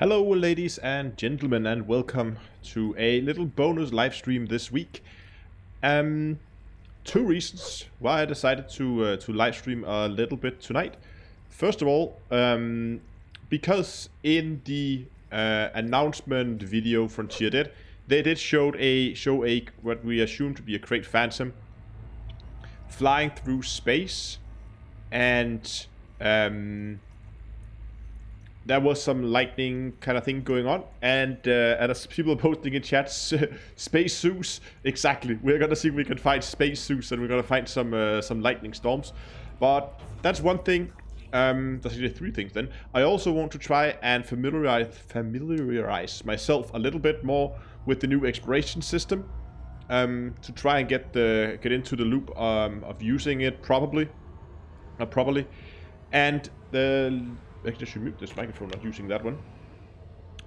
Hello ladies and gentlemen, and welcome to a little bonus live stream this week. Two reasons why I decided to live stream a little bit tonight. First of all, because in the announcement video Frontier did, they did show a what we assume to be a great phantom flying through space, and there was some lightning kind of thing going on, and as people are posting in chats, space Zeus, exactly. We're gonna see if we can find space Zeus, and we're gonna find some lightning storms. But that's one thing. That's actually three things. Then I also want to try and familiarize myself a little bit more with the new exploration system, to try and get into the loop of using it properly, and Actually, I should mute this microphone, not using that one.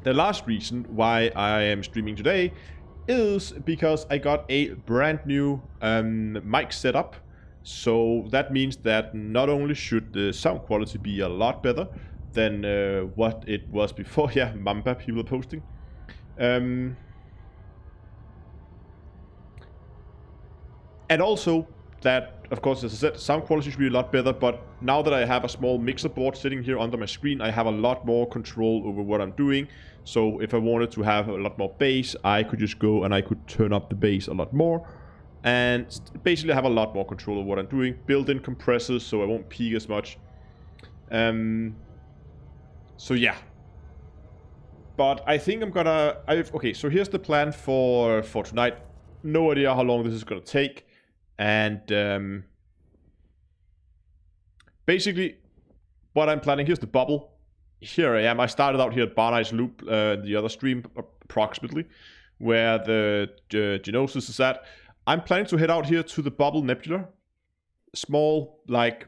The last reason why I am streaming today is because I got a brand new mic setup. So that means that not only should the sound quality be a lot better than what it was before. Yeah, Mamba people are posting. And also that, of course, as I said, sound quality should be a lot better, but now that I have a small mixer board sitting here under my screen, I have a lot more control over what I'm doing. So if I wanted to have a lot more bass, I could just go and I could turn up the bass a lot more. And basically have a lot more control over what I'm doing. Built-in compressors, so I won't peak as much. So yeah. But I think I'm gonna... Okay, so here's the plan for tonight. No idea how long this is gonna take. And basically, what I'm planning, here's the bubble. Here I am. I started out here at Barney's Loop, the other stream, approximately, where the Genosis is at. I'm planning to head out here to the Bubble Nebula. Small, like...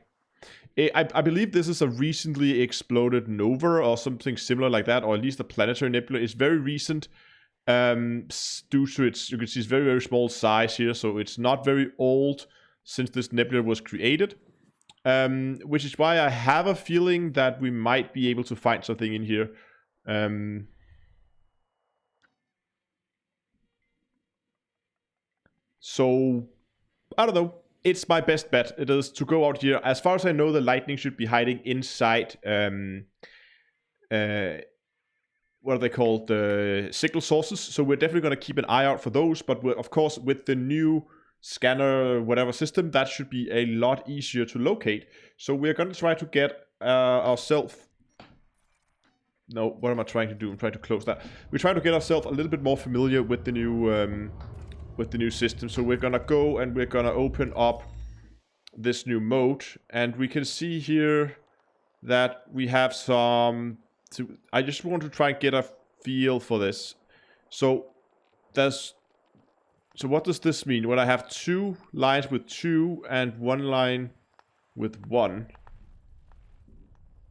I believe this is a recently exploded nova or something similar like that, or at least a planetary nebula. It's very recent. Due to its, you can see it's very, very small size here, so it's not very old since this nebula was created. Which is why I have a feeling that we might be able to find something in here. So, I don't know. It's my best bet. It is to go out here. As far as I know, the lightning should be hiding inside... what are they called? The signal sources. So we're definitely going to keep an eye out for those. But of course, with the new scanner, whatever system, that should be a lot easier to locate. So we're going to try to get ourselves... No, what am I trying to do? I'm trying to close that. We're trying to get ourselves a little bit more familiar with the new system. So we're going to go and we're going to open up this new mode. And we can see here that we have some... I just want to try and get a feel for this. So what does this mean? When I have two lines with 2 and one line with 1.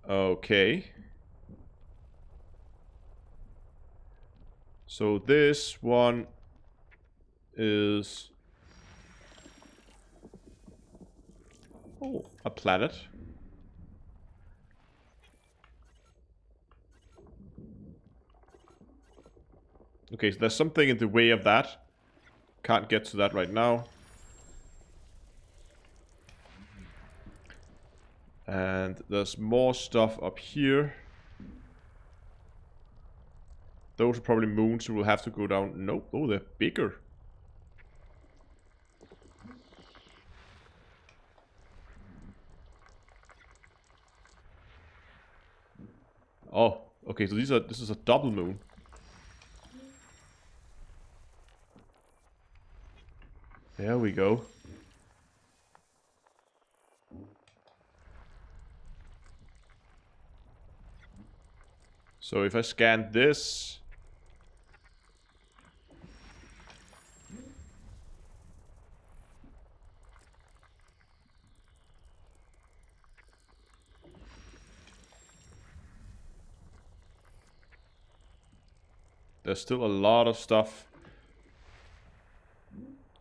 Okay. So this one is... Oh, a planet. Okay, so there's something in the way of that. Can't get to that right now. And there's more stuff up here. Those are probably moons, so we'll have to go down. Nope. Oh, they're bigger. Oh, okay, so this is a double moon. There we go. So if I scan this... There's still a lot of stuff.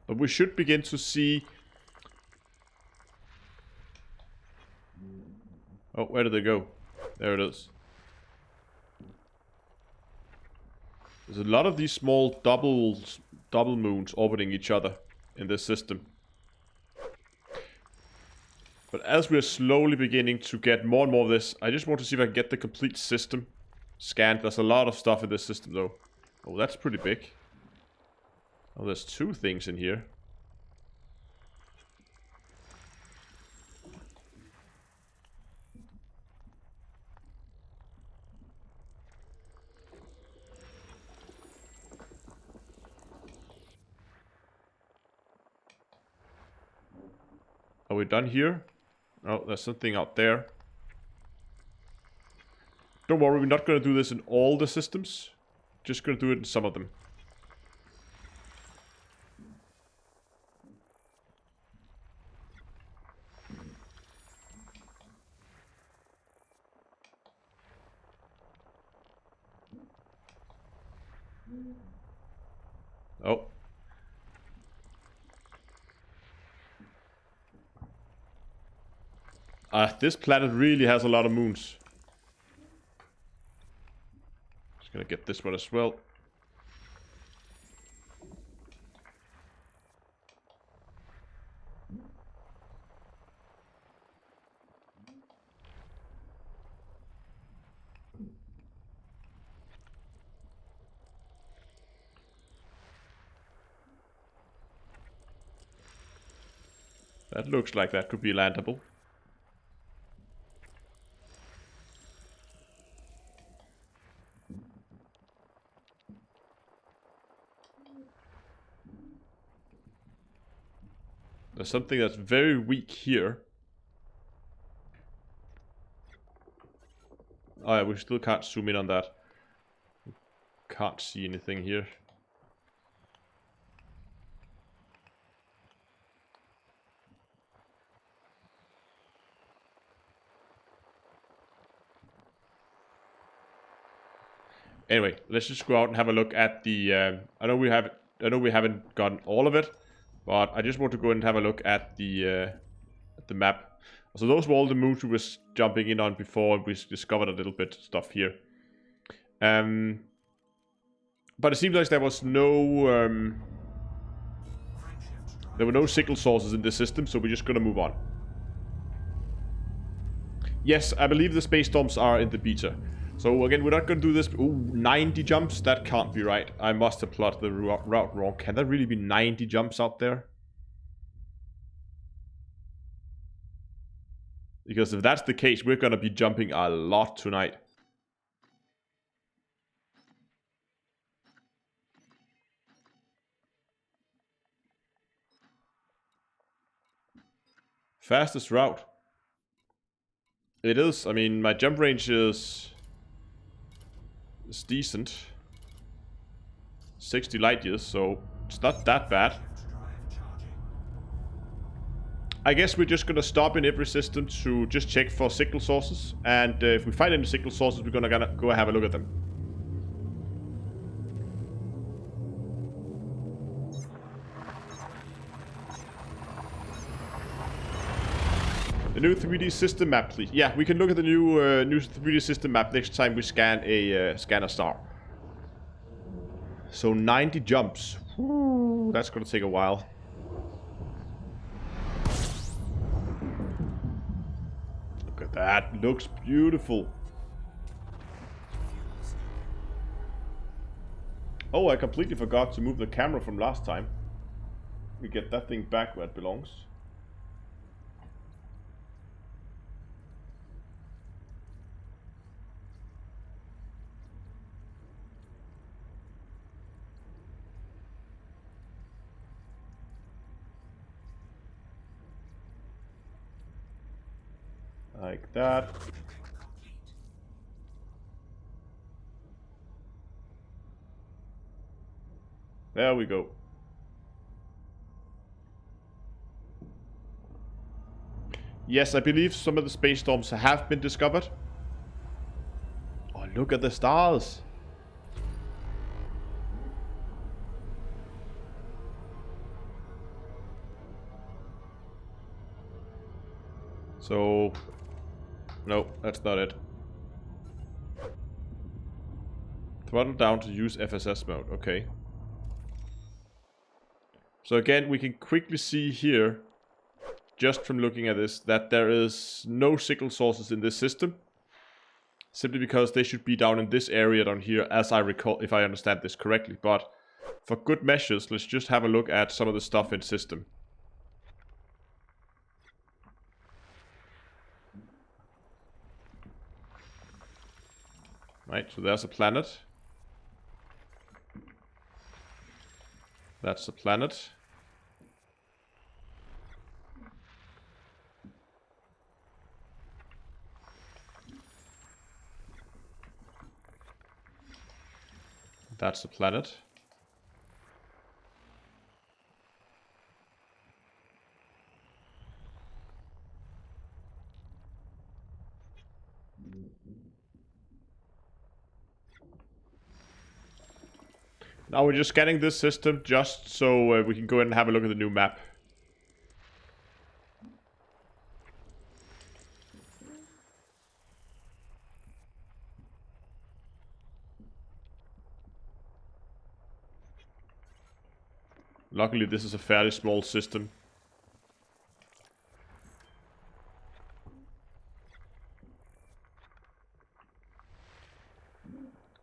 But we should begin to see... Oh, where did they go? There it is. There's a lot of these small double moons orbiting each other in this system. But as we're slowly beginning to get more and more of this, I just want to see if I can get the complete system scanned. There's a lot of stuff in this system though. Oh, that's pretty big. Oh, there's two things in here. Are we done here? Oh, there's something out there. Don't worry, we're not going to do this in all the systems. Just going to do it in some of them. Oh. This planet really has a lot of moons. Just gonna get this one as well. That looks like that could be landable. There's something that's very weak here. Oh yeah, we still can't zoom in on that. Can't see anything here. Anyway, let's just go out and have a look at the. I know we haven't gotten all of it, but I just want to go and have a look at the map. So those were all the moons we were jumping in on before we discovered a little bit of stuff here. But it seems like there was no there were no signal sources in this system, so we're just gonna move on. Yes, I believe the space storms are in the beta. So again, we're not going to do this. Ooh, 90 jumps? That can't be right. I must have plotted the route wrong. Can there really be 90 jumps out there? Because if that's the case, we're going to be jumping a lot tonight. Fastest route. It is. I mean, my jump range is decent. 60 light years, so it's not that bad. I guess we're just gonna stop in every system to just check for signal sources, and if we find any signal sources, we're gonna go have a look at them. The new 3D system map, please. Yeah, we can look at the new 3D system map next time we scan a star. So 90 jumps. Whew, that's gonna take a while. Look at that. Looks beautiful. Oh, I completely forgot to move the camera from last time. We get that thing back where it belongs. Like that. There we go. Yes, I believe some of the space storms have been discovered. Oh, look at the stars. So, no, that's not it. Throttle down to use FSS mode. Okay. So again, we can quickly see here, just from looking at this, that there is no signal sources in this system. Simply because they should be down in this area down here, as I recall, if I understand this correctly. But for good measures, let's just have a look at some of the stuff in system. Right, so there's a planet. That's a planet. That's a planet. Now we're just scanning this system just so we can go in and have a look at the new map. Luckily, this is a fairly small system.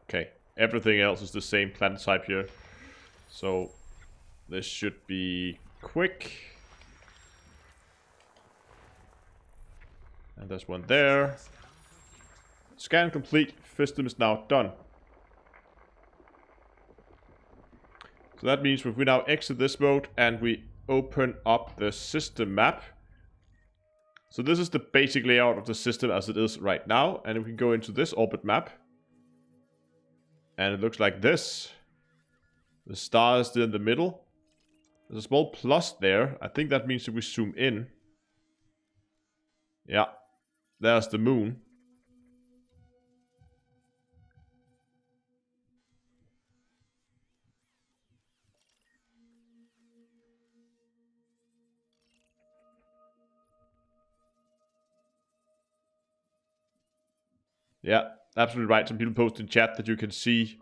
Okay, everything else is the same planet type here. So, this should be quick. And there's one there. Scan complete. System is now done. So that means if we now exit this mode and we open up the system map. So this is the basic layout of the system as it is right now. And we can go into this orbit map. And it looks like this. The star is still in the middle. There's a small plus there. I think that means if we zoom in. Yeah, there's the moon. Yeah, absolutely right. Some people post in chat that you can see.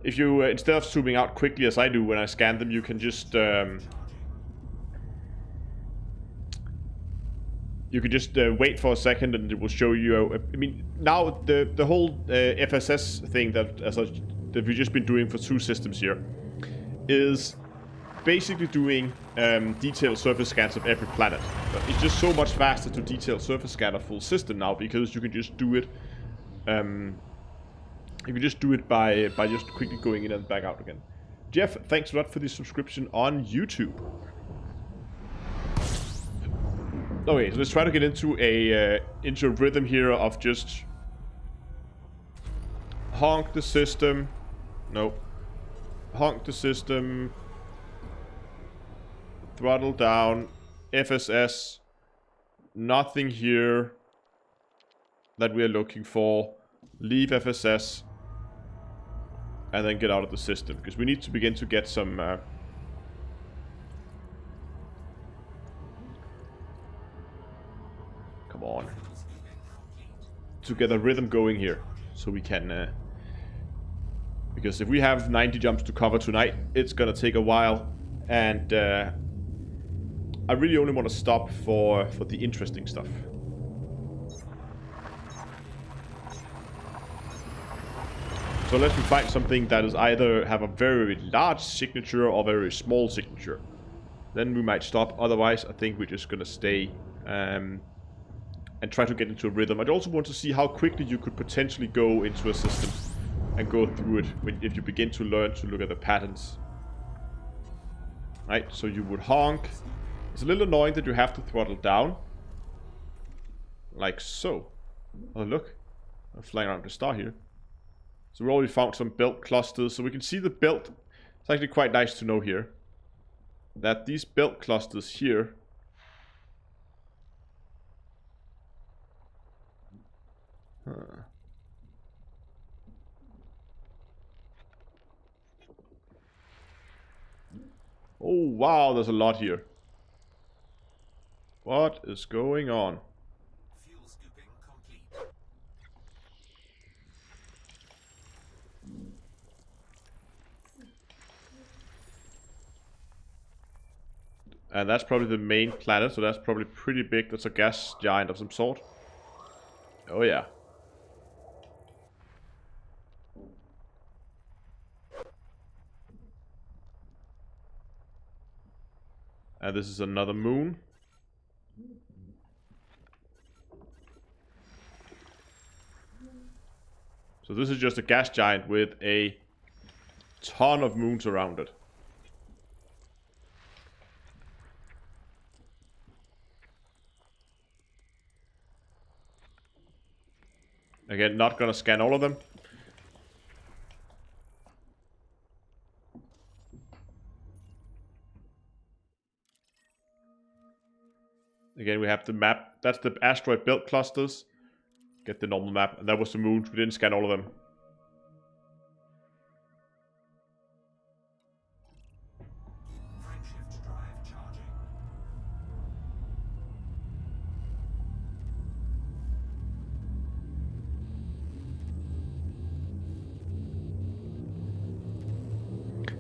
If you, instead of zooming out quickly as I do when I scan them, you can just wait for a second and it will show you. I mean, now the whole FSS thing that we've just been doing for 2 systems here is basically doing detailed surface scans of every planet. But it's just so much faster to detail surface scan a full system now because you can just do it. You can just do it by just quickly going in and back out again. Jeff, thanks a lot for the subscription on YouTube. Okay, so let's try to get into a rhythm here of just honk the system. Nope. Honk the system. Throttle down. FSS. Nothing here that we are looking for. Leave FSS. And then get out of the system. Because we need to begin to get some... come on. To get a rhythm going here. So we can... because if we have 90 jumps to cover tonight, it's gonna take a while. And I really only want to stop for the interesting stuff. So unless we find something that is either have a very large signature or very small signature, then we might stop. Otherwise, I think we're just gonna stay and try to get into a rhythm. I'd also want to see how quickly you could potentially go into a system and go through it if you begin to learn to look at the patterns. Right, so you would honk. It's a little annoying that you have to throttle down. Like so. Oh look, I'm flying around the star here. So we already found some belt clusters, so we can see the belt. It's actually quite nice to know here that these belt clusters here oh wow, there's a lot here. What is going on? Fuel scooping complete. And that's probably the main planet, so that's probably pretty big. That's a gas giant of some sort. Oh yeah. And this is another moon. So this is just a gas giant with a ton of moons around it. Again, not gonna scan all of them. Again, we have the map. That's the asteroid belt clusters. Get the normal map. And that was the moons. We didn't scan all of them.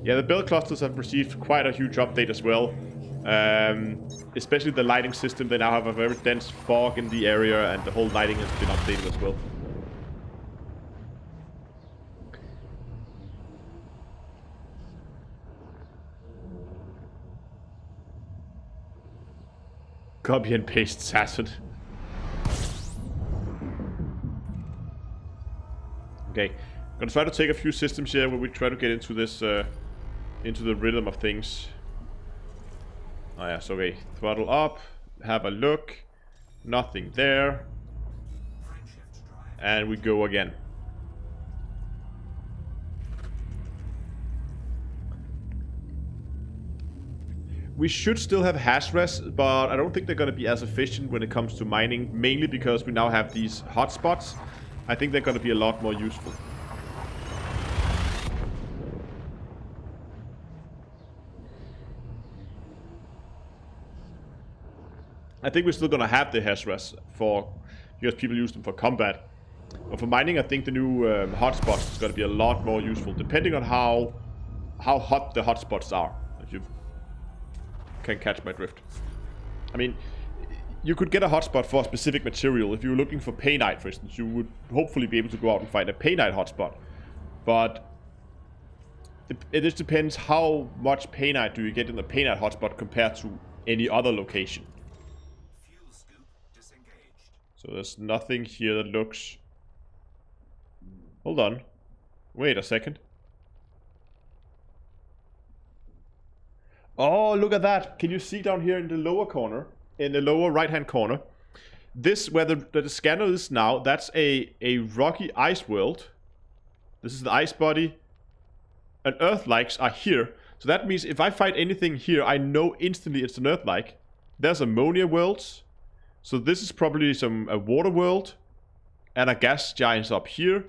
Yeah, the belt clusters have received quite a huge update as well. Especially the lighting system. They now have a very dense fog in the area, and the whole lighting has been updated as well. Copy and paste Saturn. Okay, I'm gonna try to take a few systems here where we try to get into this, into the rhythm of things. Oh yeah, so okay, throttle up, have a look, nothing there, and we go again. We should still have hash res, but I don't think they're going to be as efficient when it comes to mining, mainly because we now have these hotspots. I think they're going to be a lot more useful. I think we're still going to have the hash res for, because people use them for combat. But for mining, I think the new hotspots is going to be a lot more useful, depending on how hot the hotspots are. If you can catch my drift. I mean, you could get a hotspot for a specific material. If you were looking for painite, for instance, you would hopefully be able to go out and find a painite hotspot. But it just depends how much painite do you get in the painite hotspot compared to any other location. So there's nothing here that looks... Hold on. Wait a second. Oh, look at that. Can you see down here in the lower corner? In the lower right-hand corner. This, where the scanner is now, that's a rocky ice world. This is the ice body. And Earth-likes are here. So that means if I find anything here, I know instantly it's an Earth-like. There's ammonia worlds. So this is probably a water world. And a gas giant up here.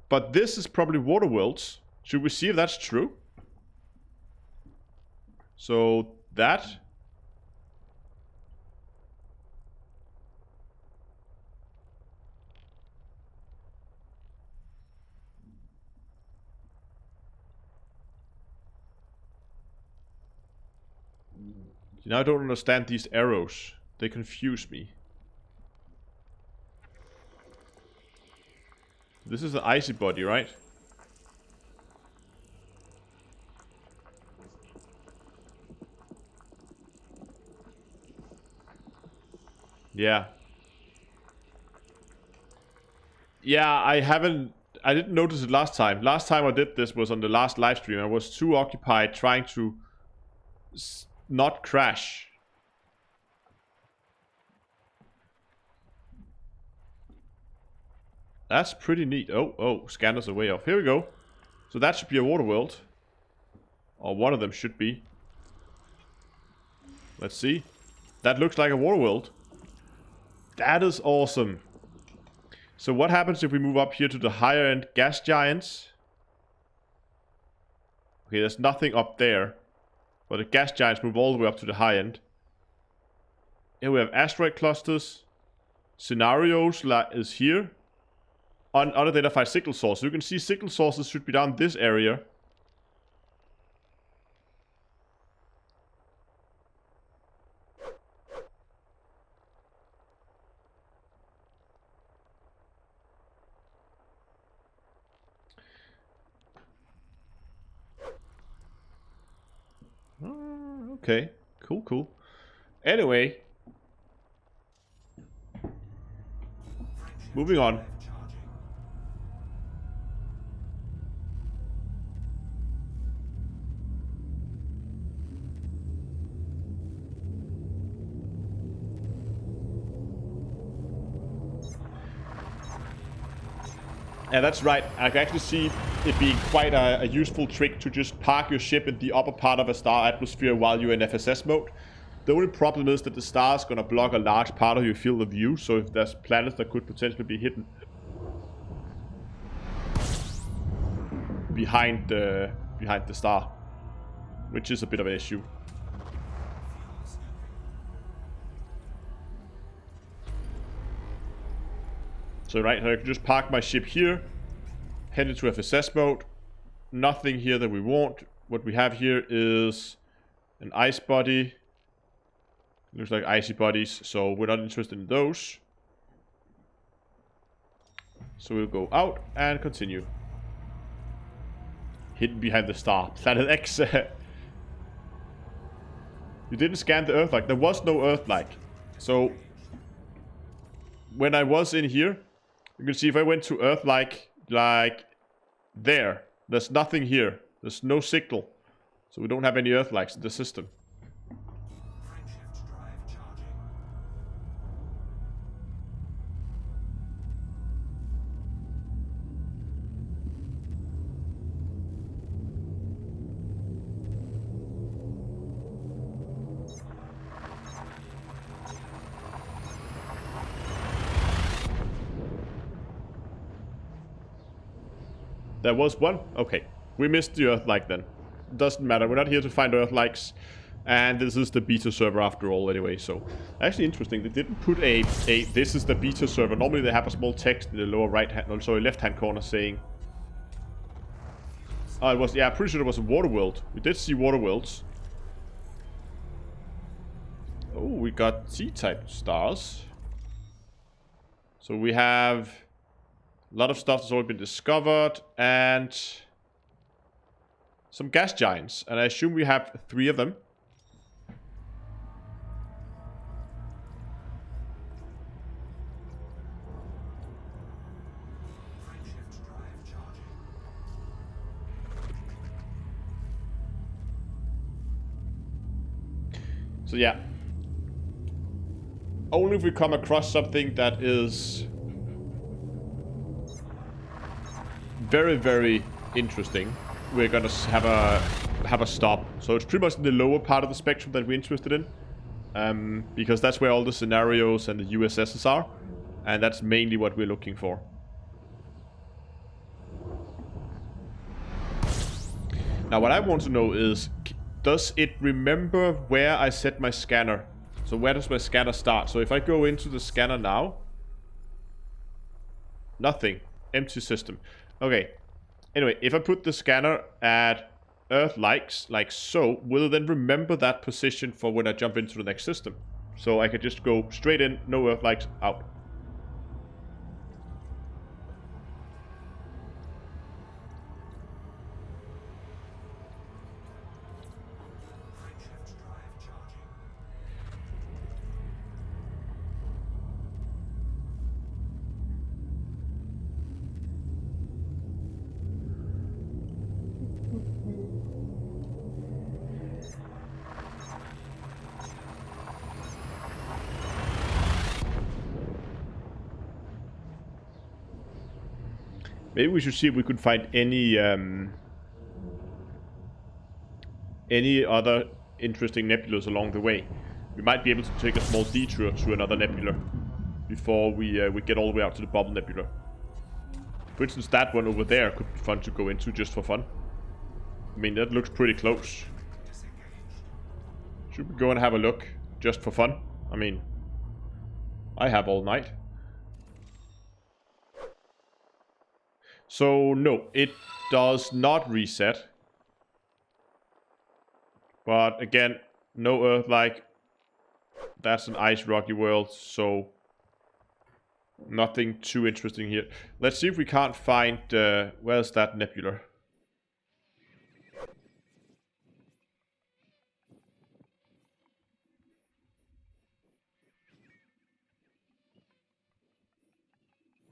But this is probably water worlds. Should we see if that's true? So that... Now I don't understand these arrows. They confuse me. This is the icy body, right? Yeah. Yeah, I didn't notice it last time. Last time I did this was on the last live stream. I was too occupied trying to not crash. That's pretty neat. Oh, scanners are way off. Here we go. So that should be a water world. Or one of them should be. Let's see. That looks like a water world. That is awesome. So what happens if we move up here to the higher end gas giants? Okay, there's nothing up there. But the gas giants move all the way up to the high end. Here we have asteroid clusters. Scenarios is here. Unidentified signal source. So you can see signal sources should be down this area. Okay, cool. Anyway, moving on. Yeah, that's right. I can actually see it being quite a useful trick to just park your ship in the upper part of a star atmosphere while you're in FSS mode. The only problem is that the star is going to block a large part of your field of view, so if there's planets that could potentially be hidden behind the star, which is a bit of an issue. So right here, I can just park my ship here, head into FSS mode. Nothing here that we want. What we have here is an ice body. Looks like icy bodies, so we're not interested in those. So we'll go out and continue. Hidden behind the star. Planet X. You didn't scan the Earth-like. There was no Earth-like. So when I was in here, you can see if I went to Earth-like, like there, there's nothing here. There's no signal. So we don't have any Earth-likes in the system. There was one? Okay. We missed the Earth-like then. Doesn't matter. We're not here to find Earth-likes. And this is the beta server after all anyway, so... Actually interesting, they didn't put a this is the beta server. Normally they have a small text in the lower right hand, no, sorry, left hand corner saying... Oh, it was, yeah, I'm pretty sure it was a water world. We did see water worlds. Oh, we got T-type stars. So we have... a lot of stuff that's already been discovered, and some gas giants. And I assume we have 3 of them. So yeah. Only if we come across something that is... very, very interesting, we're gonna have a stop. So it's pretty much in the lower part of the spectrum that we're interested in, because that's where all the scenarios and the USSs are, and that's mainly what we're looking for. Now what I want to know is, does it remember where I set my scanner? So where does my scanner start? So if I go into the scanner now, nothing, empty system. Okay, anyway, if I put the scanner at Earth-likes, like so, will it then remember that position for when I jump into the next system? So I could just go straight in, no Earth-likes, out. Maybe we should see if we could find any other interesting nebulas along the way. We might be able to take a small detour to another nebula before we get all the way out to the bubble nebula. For instance, that one over there could be fun to go into just for fun. I mean, that looks pretty close. Should we go and have a look just for fun? I mean, I have all night. So, no, it does not reset. But again, no Earth-like. That's an ice rocky world, so nothing too interesting here. Let's see if we can't find... where's that nebula?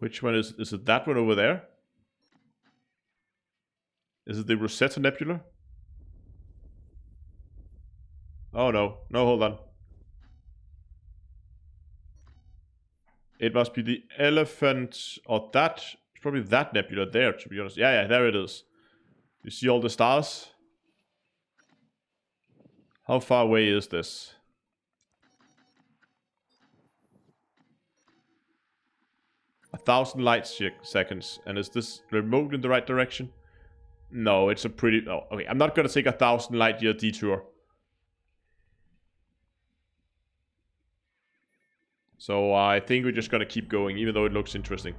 Which one is it that one over there? Is it the Rosetta Nebula? Oh no. No, hold on. It must be the elephant or that. It's probably that nebula there, to be honest. Yeah, there it is. You see all the stars? How far away is this? A 1,000 light seconds. And is this remote in the right direction? No, it's a pretty... Oh, okay, I'm not going to take a 1,000 light year detour. So I think we're just going to keep going, even though it looks interesting.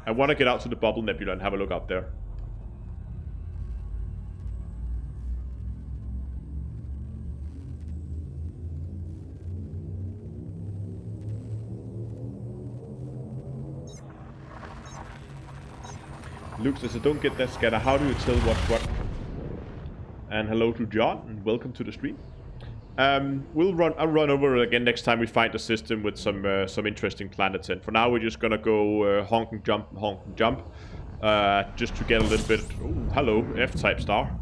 I want to get out to the Bubble Nebula and have a look out there. Luke says, I don't get that scatter. How do you tell what's what? And hello to John, and welcome to the stream. I'll run over it again next time we find a system with some interesting planets in. For now, we're just gonna go honk and jump, just to get a little bit. Oh, hello, F-type star.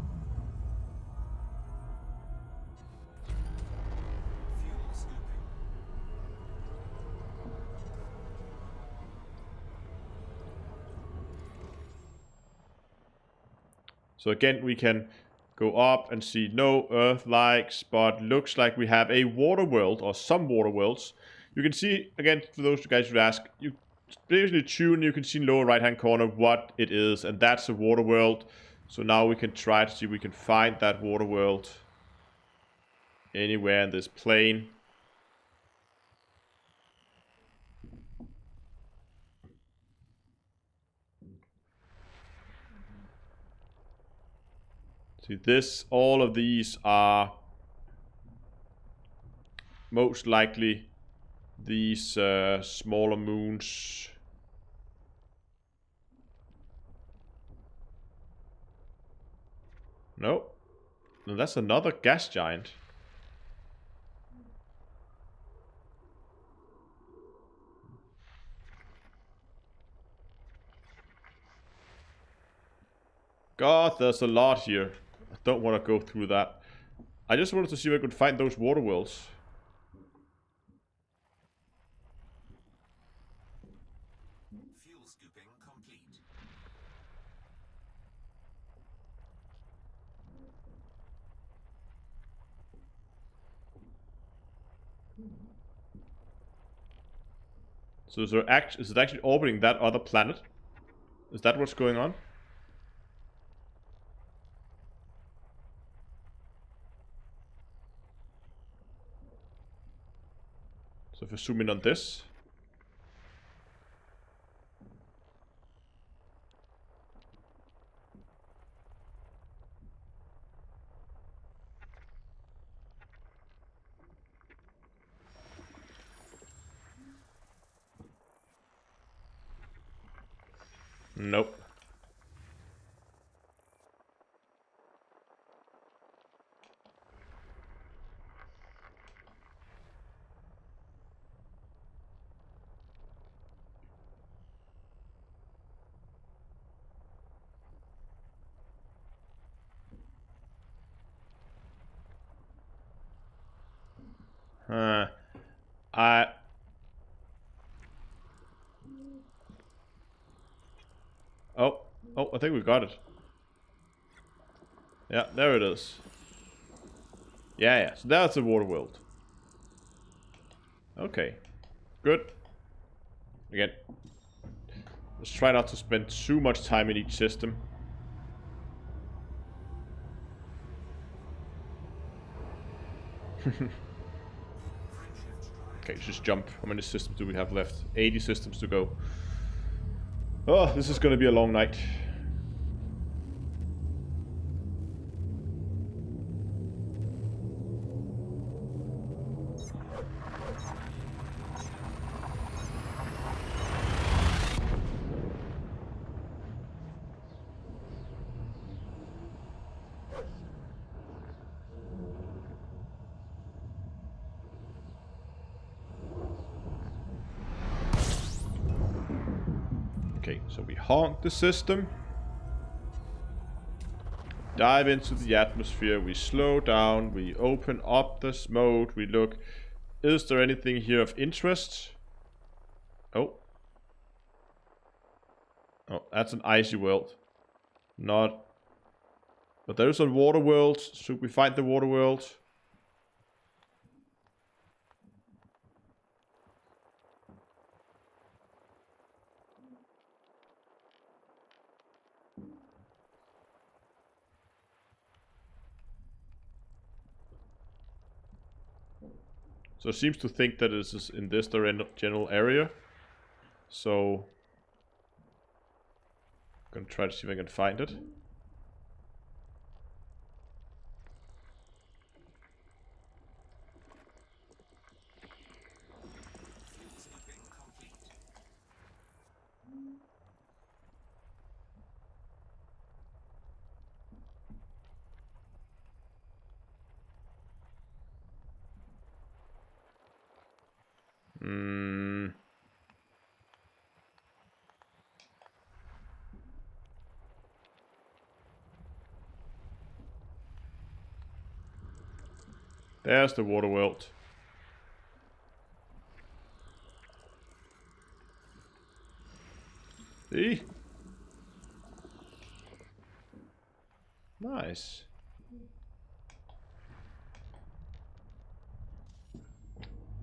So again, we can go up and see no Earth-like, but looks like we have a water world, or some water worlds. You can see, again, for those guys who ask, you basically tune, you can see in the lower right-hand corner what it is, and that's a water world. So now we can try to see if we can find that water world anywhere in this plane. See, all of these are most likely these smaller moons. No, that's another gas giant. God, there's a lot here. I don't want to go through that. I just wanted to see if I could find those water worlds. Fuel scooping complete. So is it actually orbiting that other planet? Is that what's going on? So if I zoom in on this. Nope. Oh, I think we got it. Yeah, there it is. Yeah. So that's the water world. Okay. Good. Again, let's try not to spend too much time in each system. Okay, just jump. How many systems do we have left? 80 systems to go. Oh, this is going to be a long night. So we haunt the system. Dive into the atmosphere. We slow down. We open up this mode. We look. Is there anything here of interest? Oh. Oh, that's an icy world. Not. But there's a water world. Should we find the water world? So it seems to think that this is in this general area. So I'm gonna try to see if I can find it. There's the water world. See? Nice.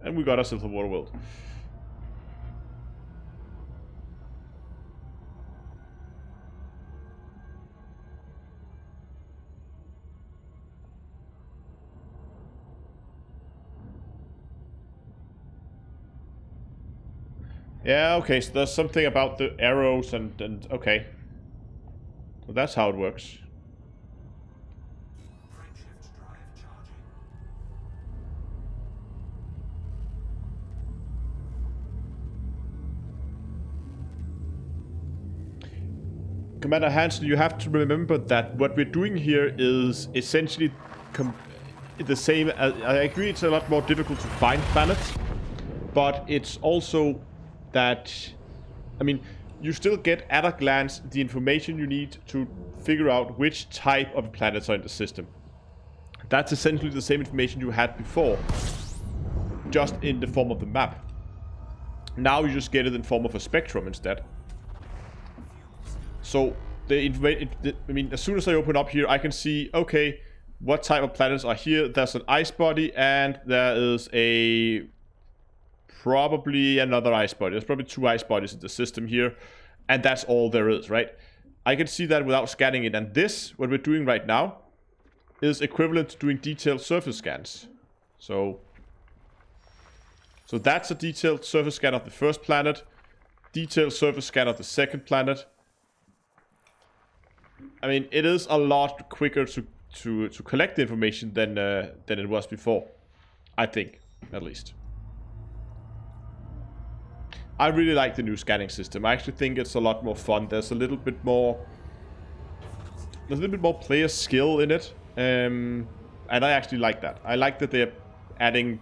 And we got ourselves a water world. Yeah, okay, so there's something about the arrows and okay. So that's how it works. Commander Hansen, you have to remember that what we're doing here is essentially the same. I agree it's a lot more difficult to find planets, but it's also that, I mean, you still get at a glance the information you need to figure out which type of planets are in the system. That's essentially the same information you had before, just in the form of the map. Now you just get it in form of a spectrum instead. So the information, I mean, as soon as I open up here, I can see, okay, what type of planets are here. There's an ice body, and there is probably another ice body. There's probably 2 ice bodies in the system here, and that's all there is, right? I can see that without scanning it, and this, what we're doing right now, is equivalent to doing detailed surface scans. So that's a detailed surface scan of the first planet, detailed surface scan of the second planet. I mean, it is a lot quicker to collect the information than it was before, I think, at least. I really like the new scanning system. I actually think it's a lot more fun. There's a little bit more player skill in it, and I actually like that. I like that they're adding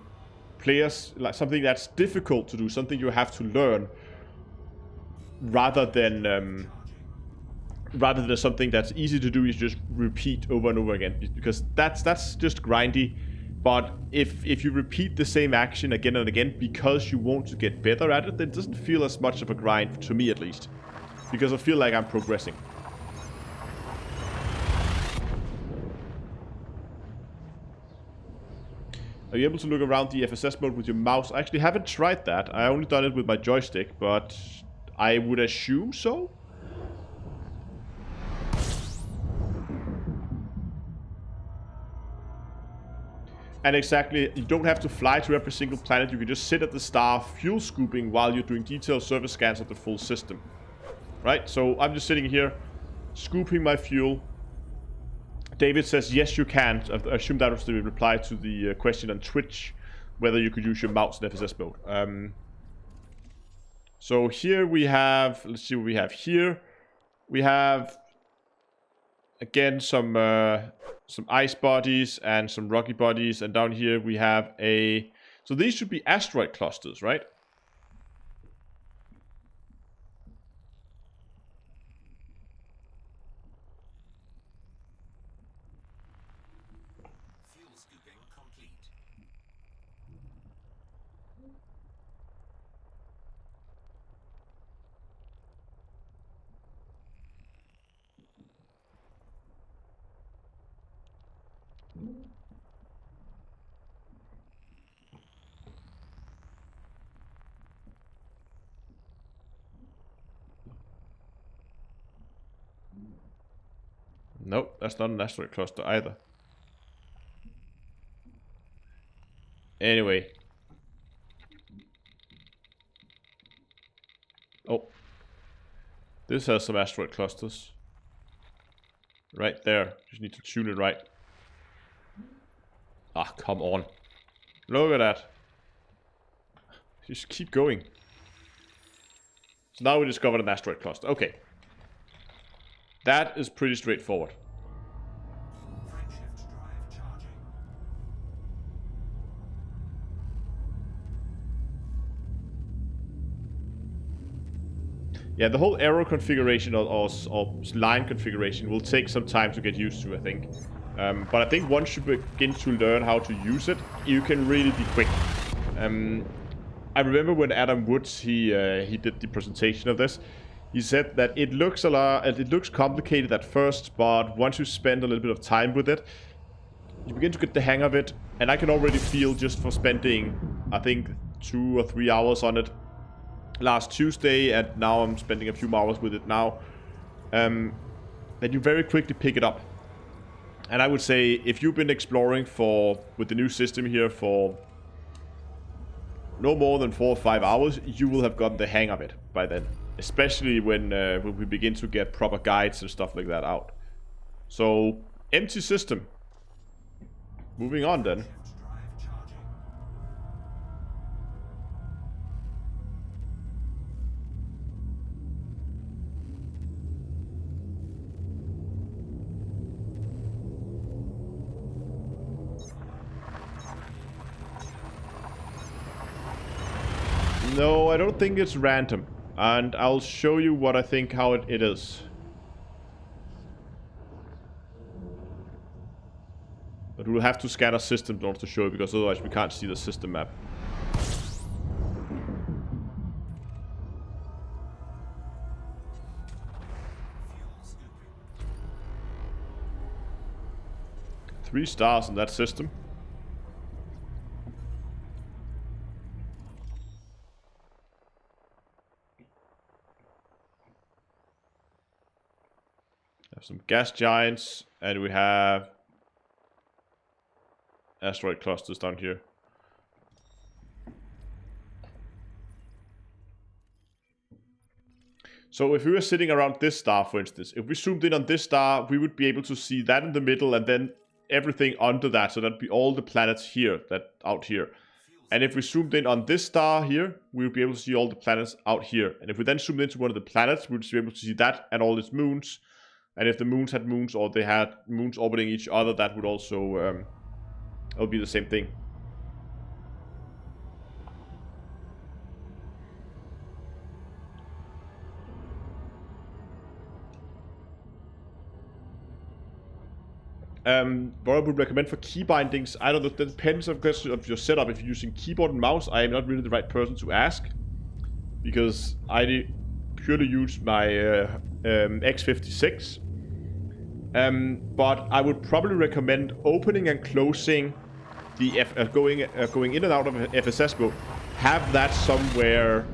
players, like something that's difficult to do, something you have to learn, rather than something that's easy to do. You just repeat over and over again, because that's just grindy. But if you repeat the same action again and again because you want to get better at it, then it doesn't feel as much of a grind, to me at least, because I feel like I'm progressing. Are you able to look around the FSS mode with your mouse? I actually haven't tried that. I only done it with my joystick, but I would assume so. And exactly, you don't have to fly to every single planet. You can just sit at the star fuel scooping while you're doing detailed surface scans of the full system. Right? So I'm just sitting here, scooping my fuel. David says, yes, you can. I assume that was the reply to the question on Twitch, whether you could use your mouse in FSS mode. So here we have, let's see what we have here. We have, again, some ice bodies and some rocky bodies, and down here we have so these should be asteroid clusters, right? Nope, that's not an asteroid cluster either. Anyway. Oh. This has some asteroid clusters. Right there. Just need to tune it right. Ah, come on. Look at that. Just keep going. So now we discovered an asteroid cluster. Okay. That is pretty straightforward. Frameshift drive charging. Yeah, the whole arrow configuration or line configuration will take some time to get used to, I think. But I think once you begin to learn how to use it, you can really be quick. I remember when Adam Woods he did the presentation of this. He said that it looks complicated at first, but once you spend a little bit of time with it, you begin to get the hang of it. And I can already feel, just for spending, I think, 2 or 3 hours on it last Tuesday, and now I'm spending a few more hours with it now, that you very quickly pick it up. And I would say, if you've been exploring with the new system here for no more than 4 or 5 hours, you will have gotten the hang of it by then. Especially when we begin to get proper guides and stuff like that out. So, empty system. Moving on then. Drive charging. No, I don't think it's random. And I'll show you what I think how it is. But we'll have to scan our system in order to show it, because otherwise we can't see the system map. Fuel scooping. 3 stars in that system. Some gas giants, and we have asteroid clusters down here. So if we were sitting around this star, for instance, if we zoomed in on this star, we would be able to see that in the middle, and then everything under that. So that'd be all the planets here, that out here. And if we zoomed in on this star here, we would be able to see all the planets out here. And if we then zoomed into one of the planets, we would be able to see that and all its moons. And if the moons had moons, or they had moons orbiting each other, that would also it would be the same thing. What I would recommend for key bindings, I don't know, that depends of course of your setup. If you're using keyboard and mouse, I am not really the right person to ask, because I purely use my X56. But I would probably recommend opening and closing the going in and out of FSS mode. Have that somewhere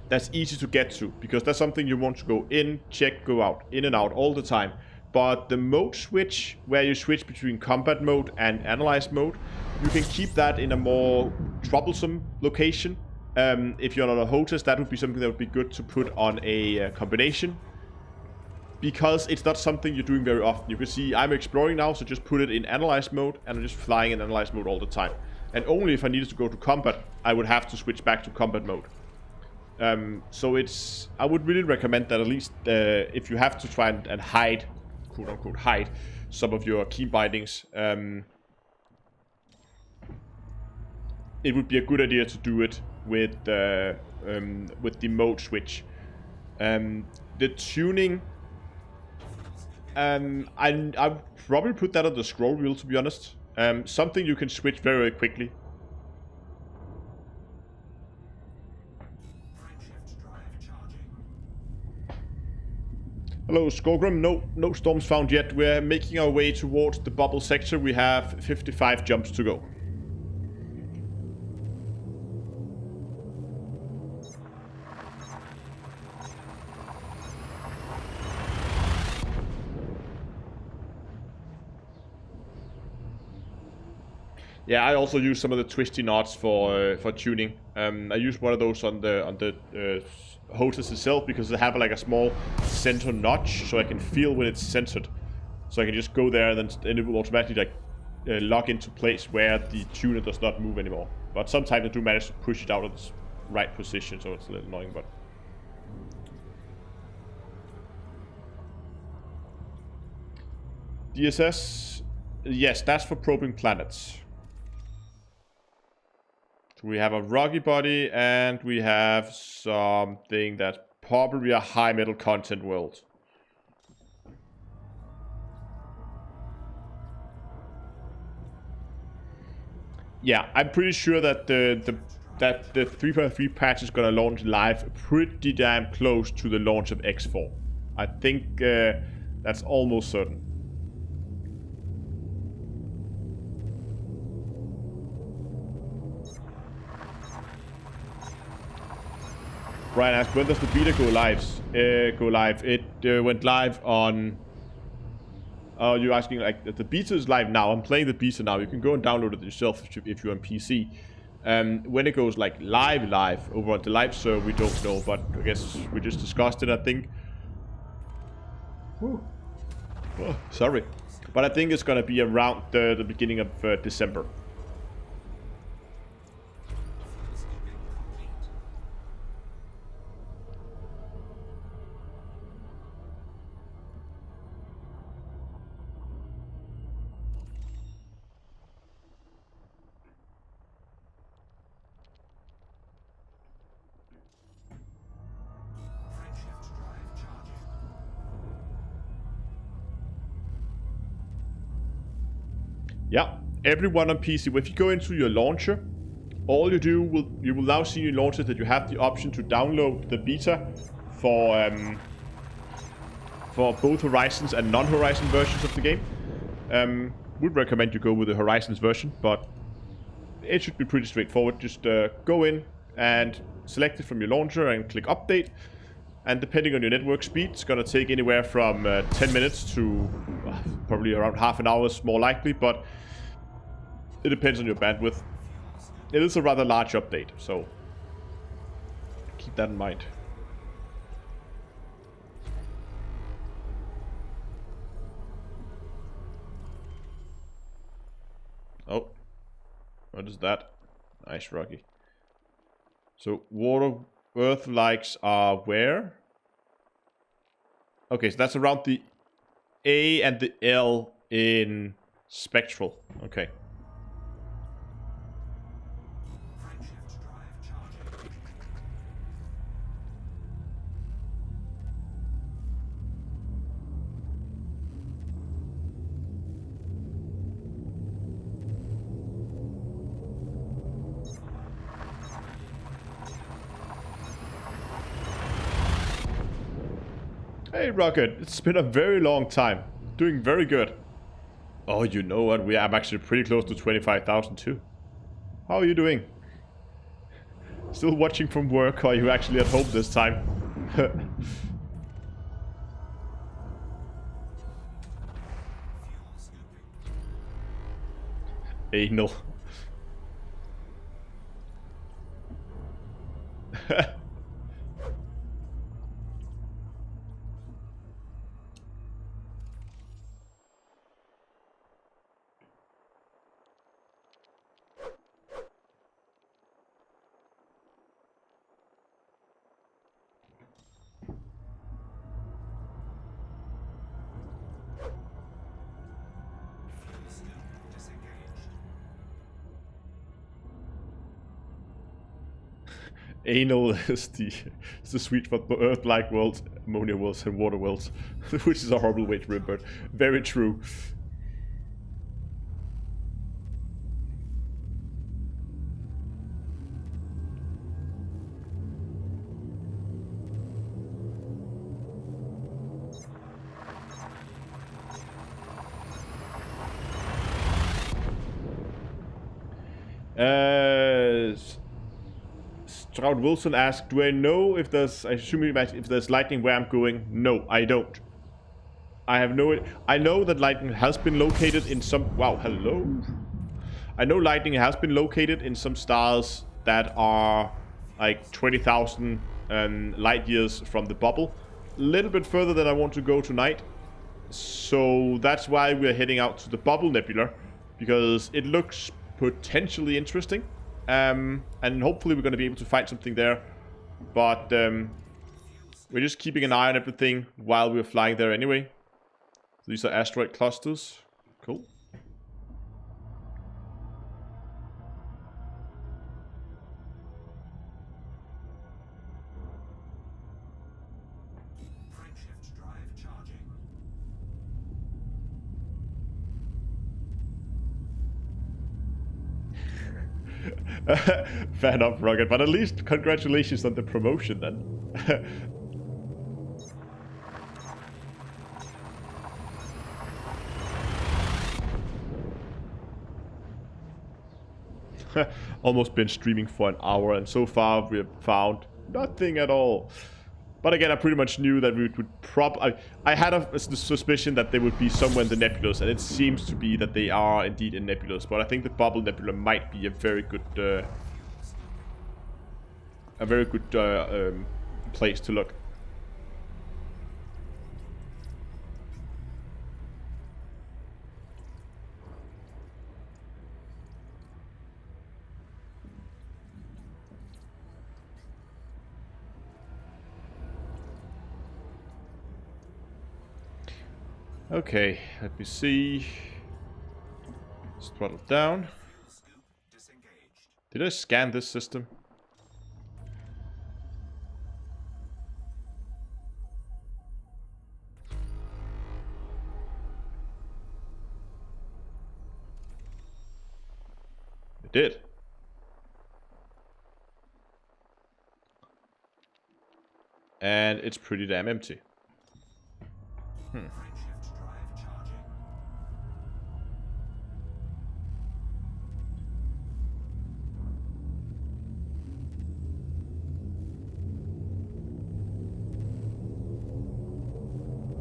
that's easy to get to, because that's something you want to go in, check, go out, in and out all the time. But the mode switch, where you switch between combat mode and analyze mode, you can keep that in a more troublesome location. If you're on a HOTAS, that would be something that would be good to put on a combination, because it's not something you're doing very often. You can see I'm exploring now, so just put it in analyze mode, and I'm just flying in analyze mode all the time. And only if I needed to go to combat, I would have to switch back to combat mode. So I would really recommend that, at least if you have to try and hide, quote unquote, hide some of your key bindings, it would be a good idea to do it with the mode switch. The tuning, I probably put that on the scroll wheel, to be honest. Something you can switch very, very quickly. Hello, Skogrim. No storms found yet. We're making our way towards the bubble sector. We have 55 jumps to go. Yeah, I also use some of the twisty knots for tuning. I use one of those on the hostess itself because they have like a small center notch, so I can feel when it's centered. So I can just go there and then it will automatically like lock into place where the tuner does not move anymore. But sometimes I do manage to push it out of its right position, so it's a little annoying. But DSS, yes, that's for probing planets. So we have a rocky body, and we have something that's probably a high metal content world. Yeah, I'm pretty sure that the 3.3 patch is gonna launch live pretty damn close to the launch of X4. I think that's almost certain. Brian asked, when does the beta go live? It went live on... Oh, you're asking, like, the beta is live now. I'm playing the beta now. You can go and download it yourself if you're on PC. When it goes, like, live over on the live server, we don't know. But I guess we just discussed it, I think. Oh, sorry. But I think it's going to be around the beginning of December. Yeah, everyone on PC, if you go into your launcher, all you will now see in your launcher that you have the option to download the beta for both Horizons and non-Horizon versions of the game. Would recommend you go with the Horizons version, but it should be pretty straightforward. Just go in and select it from your launcher and click update. And depending on your network speed, it's going to take anywhere from 10 minutes to probably around half an hour, more likely, but it depends on your bandwidth. It is a rather large update, so keep that in mind. Oh, what is that? Nice, Rocky. So, water Earth likes are where? Okay, so that's around the A and the L in spectral. Okay. Hey Rocket, it's been a very long time. Doing very good. Oh, you know what? I'm actually pretty close to 25,000 too. How are you doing? Still watching from work, or are you actually at home this time? Anal. Anal is the sweet spot for Earth-like worlds, ammonia worlds, and water worlds, which is a horrible way to remember it. Very true. Stroud Wilson asked, do I know if there's, I assume if there's lightning where I'm going? No, I don't. I have no, I know that lightning has been located in some, wow, hello. I know lightning has been located in some stars that are like 20,000 light years from the bubble. A little bit further than I want to go tonight. So that's why we're heading out to the Bubble Nebula, because it looks potentially interesting. And hopefully we're going to be able to find something there. But we're just keeping an eye on everything while we're flying there anyway. So these are asteroid clusters. Cool. Frameshift drive charging. Fair enough, Rocket, but at least congratulations on the promotion then. Almost been streaming for an hour, and so far we have found nothing at all. But again, I pretty much knew that we would I had a suspicion that they would be somewhere in the nebulas, and it seems to be that they are indeed in nebulas. But I think the Bubble Nebula might be a very good place to look. Okay, let me see. Let's throttle down. Scoop disengaged. Did I scan this system? I did. And it's pretty damn empty. Frameshift drive charging.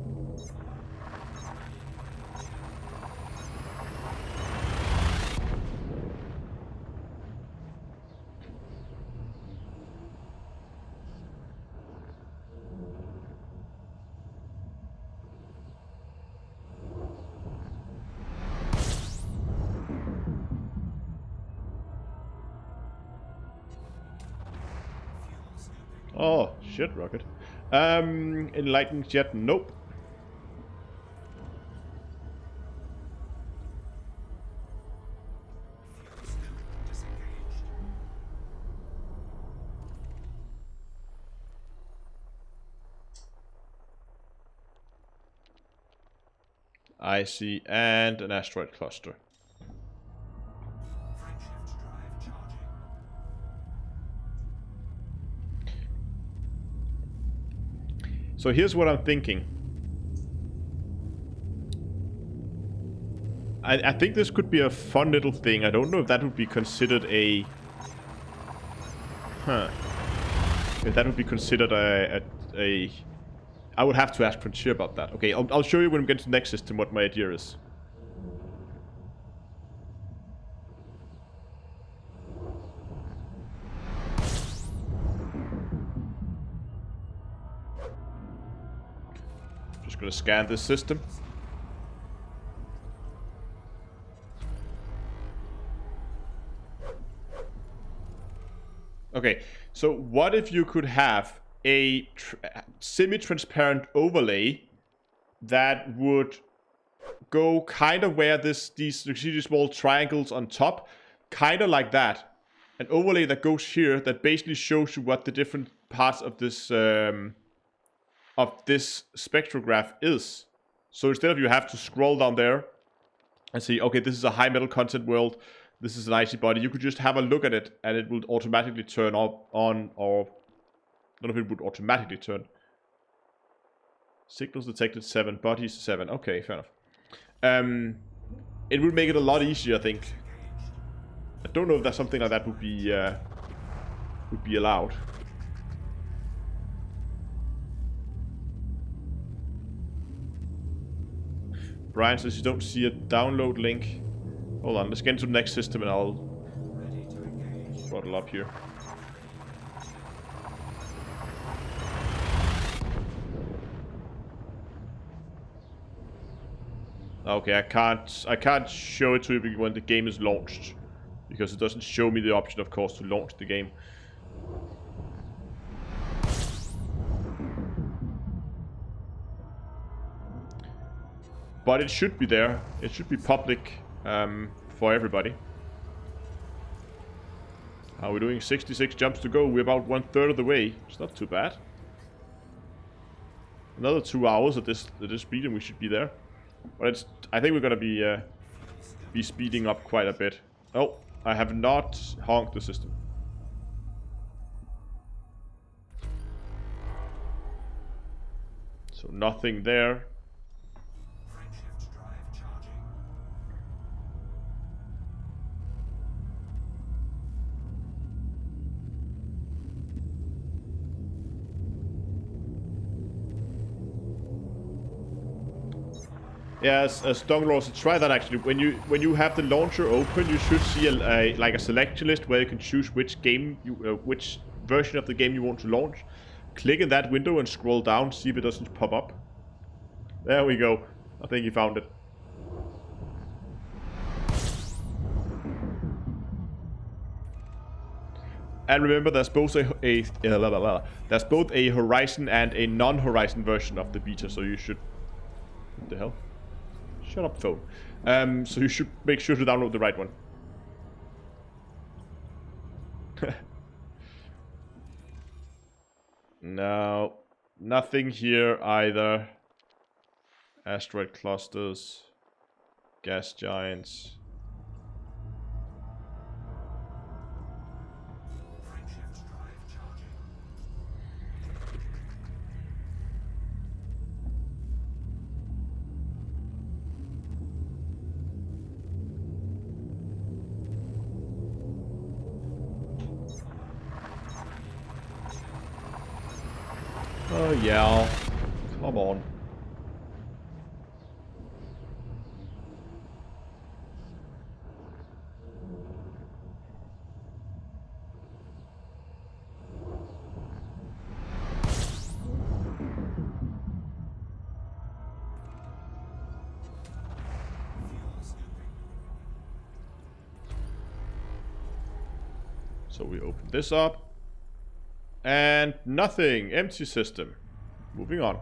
Fuel scooping. Oh, shit, Rocket. Enlightened jet? Nope. Fuel scoop disengaged. I see, and an asteroid cluster. Frameshift drive charging. So here's what I'm thinking. I think this could be a fun little thing. I don't know if that would be considered a... If that would be considered a... I would have to ask Frontier about that. Okay, I'll show you when we get to the next system what my idea is. Just gonna scan this system. Okay, so what if you could have a semi-transparent overlay that would go kind of where these you see these small triangles on top, kind of like that. An overlay that goes here that basically shows you what the different parts of this spectrograph is. So instead of you have to scroll down there and see, okay, this is a high metal content world, this is an icy body, you could just have a look at it and it would automatically turn on, or I don't know if it would automatically turn. Signals detected 7, bodies 7. Okay, fair enough. It would make it a lot easier, I think. I don't know if that something like that would be allowed. Brian says you don't see a download link. Hold on, let's get into the next system and I'll Ready to engage. throttle up here. Okay, I can't show it to you when the game is launched, because it doesn't show me the option, of course, to launch the game. But it should be there. It should be public for everybody. How are we doing? 66 jumps to go. We're about 1/3 of the way. It's not too bad. Another 2 hours at this speed and we should be there. But I think we're gonna be speeding up quite a bit. Oh, I have not honked the system. So nothing there. Frameshift drive charging. Yeah, as Donglor said, try that actually. When you have the launcher open, you should see like a selection list where you can choose which game which version of the game you want to launch. Click in that window and scroll down, see if it doesn't pop up. There we go. I think you found it. And remember, there's both there's both a Horizon and a non-Horizon version of the beta, so you should. What the hell? Shut up, phone. So you should make sure to download the right one. No, nothing here either. Asteroid clusters, gas giants. Frameshift drive charging. Oh yeah, come on. Fuel scooping. So we open this up. And nothing. Empty system. Moving on.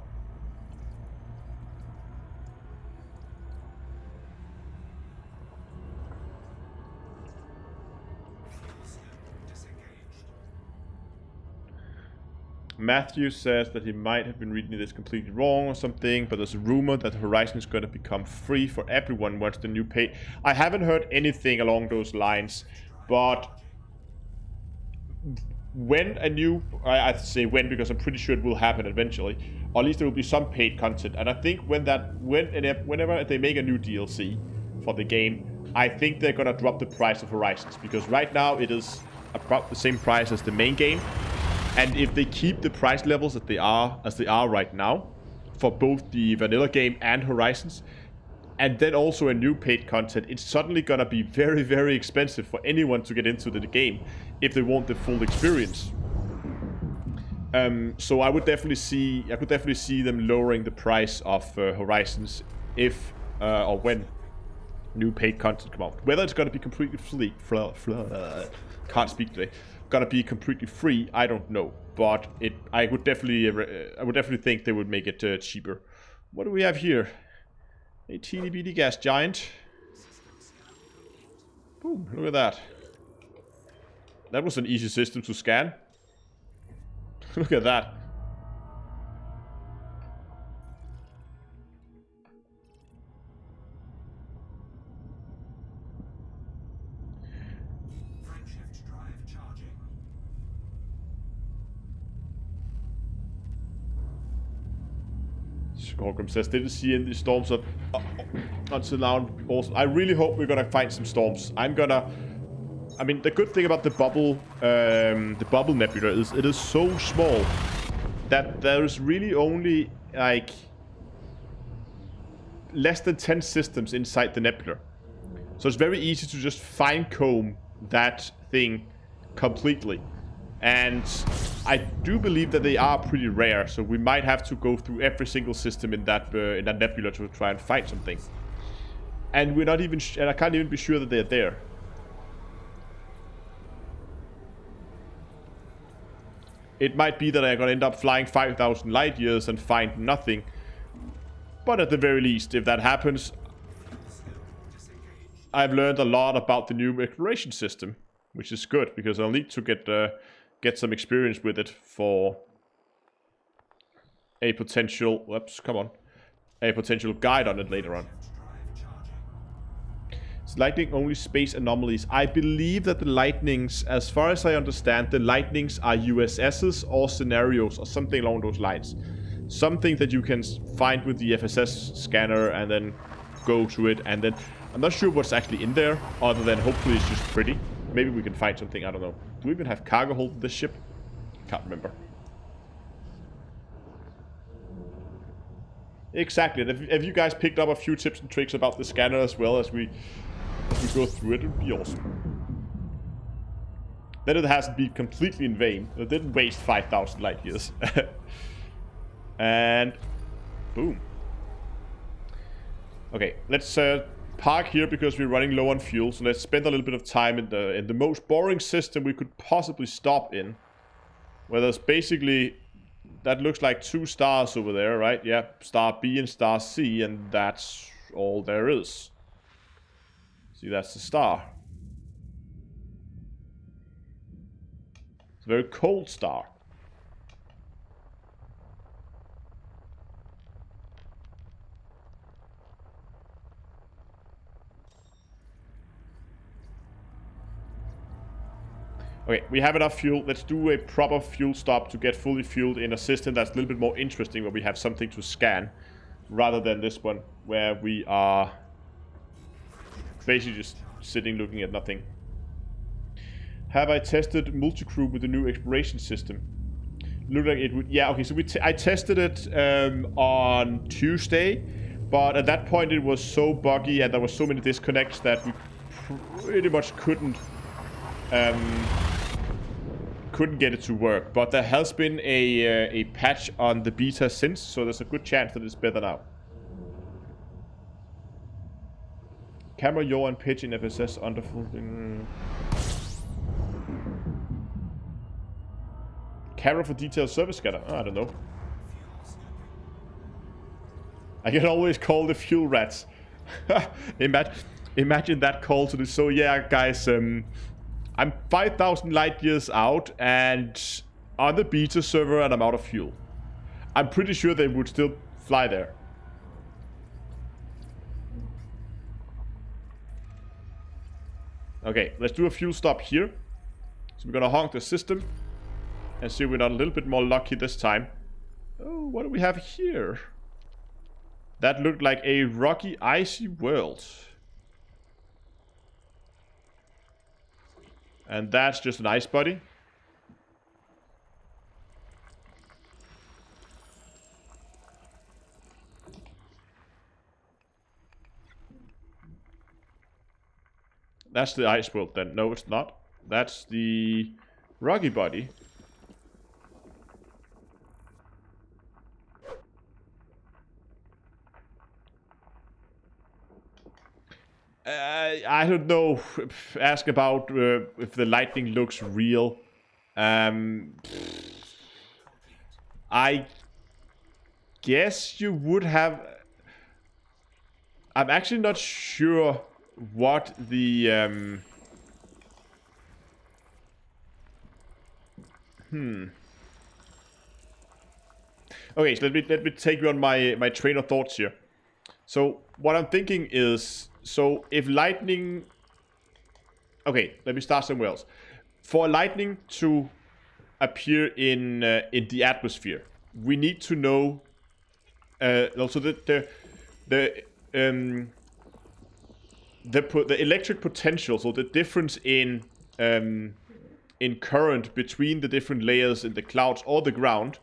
Fuel scoop disengaged. Matthew says that he might have been reading this completely wrong or something, but there's a rumor that Horizon is going to become free for everyone once the new pay. I haven't heard anything along those lines, but when a new, I say when because I'm pretty sure it will happen eventually, or at least there will be some paid content. And I think whenever they make a new DLC for the game, I think they're gonna drop the price of Horizons, because right now it is about the same price as the main game. And if they keep the price levels as they are right now for both the vanilla game and Horizons, and then also a new paid content, it's suddenly gonna be very, very expensive for anyone to get into the game if they want the full experience. So I could definitely see them lowering the price of Horizons if or when new paid content come out. Whether it's gonna be completely can't speak today. Gonna be completely free, I don't know, but I would definitely think they would make it cheaper. What do we have here? A teeny bitty gas giant. Boom, look at that. That was an easy system to scan. Look at that. Frameshift drive charging. Skorgrim says, didn't see any storms up until now. Also, I really hope we're gonna find some storms. I mean, the good thing about the bubble nebula is it is so small that there's really only like less than 10 systems inside the nebula. So it's very easy to just fine comb that thing completely. And I do believe that they are pretty rare, so we might have to go through every single system in that nebula to try and find something. And we're not even, and I can't even be sure that they're there. It might be that I'm gonna end up flying 5,000 light years and find nothing. But at the very least, if that happens, I've learned a lot about the new exploration system, which is good because I'll need to get some experience with it for a potential, whoops, come on, a potential guide on it later on. It's lightning only space anomalies. I believe that the lightnings, as far as I understand, the lightnings are USSs or scenarios or something along those lines. Something that you can find with the FSS scanner and then go to it, and then I'm not sure what's actually in there other than hopefully it's just pretty. Maybe we can find something, I don't know. Do we even have cargo hold in this ship? Can't remember. Exactly. If you guys picked up a few tips and tricks about the scanner as well as we go through it, it would be awesome. Then it hasn't been completely in vain. It didn't waste 5,000 light years. And boom. Okay, let's park here because we're running low on fuel. So let's spend a little bit of time in the most boring system we could possibly stop in, where there's basically, that looks like 2 stars over there, right? Yeah, star B and star C, and that's all there is. See, that's the star. It's a very cold star. Okay, we have enough fuel. Let's do a proper fuel stop to get fully fueled in a system that's a little bit more interesting, where we have something to scan, rather than this one, where we are basically just sitting looking at nothing. Have I tested multi-crew with the new exploration system? Look like it would. Yeah, okay, so I tested it on Tuesday, but at that point it was so buggy and there were so many disconnects that we pretty much couldn't get it to work. But there has been a patch on the beta since, so there's a good chance that it's better now. Camera, yaw, and pitch in FSS under full. Camera for detailed service scanner. Oh, I don't know. I can always call the fuel rats. Imagine that call to the. So yeah, guys. I'm 5,000 light years out and on the beta server, and I'm out of fuel. I'm pretty sure they would still fly there. Okay, let's do a fuel stop here. So we're gonna honk the system and see if we're not a little bit more lucky this time. Oh, what do we have here? That looked like a rocky, icy world. And that's just an ice body. That's the ice world then. No, it's not. That's the rocky body. I don't know. Ask about if the lightning looks real. I guess you would have. I'm actually not sure what the Okay, so let me take you on my train of thoughts here. So what I'm thinking is, so if lightning, okay, let me start somewhere else. For lightning to appear in the atmosphere, we need to know also the electric potential, so the difference in current between the different layers in the clouds or the ground,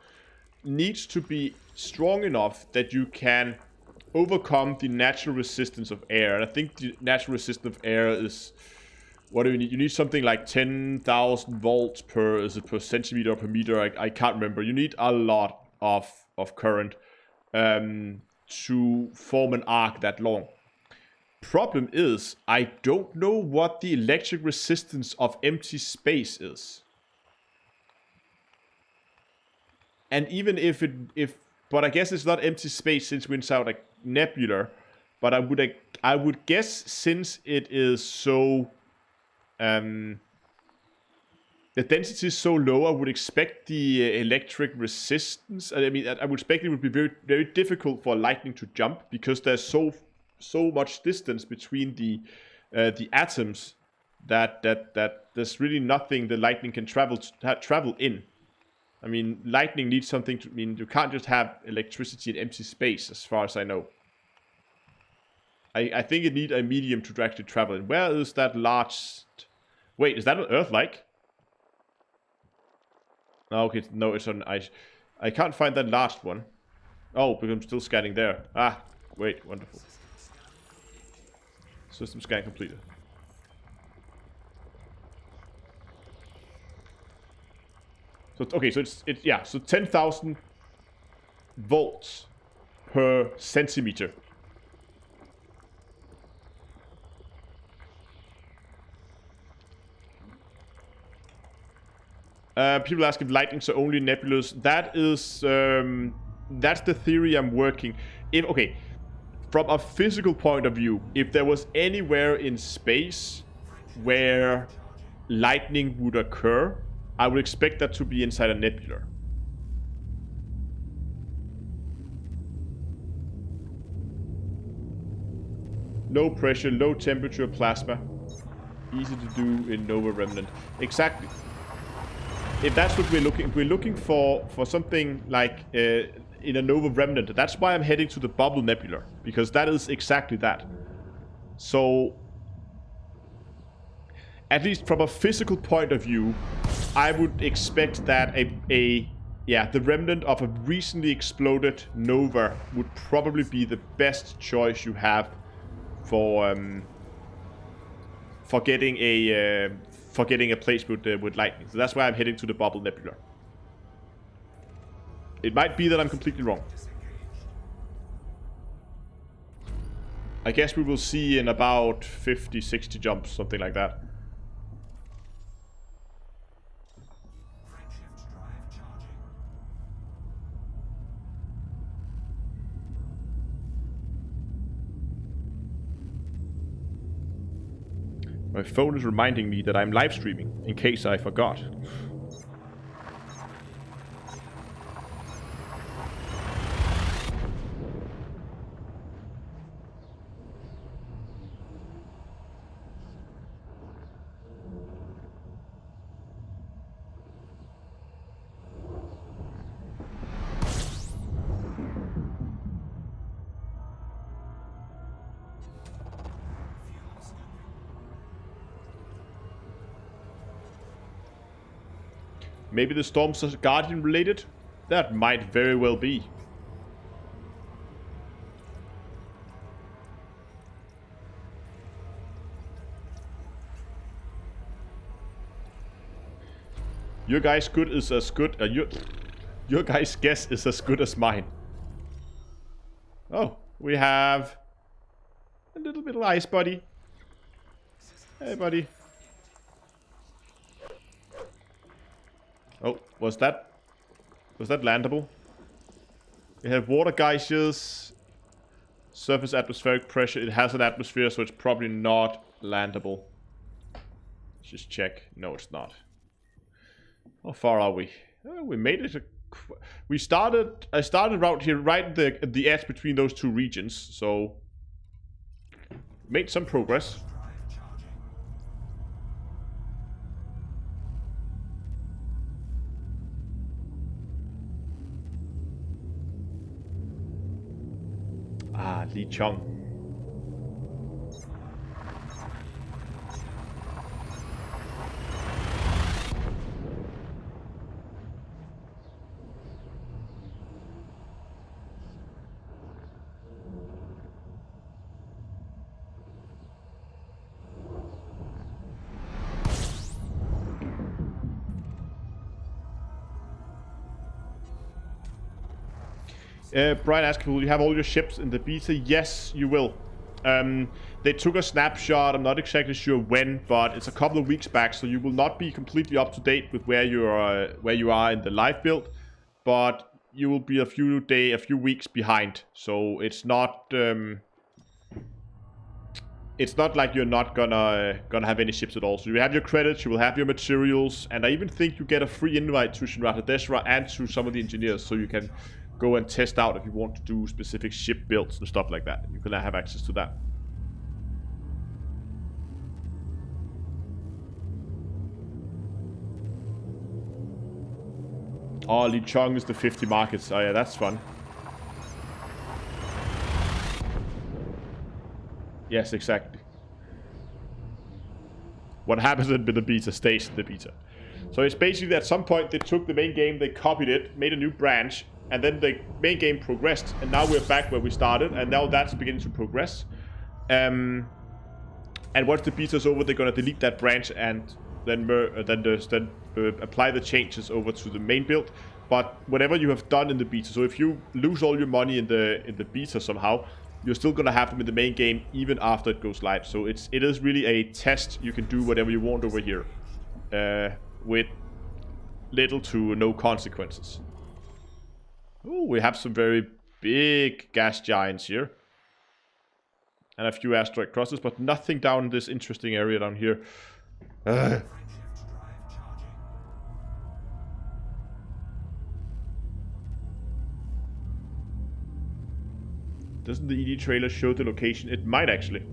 needs to be strong enough that you can overcome the natural resistance of air. And I think the natural resistance of air is, what do you need? You need something like 10,000 volts per, is it per centimeter or per meter? I can't remember. You need a lot of current to form an arc that long. Problem is, I don't know what the electric resistance of empty space is. And even if but I guess it's not empty space since we're inside a nebula. But I would guess since it is so, the density is so low, I would expect the electric resistance. I mean, I would expect it would be very, very difficult for lightning to jump because there's so much distance between the atoms that there's really nothing the lightning can travel in. I mean, lightning needs something to, I mean, you can't just have electricity in empty space, as far as I know. I think it needs a medium to actually travel in. Where is that large... Wait, is that an Earth-like? Oh, okay, no, it's on ice. I can't find that last one. Oh, because I'm still scanning there. Ah, wait, wonderful. System scan completed. So okay, so it's yeah, so 10,000 volts per centimeter. People ask if lightnings are only nebulous. That is that's the theory I'm working. Okay, from a physical point of view, if there was anywhere in space where lightning would occur, I would expect that to be inside a nebula. Low pressure, low temperature plasma. Easy to do in Nova Remnant. Exactly. If that's what we're looking for something like in a Nova Remnant. That's why I'm heading to the Bubble Nebula, because that is exactly that. So, at least from a physical point of view, I would expect that the remnant of a recently exploded nova would probably be the best choice you have for getting a place with lightning. So that's why I'm heading to the Bubble Nebula. It might be that I'm completely wrong. I guess we will see in about 50, 60 jumps, something like that. My phone is reminding me that I'm live streaming, in case I forgot. Maybe the storms are Guardian related? That might very well be. Your guys' good is as good. Your guys' guess is as good as mine. Oh, we have a little bit of ice, buddy. Hey, buddy. Oh, was that landable? We have water geysers, surface atmospheric pressure. It has an atmosphere, so it's probably not landable. Let's just check. No, it's not. How far are we? Oh, we made it. I started out here, right at the edge between those two regions, so made some progress. Ah, Li Chong. Brian asked, will you have all your ships in the beta? Yes, you will. They took a snapshot. I'm not exactly sure when, but it's a couple of weeks back, so you will not be completely up to date with where you are in the live build, but you will be a few weeks behind. So it's not like you're not gonna have any ships at all. So you have your credits, you will have your materials, and I even think you get a free invite to Shinrata Deshra and to some of the engineers, so you can go and test out if you want to do specific ship builds and stuff like that. You can have access to that. Oh, Li Chong is the 50 markets. Oh yeah, that's fun. Yes, exactly. What happens in the beta stays in the beta. So it's basically at some point they took the main game, they copied it, made a new branch, and then the main game progressed, and now we're back where we started, and now that's beginning to progress. And once the beta's over, they're gonna delete that branch and then apply the changes over to the main build. But whatever you have done in the beta, so if you lose all your money in the beta somehow, you're still gonna have them in the main game even after it goes live. So it is really a test. You can do whatever you want over here, with little to no consequences. Oh, we have some very big gas giants here. And a few asteroid clusters, but nothing down in this interesting area down here. Doesn't the ED trailer show the location? It might actually.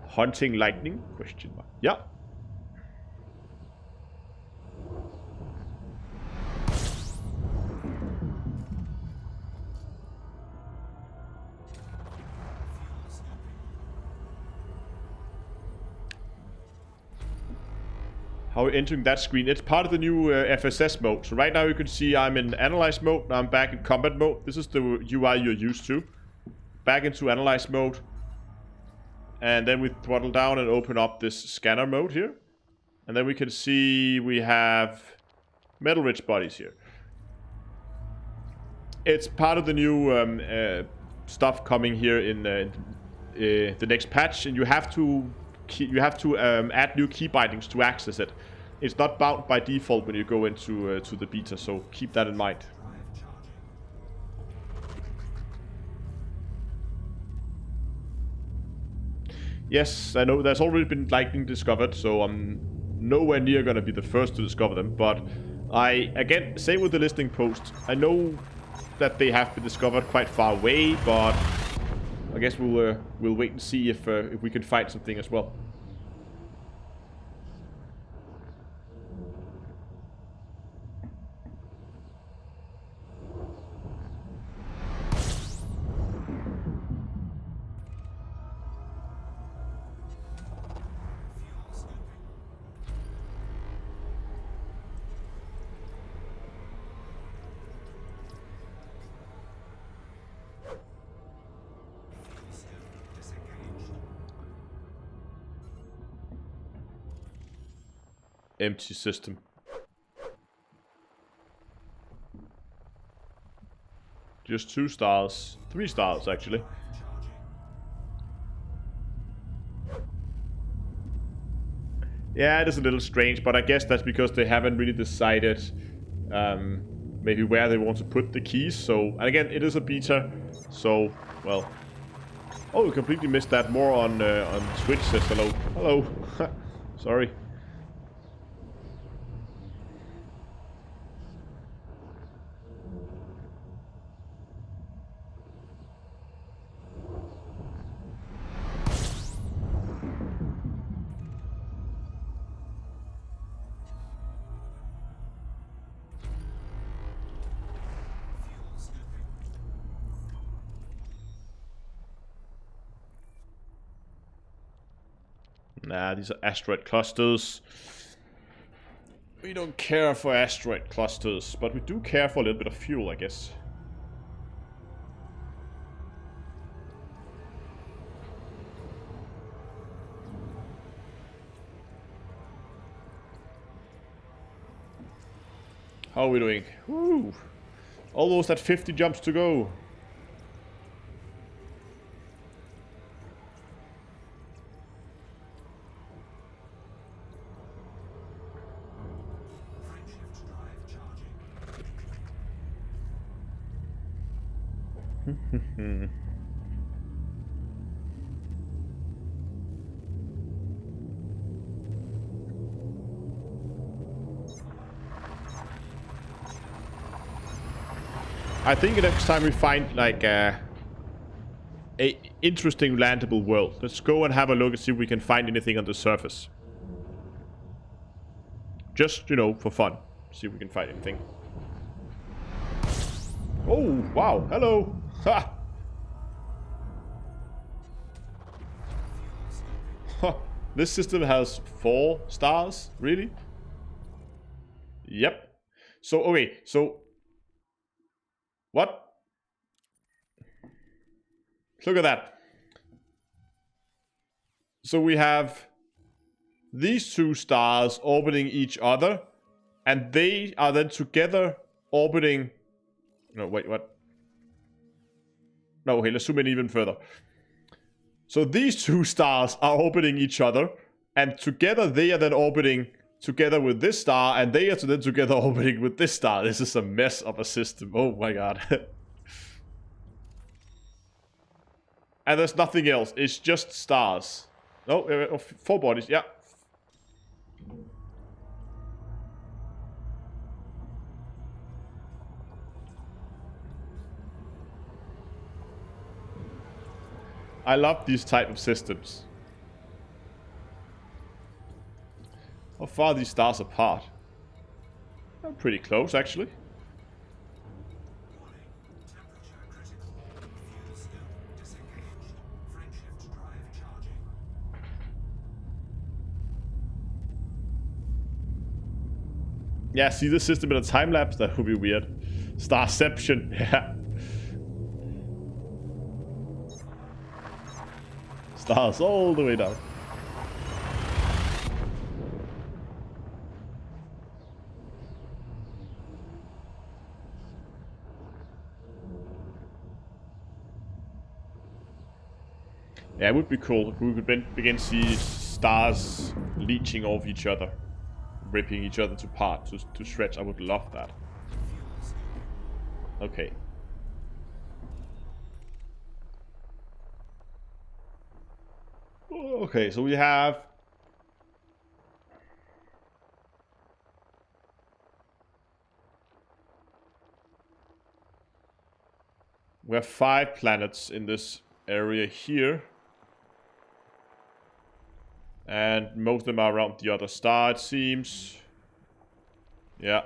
Hunting lightning? Question mark. Yeah. How are you entering that screen? It's part of the new FSS mode. So right now you can see I'm in analyze mode. Now I'm back in combat mode. This is the UI you're used to. Back into analyze mode. And then we throttle down and open up this scanner mode here. And then we can see we have metal-rich bodies here. It's part of the new stuff coming here in the next patch, and you have to add new key bindings to access it. It's not bound by default when you go into to the beta, so keep that in mind. Yes, I know there's already been lightning discovered, so I'm nowhere near gonna be the first to discover them, but again, same with the listing post. I know that they have been discovered quite far away, but I guess we'll wait and see if we can find something as well. Empty system. Just 2 stars. 3 stars, actually. Yeah, it is a little strange, but I guess that's because they haven't really decided maybe where they want to put the keys. So, and again, it is a beta, so, well. Oh, we completely missed that. More on Twitch says hello. Hello. Sorry. Nah, these are asteroid clusters. We don't care for asteroid clusters, but we do care for a little bit of fuel, I guess. How are we doing? Woo! Almost at 50 jumps to go. Frameshift drive charging. I think next time we find like a interesting landable world, let's go and have a look and see if we can find anything on the surface. Just, you know, for fun. See if we can find anything. Oh, wow. Hello. Ha! Huh. This system has 4 stars? Really? Yep. So, okay. So, what? Look at that. So we have these 2 stars orbiting each other, and they are then together orbiting... No, wait, what? No, okay, let's zoom in even further. So these 2 stars are orbiting each other, and together they are then orbiting together with this star, and they are then together orbiting with this star. This is a mess of a system. Oh my god. And there's nothing else. It's just stars. Oh, 4 bodies. Yeah. I love these type of systems. How far are these stars apart? They're pretty close, actually. Warning. Temperature critical. Fuel scope disengaged. Frameshift drive charging. Yeah, see the system in a time lapse? That would be weird. Starception. Yeah. Stars all the way down. Yeah, it would be cool if we could begin to see stars leeching off each other, ripping each other to parts, to shreds. I would love that. Fuel scope. Okay. Okay, so we have... We have 5 planets in this area here. And most of them are around the other star, it seems. Yeah.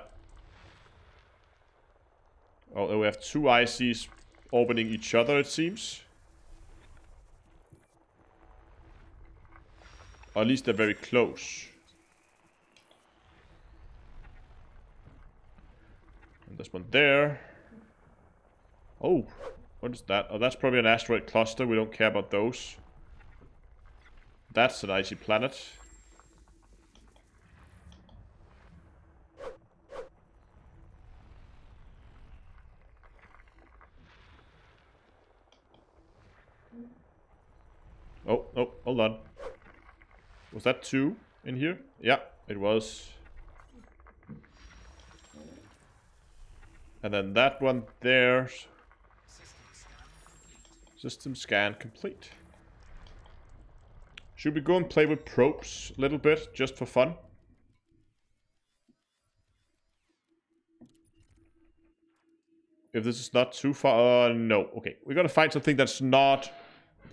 Oh, we have 2 ICs orbiting each other, it seems. Or at least they're very close. And there's one there. Oh, what is that? Oh, that's probably an asteroid cluster. We don't care about those. That's an icy planet. Oh, oh, hold on. Was that 2 in here? Yeah, it was. And then that one there. System scan complete. Should we go and play with probes a little bit, just for fun? If this is not too far... no. Okay, we gotta find something that's not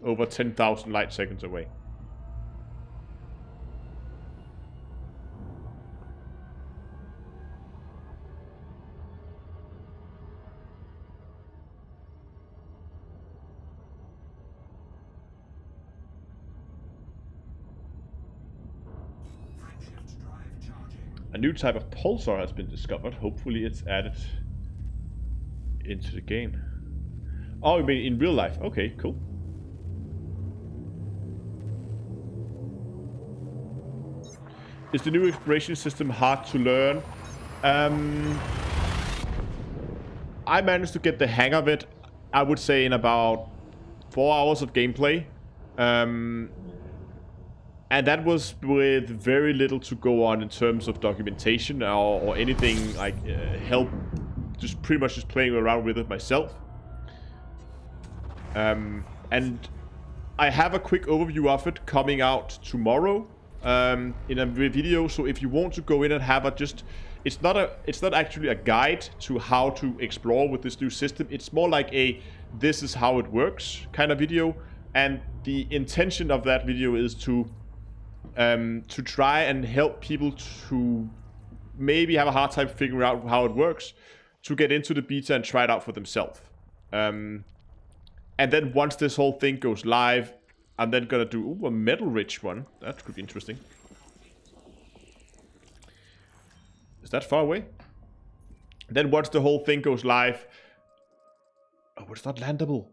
over 10,000 light seconds away. Frameshift drive charging. A new type of pulsar has been discovered. Hopefully it's added into the game. Oh, you mean in real life? Okay, cool. Is the new exploration system hard to learn? I managed to get the hang of it, I would say, in about 4 hours of gameplay. And that was with very little to go on in terms of documentation or anything like help. Just pretty much just playing around with it myself. And I have a quick overview of it coming out tomorrow in a video. So if you want to go in and have a just... It's not actually a guide to how to explore with this new system. It's more like a this is how it works kind of video. And the intention of that video is to try and help people to maybe have a hard time figuring out how it works, to get into the beta and try it out for themselves. And then once this whole thing goes live, I'm then gonna do a metal-rich one. That could be interesting. Is that far away? Then once the whole thing goes live... Oh, it's not landable.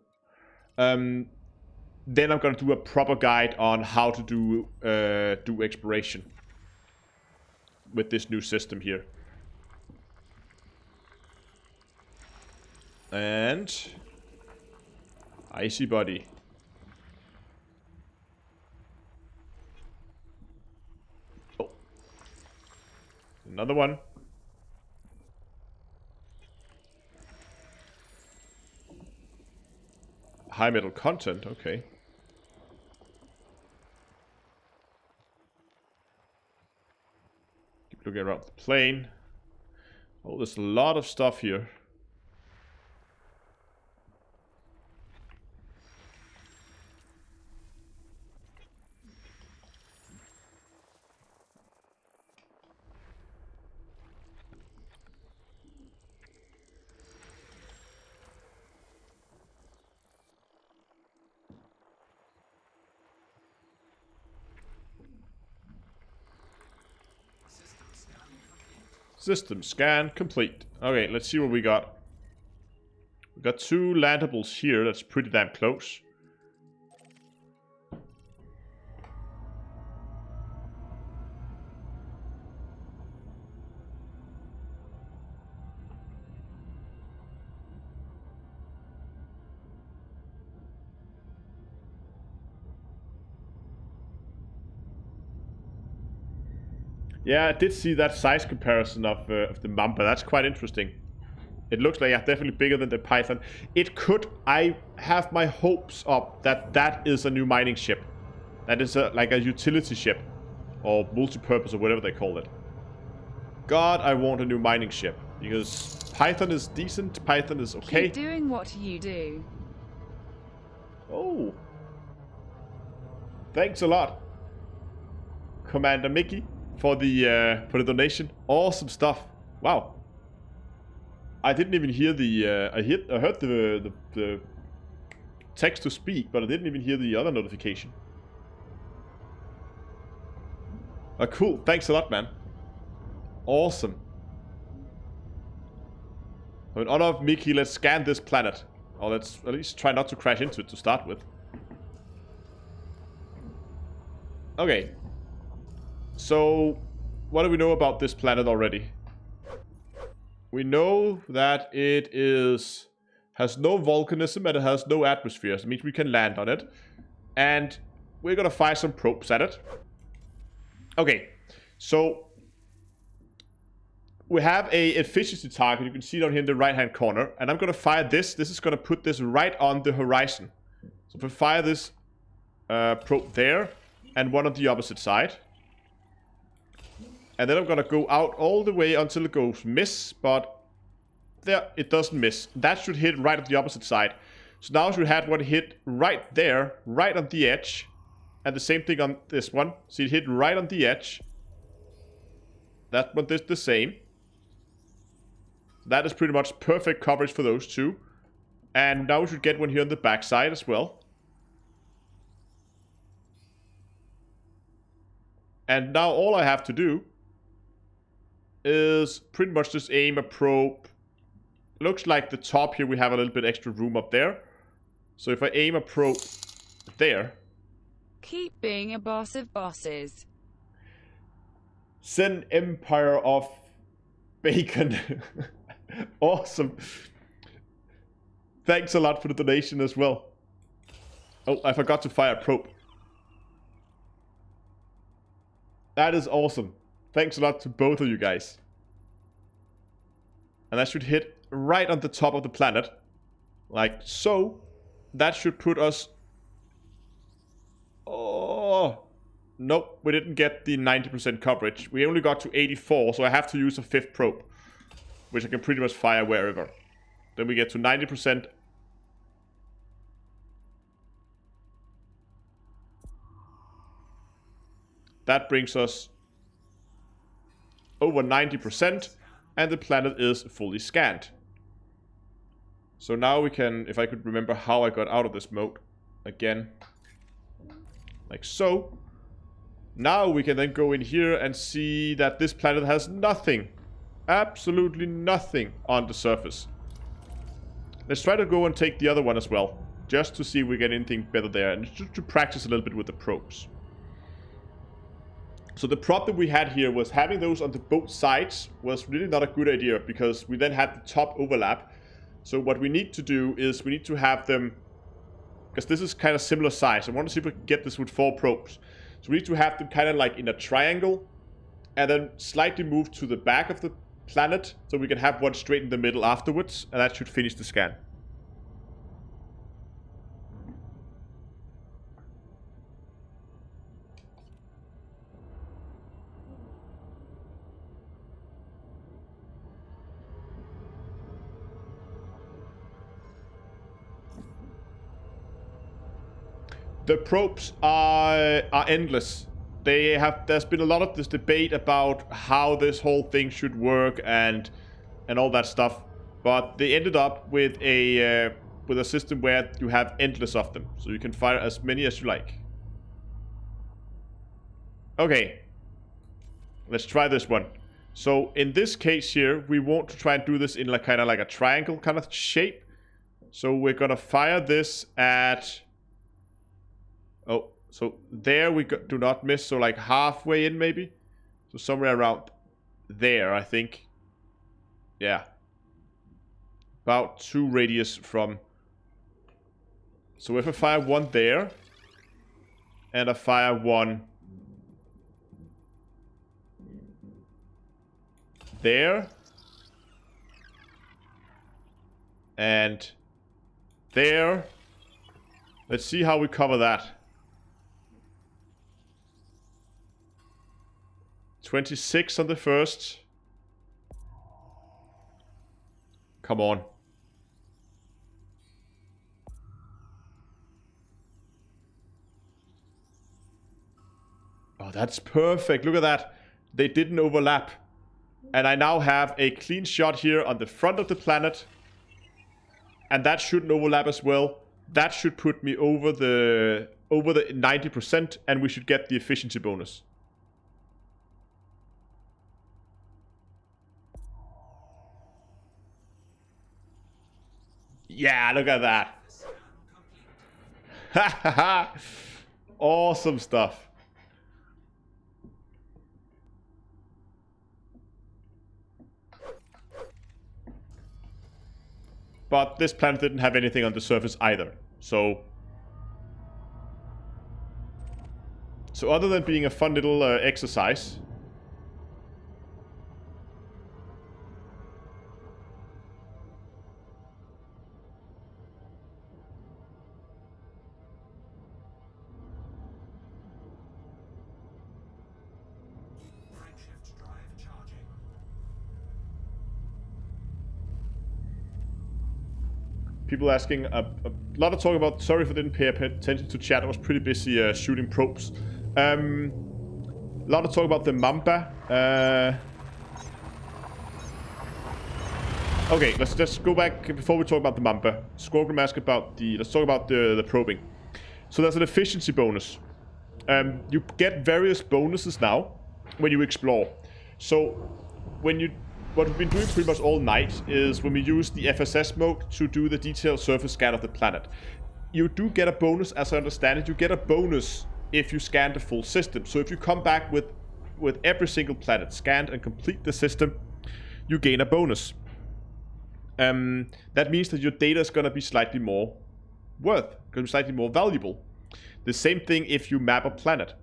Then I'm gonna do a proper guide on how to do exploration with this new system here. And icy body. Oh, another one. High metal content, okay. Keep looking around the plane. Oh, there's a lot of stuff here. System scan complete. Okay, let's see what we got. We got 2 landables here. That's pretty damn close. Yeah, I did see that size comparison of the Mamba. That's quite interesting. It looks like, yeah, definitely bigger than the Python. It could... I have my hopes up that that is a new mining ship. That is like a utility ship. Or multi-purpose or whatever they call it. God, I want a new mining ship. Because Python is decent. Python is okay. Keep doing what you do. Oh. Thanks a lot, Commander Mickey, for the donation. Awesome stuff. Wow. I didn't even hear the I heard the text to speak, but I didn't even hear the other notification. Cool. Thanks a lot, man. Awesome. In honor of Mickey, let's scan this planet. Or let's at least try not to crash into it to start with. Okay. So, what do we know about this planet already? We know that it has no volcanism and it has no atmosphere. So it means we can land on it. And we're gonna fire some probes at it. Okay, so we have a efficiency target. You can see down here in the right hand corner. And I'm gonna fire this. This is gonna put this right on the horizon. So if we fire this probe there and one on the opposite side. And then I'm gonna go out all the way until it goes miss, but there, it doesn't miss. That should hit right at the opposite side. So now I should have one hit right there, right on the edge. And the same thing on this one. See, it hit right on the edge. That one did the same. That is pretty much perfect coverage for those two. And now we should get one here on the back side as well. And now all I have to do is pretty much just aim a probe. Looks like the top here we have a little bit extra room up there. So if I aim a probe there. Keep being a boss of bosses. Send Empire of Bacon. Awesome. Thanks a lot for the donation as well. Oh, I forgot to fire a probe. That is awesome. Thanks a lot to both of you guys. And that should hit right on the top of the planet. Like so. That should put us... Oh... Nope, we didn't get the 90% coverage. We only got to 84, so I have to use a 5th probe. Which I can pretty much fire wherever. Then we get to 90%. That brings us over 90%, and the planet is fully scanned. So now we can, if I could remember how I got out of this mode, again, like so. Now we can then go in here and see that this planet has nothing, absolutely nothing on the surface. Let's try to go and take the other one as well, just to see if we get anything better there, and just to practice a little bit with the probes. So the problem we had here was having those on the both sides was really not a good idea, because we then had the top overlap. So what we need to do is we need to have them, because this is kind of similar size. I want to see if we can get this with 4 probes. So we need to have them kind of like in a triangle, and then slightly move to the back of the planet, so we can have one straight in the middle afterwards, and that should finish the scan. The probes are endless. There's been a lot of this debate about how this whole thing should work and all that stuff, but they ended up with a system where you have endless of them, so you can fire as many as you like. Okay, let's try this one. So in this case here, we want to try and do this in like kind of like a triangle kind of shape. So we're gonna fire this at... Oh, so there we do not miss, so like halfway in maybe? So somewhere around there, I think. Yeah. About 2 radius from... So if I fire one there, and I fire one there, and there, let's see how we cover that. 26 on the first. Come on. Oh, that's perfect. Look at that. They didn't overlap. And I now have a clean shot here on the front of the planet. And that shouldn't overlap as well. That should put me over the 90%, and we should get the efficiency bonus. Yeah, look at that. Ha ha ha. Awesome stuff. But this planet didn't have anything on the surface either. So other than being a fun little exercise, people asking a lot of talk about, sorry if I didn't pay attention to chat, I was pretty busy shooting probes. A lot of talk about the Mamba. Okay, let's just go back before we talk about the Mamba. Squadron asked about let's talk about the probing. So there's an efficiency bonus. You get various bonuses now when you explore. So what we've been doing pretty much all night is when we use the FSS mode to do the detailed surface scan of the planet. You do get a bonus, as I understand it. You get a bonus if you scan the full system. So if you come back with every single planet scanned and complete the system, you gain a bonus. that means that your data is going to be slightly more going to be slightly more valuable. The same thing if you map a planet.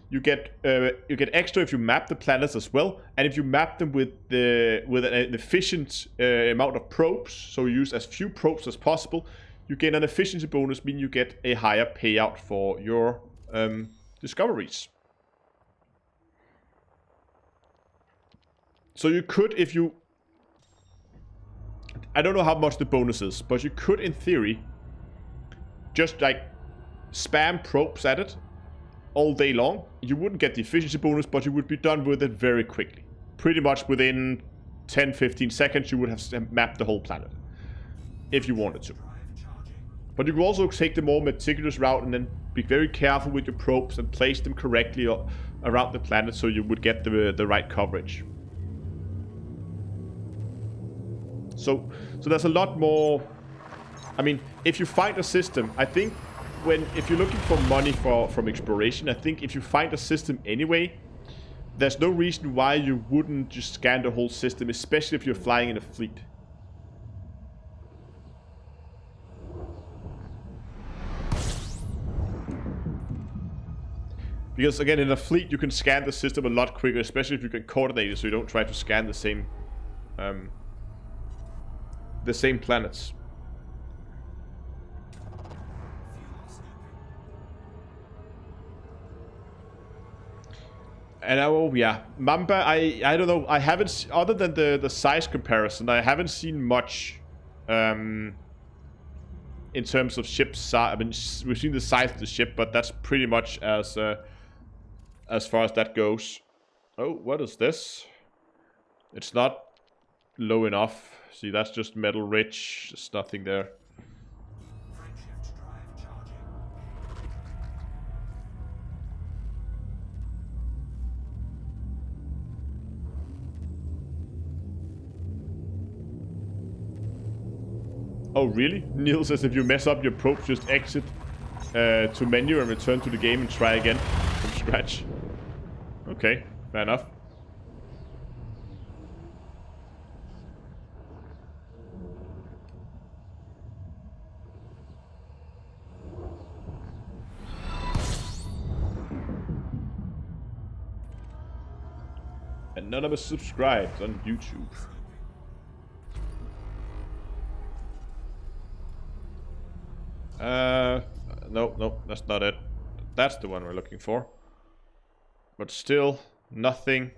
You get extra if you map the planets as well, and if you map them with an efficient amount of probes, so you use as few probes as possible, you get an efficiency bonus, meaning you get a higher payout for your discoveries. So you could, if you... I don't know how much the bonus is, but you could, in theory, just like spam probes at it all day long. You wouldn't get the efficiency bonus, but you would be done with it very quickly. Pretty much within 10-15 seconds you would have mapped the whole planet, if you wanted to. But you could also take the more meticulous route and then be very careful with your probes and place them correctly around the planet so you would get the right coverage. So there's a lot more... I mean, if you find a system, I think if you're looking for money from exploration, I think if you find a system anyway, there's no reason why you wouldn't just scan the whole system, especially if you're flying in a fleet. Because again, in a fleet you can scan the system a lot quicker, especially if you can coordinate it so you don't try to scan the same planets. And yeah, Mamba, I don't know, I haven't, other than the size comparison, I haven't seen much in terms of ship size. I mean, we've seen the size of the ship, but that's pretty much as far as that goes. Oh, what is this? It's not low enough. See, that's just metal rich. There's nothing there. Oh, really? Neil says if you mess up your probe, just exit to menu and return to the game and try again from scratch. Okay, fair enough. Anonymous subscribes on YouTube. No, that's not it. That's the one we're looking for. But still, nothing.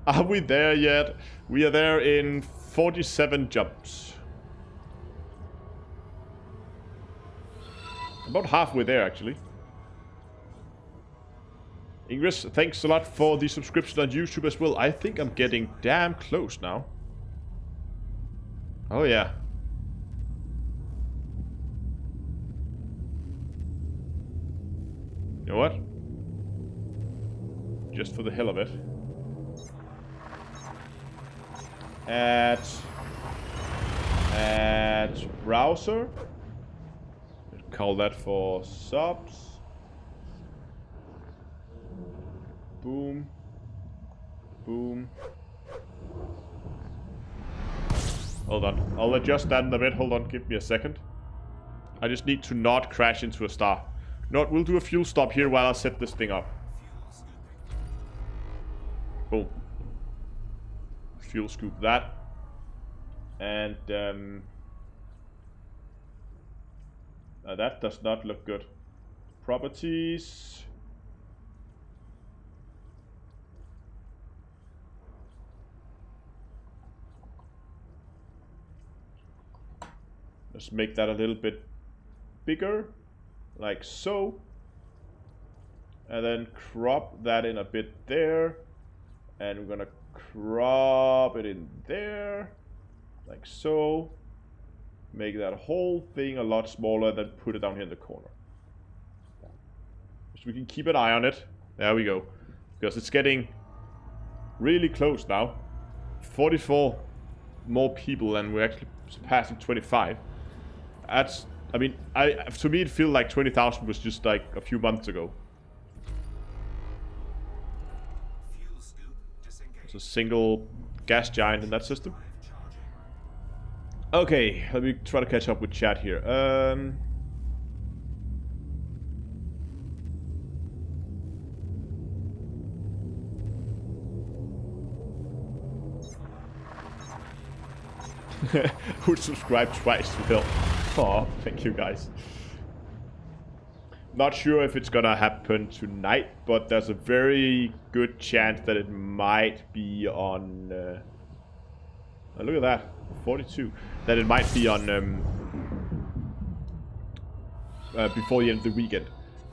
Are we there yet? We are there in 47 jumps. About halfway there, actually. Ingress, thanks a lot for the subscription on YouTube as well. I think I'm getting damn close now. Oh, yeah. You know what? Just for the hell of it. Add browser. Call that for subs. Boom. Boom. Hold on. I'll adjust that in a bit. Hold on. Give me a second. I just need to not crash into a star. We'll do a fuel stop here while I set this thing up. Boom. Fuel scoop that. And that does not look good. Properties. Let's make that a little bit bigger. Like so. And then crop that in a bit there. And we're gonna crop it in there. Like so. Make that whole thing a lot smaller, then put it down here in the corner. So we can keep an eye on it. There we go. Because it's getting really close now. 44 more people and we're actually surpassing 25. That's... I mean, to me it feels like 20,000 was just like a few months ago. It's a single gas giant in that system. Okay, let me try to catch up with chat here. Who subscribed twice to Hill? Oh, thank you guys. Not sure if it's gonna happen tonight, but there's a very good chance that it might be on... oh, look at that, 42. That it might be on... before the end of the weekend.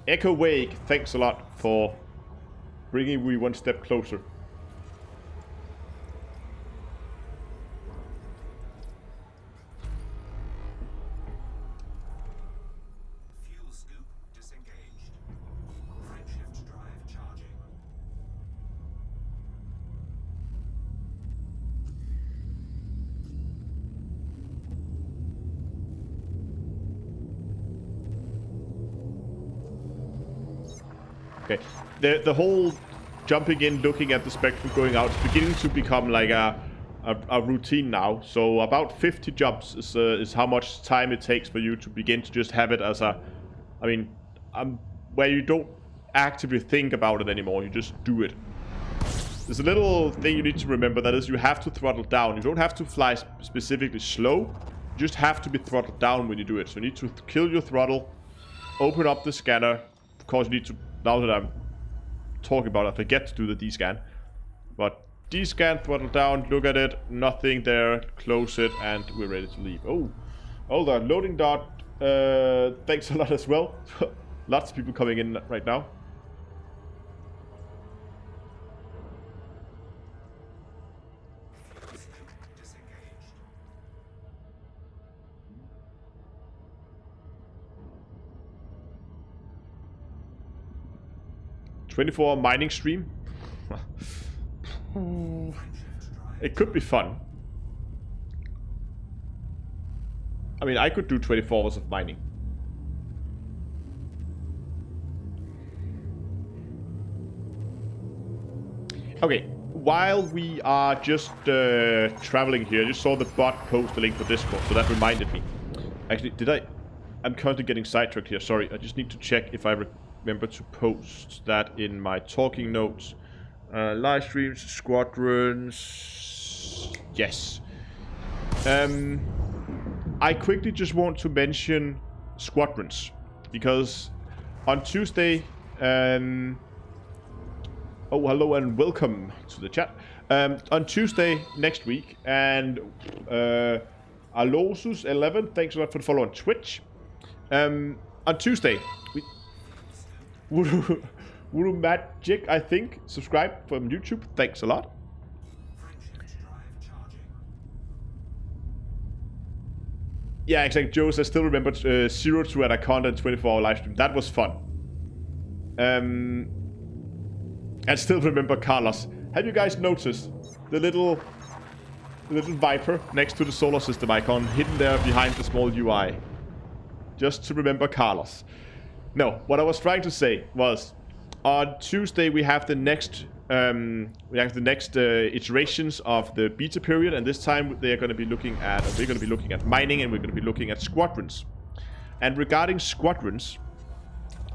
Echo Wake, thanks a lot for bringing me one step closer. Fuel scoop disengaged. Frameshift drive charging. Okay, the whole jumping in, looking at the spectrum, going out is beginning to become like a routine now. So about 50 jumps is how much time it takes for you to begin to just have it as a, I mean, where you don't actively think about it anymore, you just do it. There's a little thing you need to remember, that is you have to throttle down. You don't have to fly specifically slow, you just have to be throttled down when you do it. So you need to kill your throttle, open up the scanner. Of course you need to, now that I'm talking about it, I forget to do the D-scan. But D-scan, throttle down, look at it, nothing there, close it, and we're ready to leave. Oh, hold on, loading dot, thanks a lot as well. Lots of people coming in right now. Fuel scoop disengaged. 24 mining stream. It could be fun. I mean, I could do 24 hours of mining. Okay, while we are just traveling here, I just saw the bot post a link for Discord, so that reminded me. Actually, did I? I'm currently getting sidetracked here, sorry. I just need to check if I remember to post that in my talking notes. Live streams, squadrons... Yes. I quickly just want to mention squadrons, because on Tuesday... oh, hello and welcome to the chat. On Tuesday next week, and Alosus11, thanks a lot for the follow on Twitch. On Tuesday, Wuru Magic, I think, subscribe from YouTube. Thanks a lot. Frameshift drive charging. Yeah, exactly. Joe, I still remember 0 to Anaconda 24-hour live stream. That was fun. And still remember Carlos. Have you guys noticed the little Viper next to the solar system icon hidden there behind the small UI? Just to remember Carlos. No, what I was trying to say was, on Tuesday we have the next iterations of the beta period, and this time they are going to be looking at, we're going to be looking at mining, and we're going to be looking at squadrons. And regarding squadrons,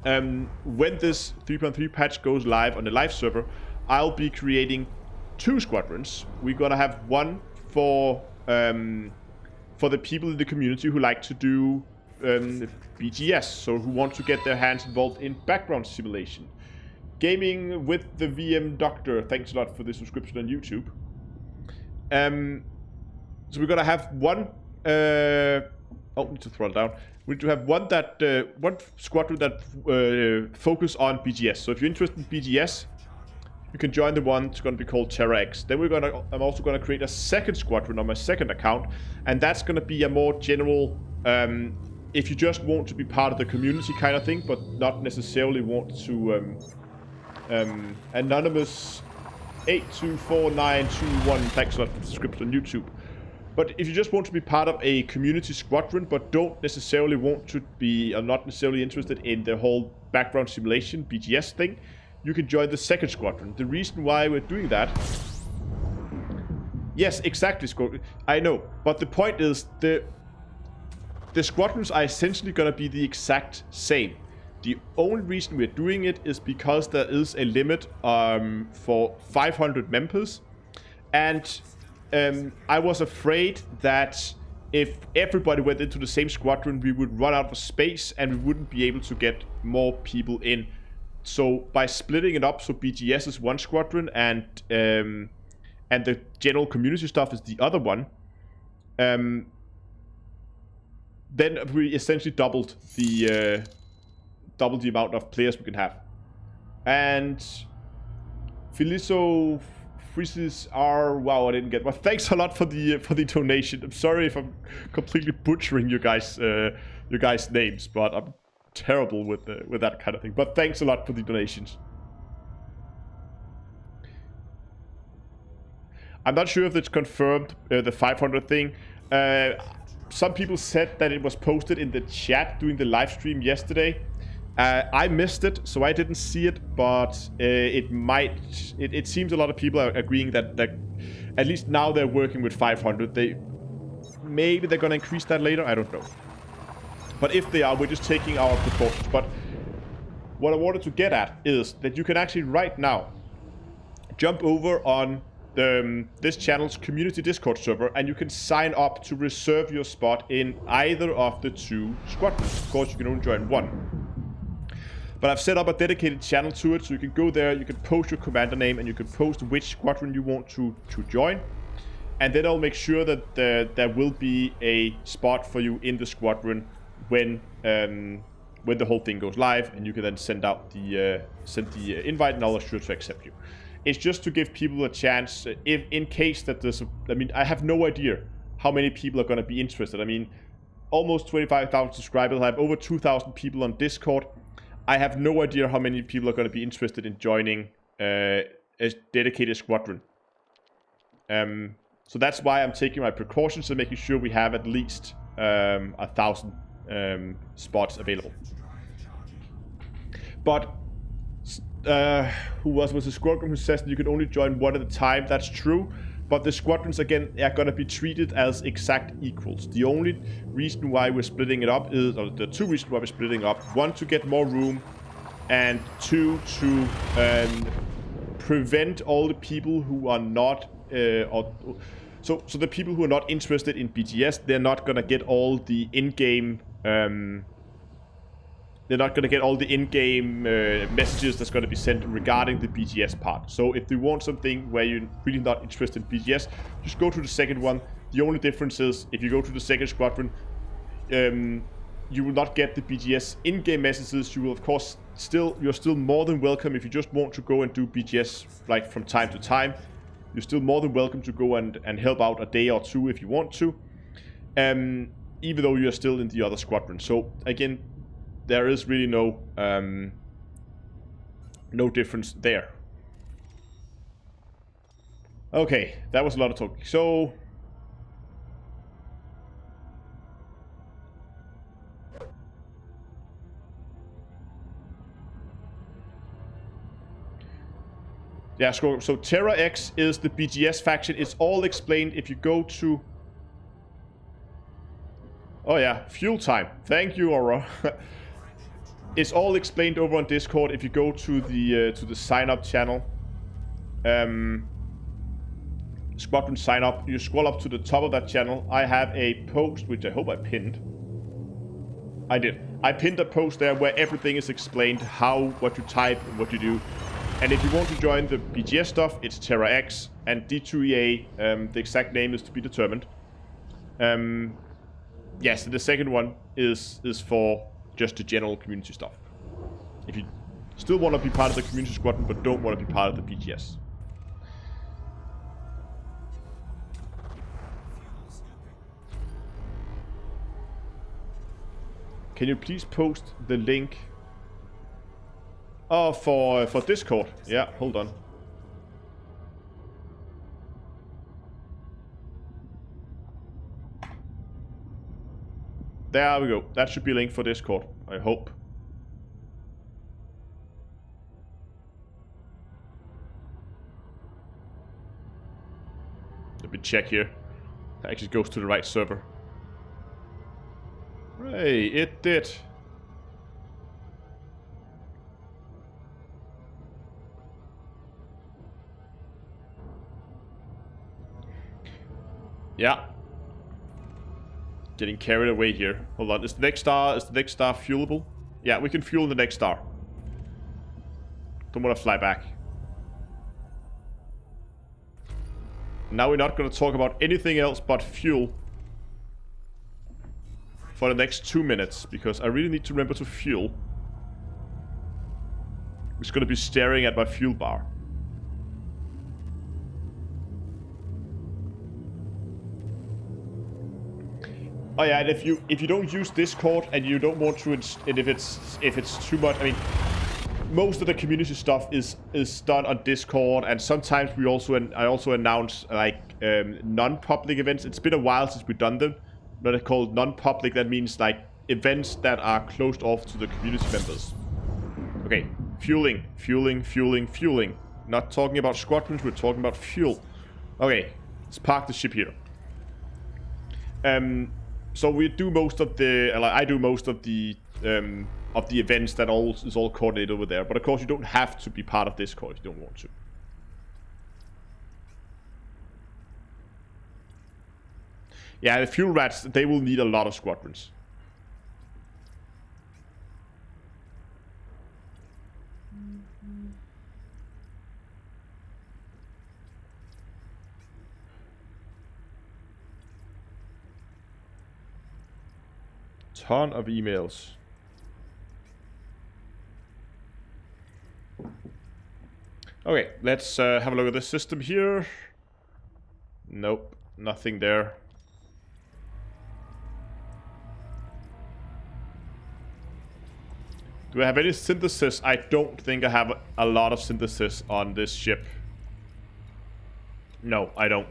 when this 3.3 patch goes live on the live server, I'll be creating 2 squadrons. We're going to have one for the people in the community who like to do BGS, so who want to get their hands involved in background simulation. Gaming with the VM Doctor, thanks a lot for the subscription on YouTube. So we're gonna have one. Oh, need to throttle down. We need to have one that one squadron that focus on BGS. So if you're interested in BGS, you can join the one. It's gonna be called Terra X. Then I'm also gonna create a second squadron on my second account, and that's gonna be a more general. If you just want to be part of the community kind of thing, but not necessarily want to... Anonymous 824921, thanks a lot for the subscription on YouTube. But if you just want to be part of a community squadron, but don't necessarily want to be, or not necessarily interested in the whole background simulation, BGS thing, you can join the second squadron. The reason why we're doing that Yes, exactly, I know, but the point is the squadrons are essentially gonna be the exact same. The only reason we're doing it is because there is a limit for 500 members, and I was afraid that if everybody went into the same squadron, we would run out of space and we wouldn't be able to get more people in. So by splitting it up, so BGS is one squadron and the general community stuff is the other one, then we essentially doubled the amount of players we can have. And Feliso Freezes are, wow, I didn't get. Well, thanks a lot for the donation. I'm sorry if I'm completely butchering your guys' names, but I'm terrible with that kind of thing. But thanks a lot for the donations. I'm not sure if it's confirmed, the 500 thing. Some people said that it was posted in the chat during the live stream yesterday. I missed it, so I didn't see it, but it seems a lot of people are agreeing that at least now they're working with 500. Maybe they're gonna increase that later, I don't know. But if they are, we're just taking our precautions. But what I wanted to get at is that you can actually right now jump over on this channel's community Discord server, and you can sign up to reserve your spot in either of the two squadrons. Of course, you can only join one. But I've set up a dedicated channel to it, so you can go there, you can post your commander name, and you can post which squadron you want to join. And then I'll make sure that there will be a spot for you in the squadron when the whole thing goes live, and you can then send out the invite, and I'll assure to accept you. It's just to give people a chance, if in case that there's I mean, I have no idea how many people are going to be interested. I mean, almost 25,000 subscribers. I have over 2,000 people on Discord. I have no idea how many people are going to be interested in joining a dedicated squadron. So that's why I'm taking my precautions and making sure we have at least 1,000 spots available. But who was a squadron who says that you can only join one at a time? That's true. But the squadrons, again, are going to be treated as exact equals. The only reason why we're splitting it up is, or the two reasons why we're splitting up, one, to get more room, and two, to prevent all the people who are not, so the people who are not interested in BGS, they're not going to get all the in-game, messages that's going to be sent regarding the BGS part. So if you want something where you're really not interested in BGS, just go to the second one. The only difference is if you go to the second squadron, you will not get the BGS in-game messages. You will, of course, you're still more than welcome if you just want to go and do BGS like from time to time. You're still more than welcome to go and help out a day or two if you want to, even though you're still in the other squadron. So again, there is really no difference there. Okay, that was a lot of talking. So yeah, so Terra X is the BGS faction. It's all explained if you go to... Oh yeah, fuel time. Thank you, Aura. It's all explained over on Discord if you go to the sign up channel. Squadron sign up. You scroll up to the top of that channel. I have a post which I hope I pinned. I did. I pinned a post there where everything is explained, what you type and what you do. And if you want to join the BGS stuff, it's Terra X, and D2EA, the exact name is to be determined. Yes, the second one is for just the general community stuff. If you still want to be part of the community squadron but don't want to be part of the BGS. Can you please post the link? Oh, for Discord. Yeah, hold on. There we go. That should be a link for Discord, I hope. Let me check here. That actually goes to the right server. Hey, it did. Yeah. Getting carried away here. Hold on. Is the next star fuelable? Yeah, we can fuel the next star. Don't want to fly back. Now we're not going to talk about anything else but fuel for the next 2 minutes, because I really need to remember to fuel. I'm just going to be staring at my fuel bar. Oh yeah, and if you don't use Discord and you don't want to, and if it's too much, I mean, most of the community stuff is done on Discord, and sometimes I also announce like non-public events. It's been a while since we've done them, but they're called non-public. That means like events that are closed off to the community members. Okay, fueling. Not talking about squadrons, we're talking about fuel. Okay, let's park the ship here. So we do most of the, like I do most of the events that is all coordinated over there. But of course, you don't have to be part of Discord if you don't want to. Yeah, the fuel rats, they will need a lot of squadrons. Ton of emails. Okay, let's have a look at this system here. Nope, nothing there. Do I have any synthesis? I don't think I have a lot of synthesis on this ship. No, I don't.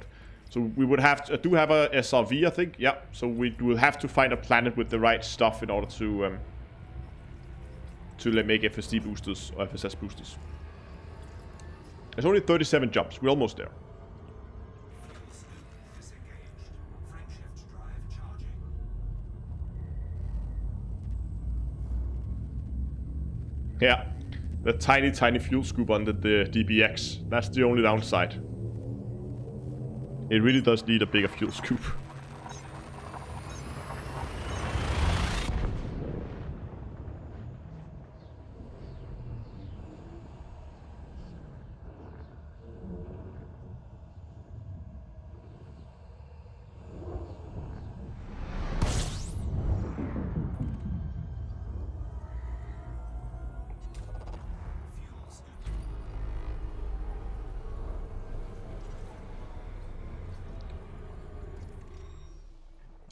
So we would have to, I do have a SRV, I think. Yeah, so we will have to find a planet with the right stuff in order to make FSD boosters or FSS boosters. There's only 37 jumps. We're almost there. Fuel scoop disengaged. Frameshift drive charging. Yeah, the tiny fuel scoop under the DBX. That's the only downside. It really does need a bigger fuel scoop. Fuel scoop.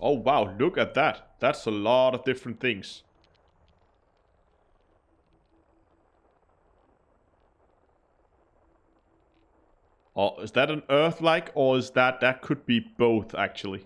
Oh wow, look at that. That's a lot of different things. Oh, is that an Earth-like, or is that could be both actually?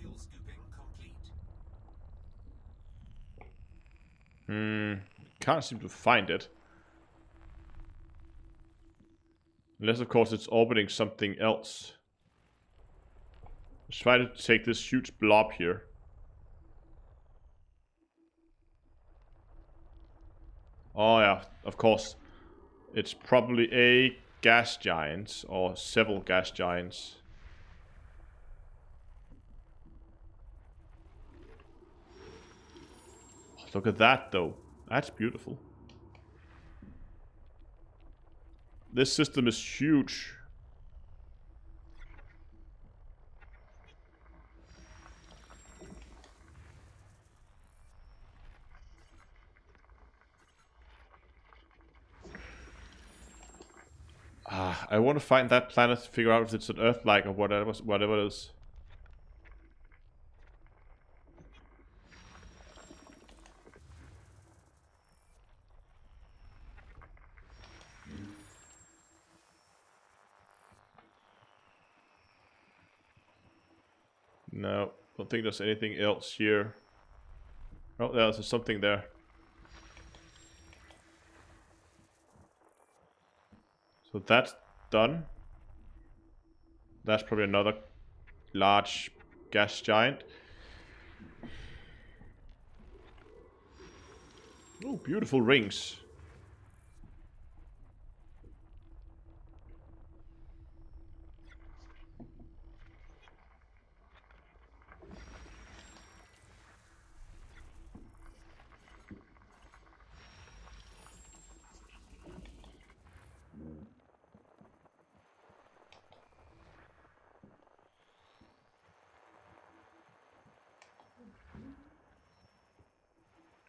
Fuel scooping complete. Can't seem to find it. Unless of course it's orbiting something else. Let's try to take this huge blob here. Oh yeah, of course. It's probably a gas giant or several gas giants. Oh, look at that though. That's beautiful. This system is huge. Ah, I want to find that planet to figure out if it's an Earth-like or whatever it is. No, don't think there's anything else here. Oh, there's something there. So that's done. That's probably another large gas giant. Oh, beautiful rings.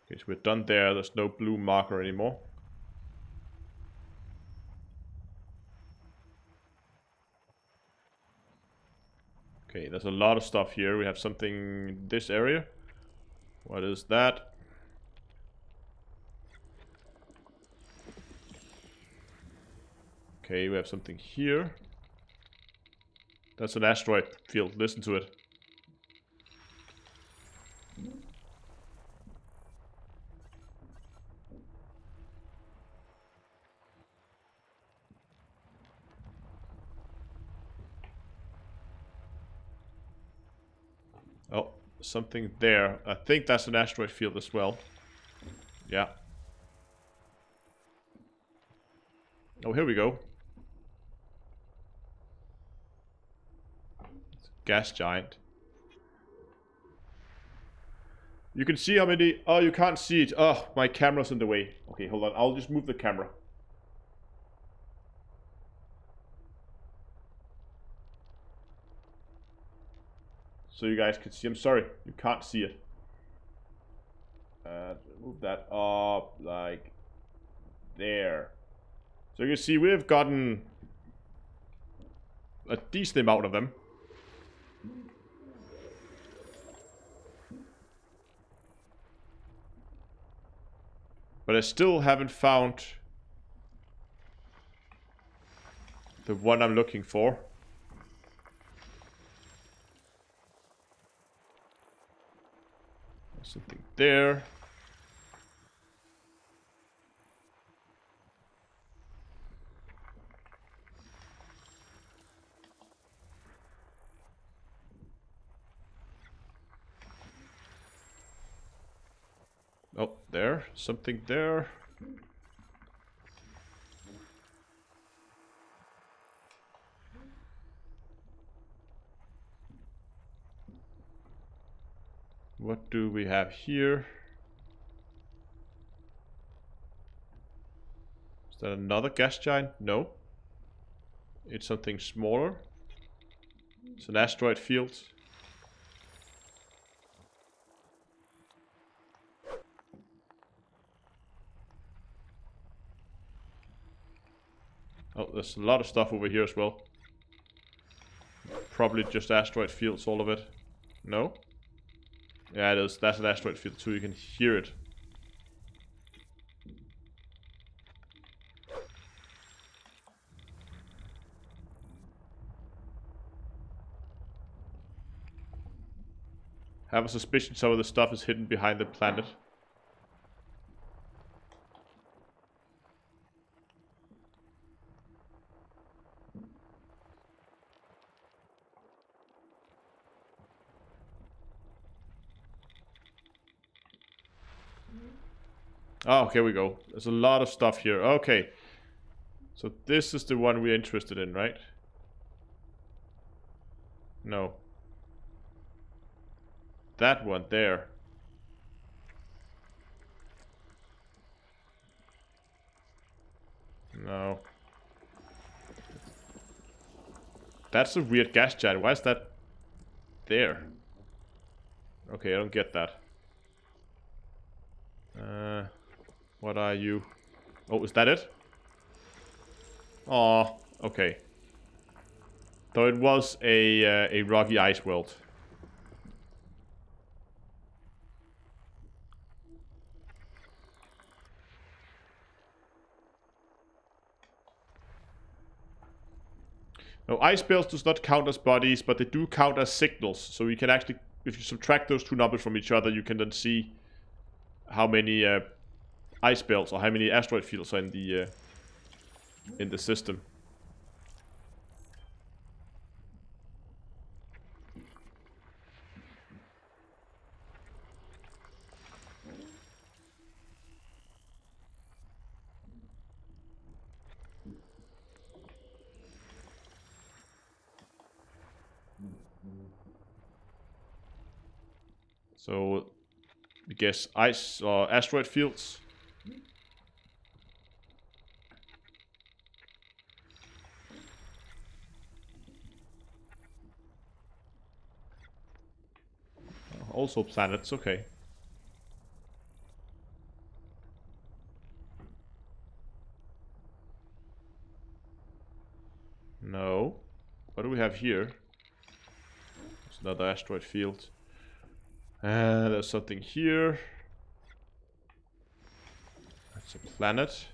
Okay, so we're done there. There's no blue marker anymore. Okay, there's a lot of stuff here. We have something in this area. What is that? Okay, we have something here. That's an asteroid field. Listen to it. Oh, something there. I think that's an asteroid field as well. Yeah. Oh, here we go. It's a gas giant. You can see how many... Oh, you can't see it. Oh, my camera's in the way. Okay, hold on. I'll just move the camera. So you guys can see. I'm sorry, you can't see it. Move that up like there. So you can see we've gotten a decent amount of them. But I still haven't found the one I'm looking for. Something there. Oh, there. Something there. What do we have here? Is that another gas giant? No. It's something smaller. It's an asteroid field. Oh, there's a lot of stuff over here as well. Probably just asteroid fields, all of it. No? Yeah, it is. That's an asteroid field too. You can hear it. Have a suspicion some of the stuff is hidden behind the planet. Oh, here we go. There's a lot of stuff here. Okay. So this is the one we're interested in, right? No. That one there. No. That's a weird gas giant. Why is that there? Okay, I don't get that. What are you? Oh, is that it? Aw, Okay. Though it was a rocky ice world. No, ice belts does not count as bodies, but they do count as signals. So you can actually, if you subtract those two numbers from each other, you can then see how many ice belts or how many asteroid fields are in the system. So, I guess ice or asteroid fields. Also planets, okay. No. What do we have here? There's another asteroid field. There's something here. That's a planet.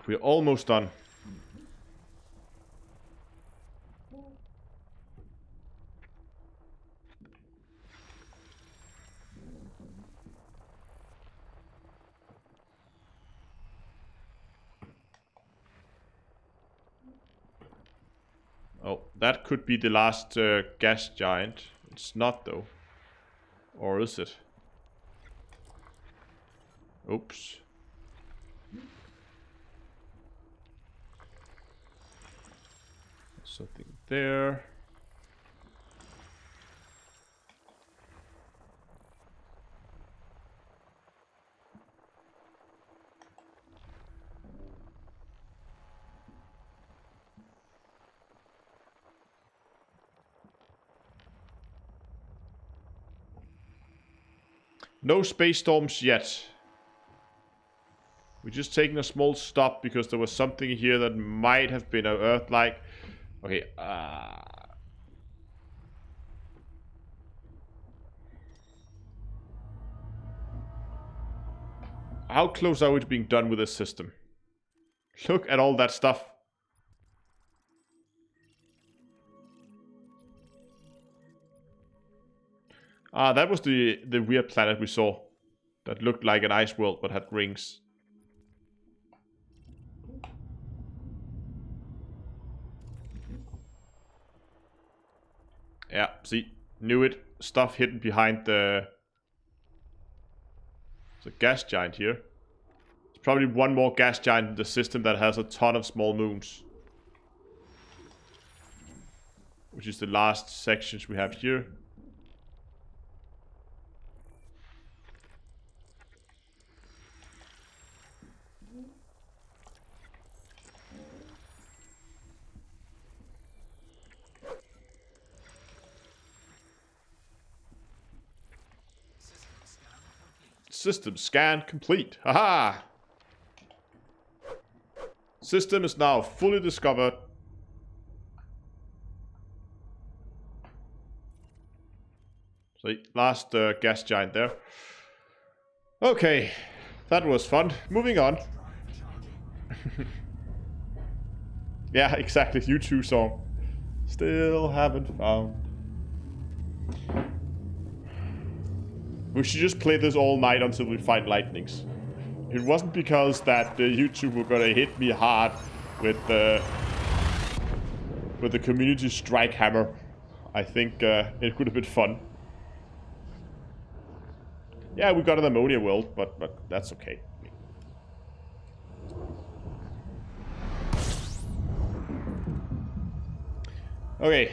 We're almost done. Oh, that could be the last gas giant. It's not though. Or is it? Oops. Something there. No space storms yet. We're just taking a small stop because there was something here that might have been an Earth-like. Okay, how close are we to being done with this system? Look at all that stuff. Ah, that was the weird planet we saw. That looked like an ice world but had rings. Yeah, see, knew it. Stuff hidden behind the gas giant here. There's probably one more gas giant in the system that has a ton of small moons. Which is the last sections we have here. System scan complete. Haha! System is now fully discovered. So, last gas giant there. Okay, that was fun. Moving on. Yeah, exactly. U2 song. Still haven't found. We should just play this all night until we find lightnings. It wasn't because that YouTube were gonna hit me hard with the community strike hammer. I think it could have been fun. Yeah, we got an ammonia world, but that's okay. Okay,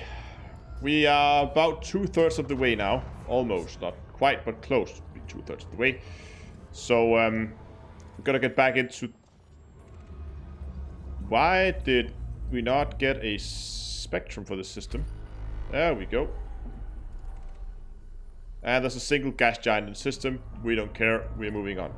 we are about 2/3 of the way now. Almost, not quite, but close to be 2/3 of the way. So, we're gonna get back into... Why did we not get a spectrum for the system? There we go. And there's a single gas giant in the system. We don't care. We're moving on.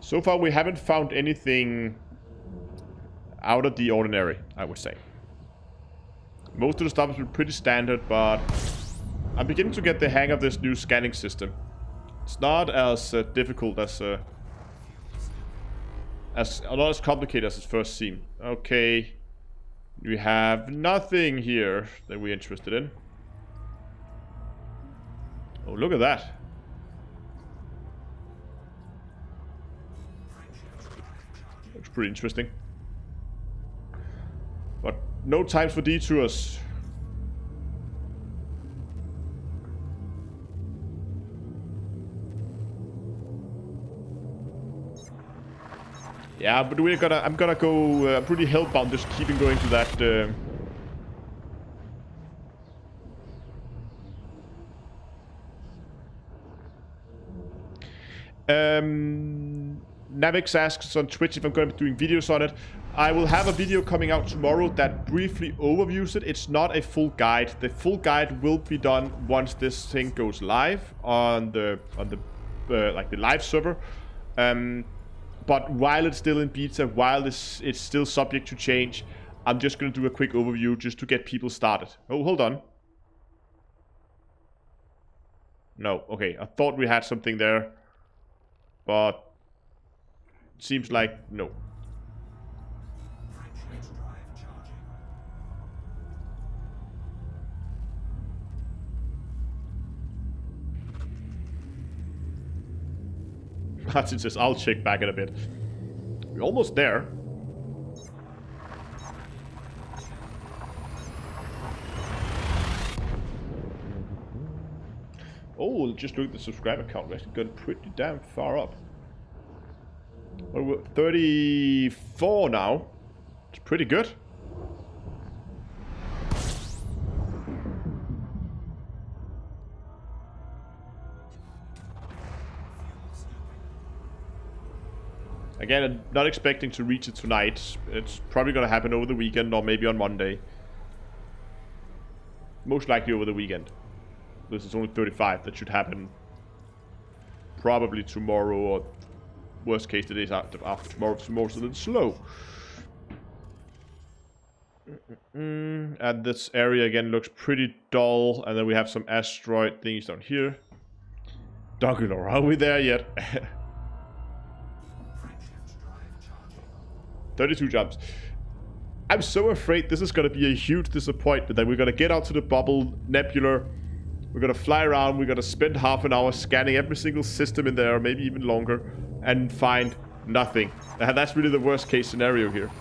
So far, we haven't found anything out of the ordinary, I would say. Most of the stuff has been pretty standard, but I'm beginning to get the hang of this new scanning system. It's not as difficult as not as complicated as it first seemed. Okay, we have nothing here that we're interested in. Oh, look at that. Looks pretty interesting. But no times for detours. Yeah, but I'm gonna go pretty hellbound just keeping going to that. Navix asks on Twitch if I'm going to be doing videos on it. I will have a video coming out tomorrow that briefly overviews it. It's not a full guide. The full guide will be done once this thing goes live on the like the live server. But while it's still in beta, while it's still subject to change, I'm just going to do a quick overview just to get people started. Oh, hold on. No, okay. I thought we had something there. But it seems like no. Martin says, I'll check back in a bit. We're almost there. Oh, just look at the subscriber count. We're actually going pretty damn far up. Well, we're 34 now. It's pretty good. Again, I'm not expecting to reach it tonight. It's probably going to happen over the weekend or maybe on Monday. Most likely over the weekend. This is only 35. That should happen probably tomorrow or worst case the days after tomorrow. Tomorrow's a little slow. And this area again looks pretty dull. And then we have some asteroid things down here. Dogulor, are we there yet? 32 jumps. I'm so afraid this is going to be a huge disappointment that we're going to get out to the bubble nebula. We're going to fly around. We're going to spend half an hour scanning every single system in there, maybe even longer, and find nothing. And that's really the worst case scenario here.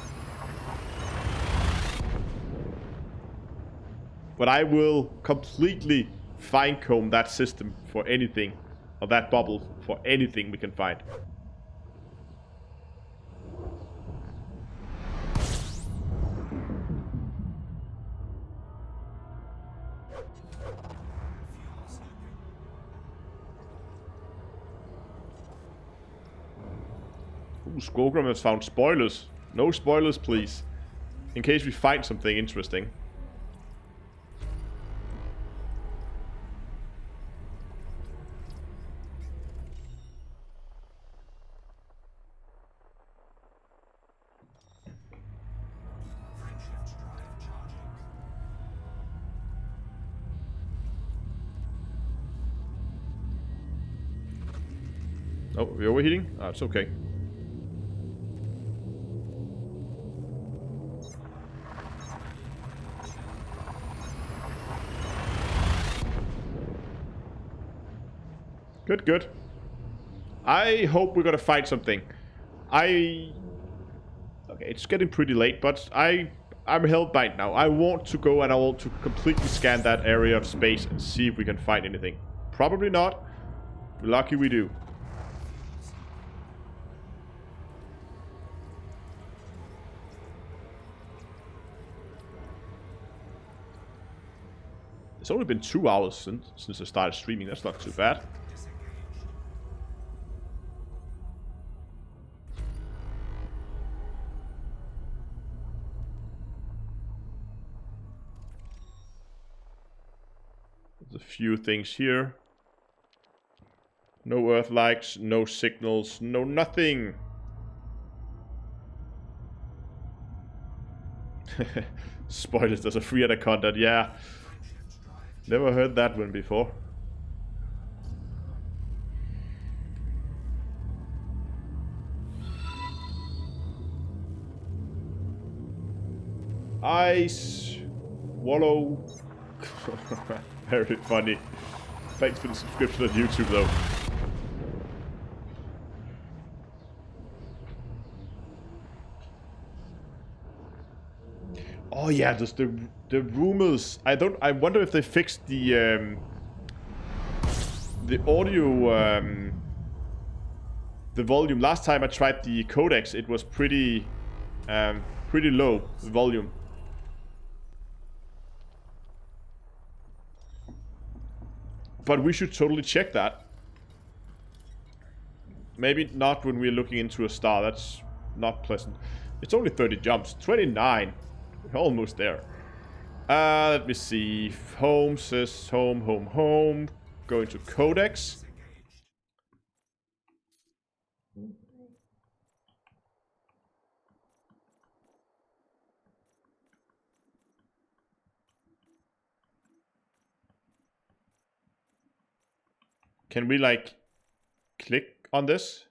But I will completely fine-comb that system for anything, or that bubble for anything we can find. Ooh, Squadron has found spoilers. No spoilers, please. In case we find something interesting. Oh, we're overheating? Ah, it's okay. Good, good. I hope we're gonna find something. Okay, it's getting pretty late, but I'm hellbound now. I want to go and I want to completely scan that area of space and see if we can find anything. Probably not. Lucky we do. It's only been 2 hours since I started streaming. That's not too bad. There's a few things here. No Earth likes, no signals, no nothing. Spoilers, there's a free other content, yeah. Never heard that one before. Ice. Wallow. Very funny. Thanks for the subscription on YouTube, though. Oh yeah, just the rumors. I wonder if they fixed the audio the volume. Last time I tried the Codex, it was pretty low volume. But we should totally check that. Maybe not when we're looking into a star. That's not pleasant. It's only 30 jumps. 29. We're almost there. Let me see. Home says home, home, home. Going to Codex. Can we, like, click on this?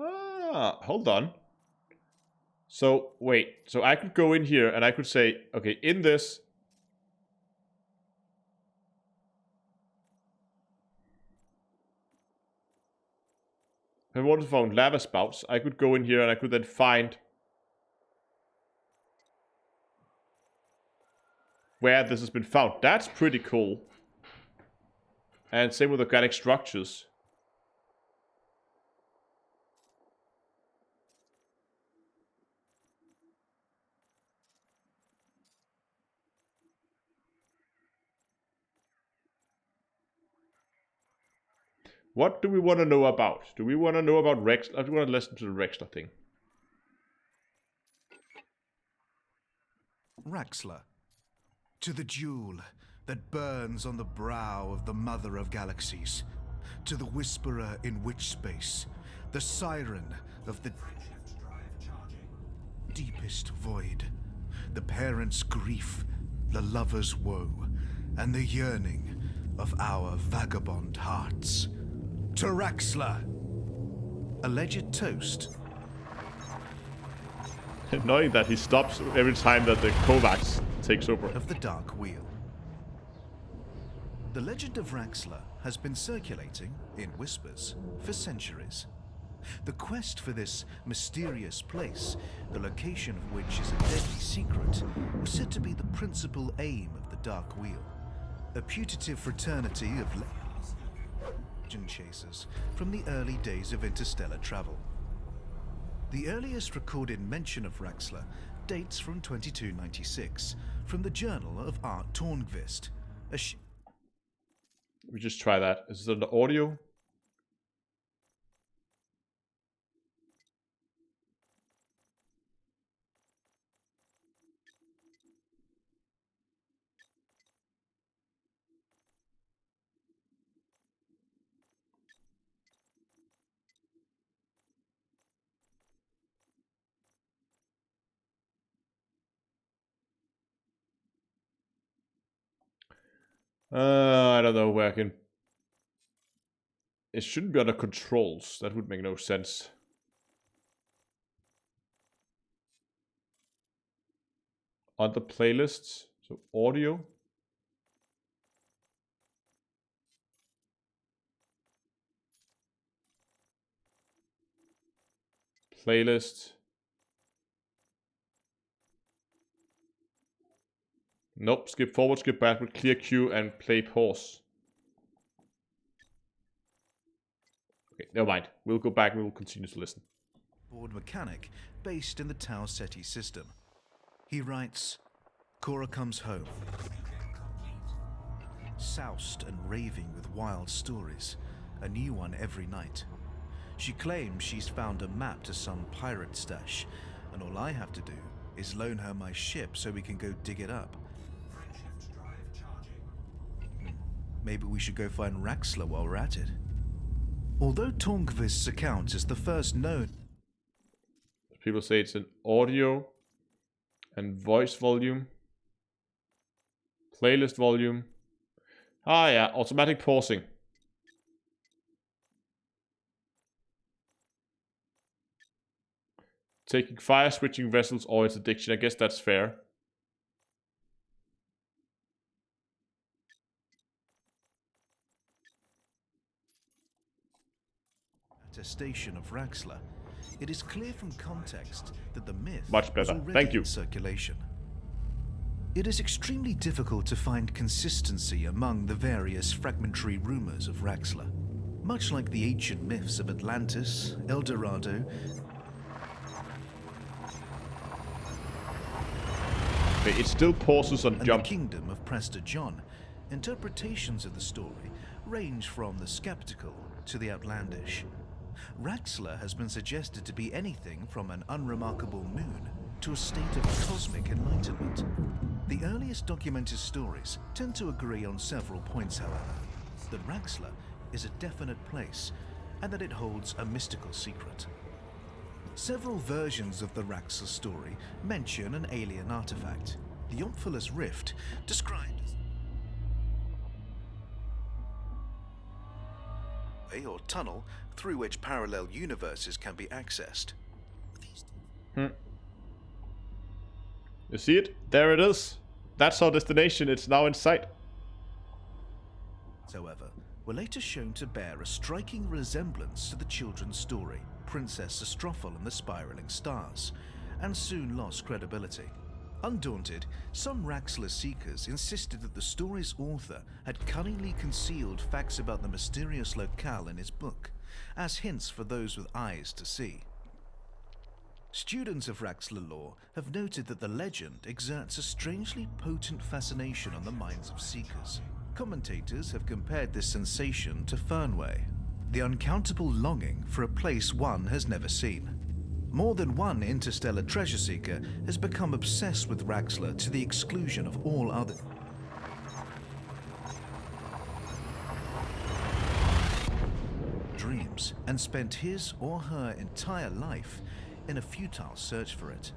Ah, hold on. So, wait. So I could go in here and I could say, okay, in this... If I wanted to find lava spouts, I could go in here and I could then find where this has been found. That's pretty cool. And same with organic structures. What do we want to know about? Do we want to know about Rex? I do want to listen to the Rexler thing. Raxler, to the jewel that burns on the brow of the mother of galaxies, to the whisperer in witch space, the siren of the deepest void, the parent's grief, the lover's woe, and the yearning of our vagabond hearts. To Raxler! Alleged toast. Annoying that he stops every time that the Kovacs takes over. Of the Dark Wheel. The legend of Raxler has been circulating, in whispers, for centuries. The quest for this mysterious place, the location of which is a deadly secret, was said to be the principal aim of the Dark Wheel, a putative fraternity of legend chasers from the early days of interstellar travel. The earliest recorded mention of Raxler dates from 2296, from the Journal of Art Tornqvist, a We just try that. Is it on the audio? I don't know where I can... It shouldn't be under controls. That would make no sense. Under playlists. So audio. Playlist. Nope. Skip forward, skip backward, clear queue, and play pause. Okay, never mind. We'll go back and we'll continue to listen. board mechanic based in the Tau Ceti system. He writes, Cora comes home, soused and raving with wild stories, a new one every night. She claims she's found a map to some pirate stash, and all I have to do is loan her my ship so we can go dig it up. Frameshift drive charging. Maybe we should go find Raxler while we're at it. Although Tornqvist's account is the first known... People say it's an audio and voice volume. Playlist volume. Ah yeah, automatic pausing. Taking fire switching vessels or its addiction. I guess that's fair. attestation of Raxler, it is clear from context that the myth Much was better. already Thank you. in circulation. It is extremely difficult to find consistency among the various fragmentary rumors of Raxler. Much like the ancient myths of Atlantis, El Dorado, Okay, it still pauses on and jump. the kingdom of Prester John, interpretations of the story range from the skeptical to the outlandish. Raxler has been suggested to be anything from an unremarkable moon to a state of cosmic enlightenment. The earliest documented stories tend to agree on several points, however. That Raxler is a definite place and that it holds a mystical secret. Several versions of the Raxler story mention an alien artifact, the Omphilus Rift, described as a or tunnel through which parallel universes can be accessed. You see it? There it is. That's our destination. It's now in sight. However, were later shown to bear a striking resemblance to the children's story, Princess Astrophel and the Spiraling Stars, and soon lost credibility. Undaunted, some Raxler seekers insisted that the story's author had cunningly concealed facts about the mysterious locale in his book, as hints for those with eyes to see. Students of Raxler lore have noted that the legend exerts a strangely potent fascination on the minds of seekers. Commentators have compared this sensation to Fernway, the uncountable longing for a place one has never seen. More than one interstellar treasure seeker has become obsessed with Raxler to the exclusion of all other dreams, and spent his or her entire life in a futile search for it.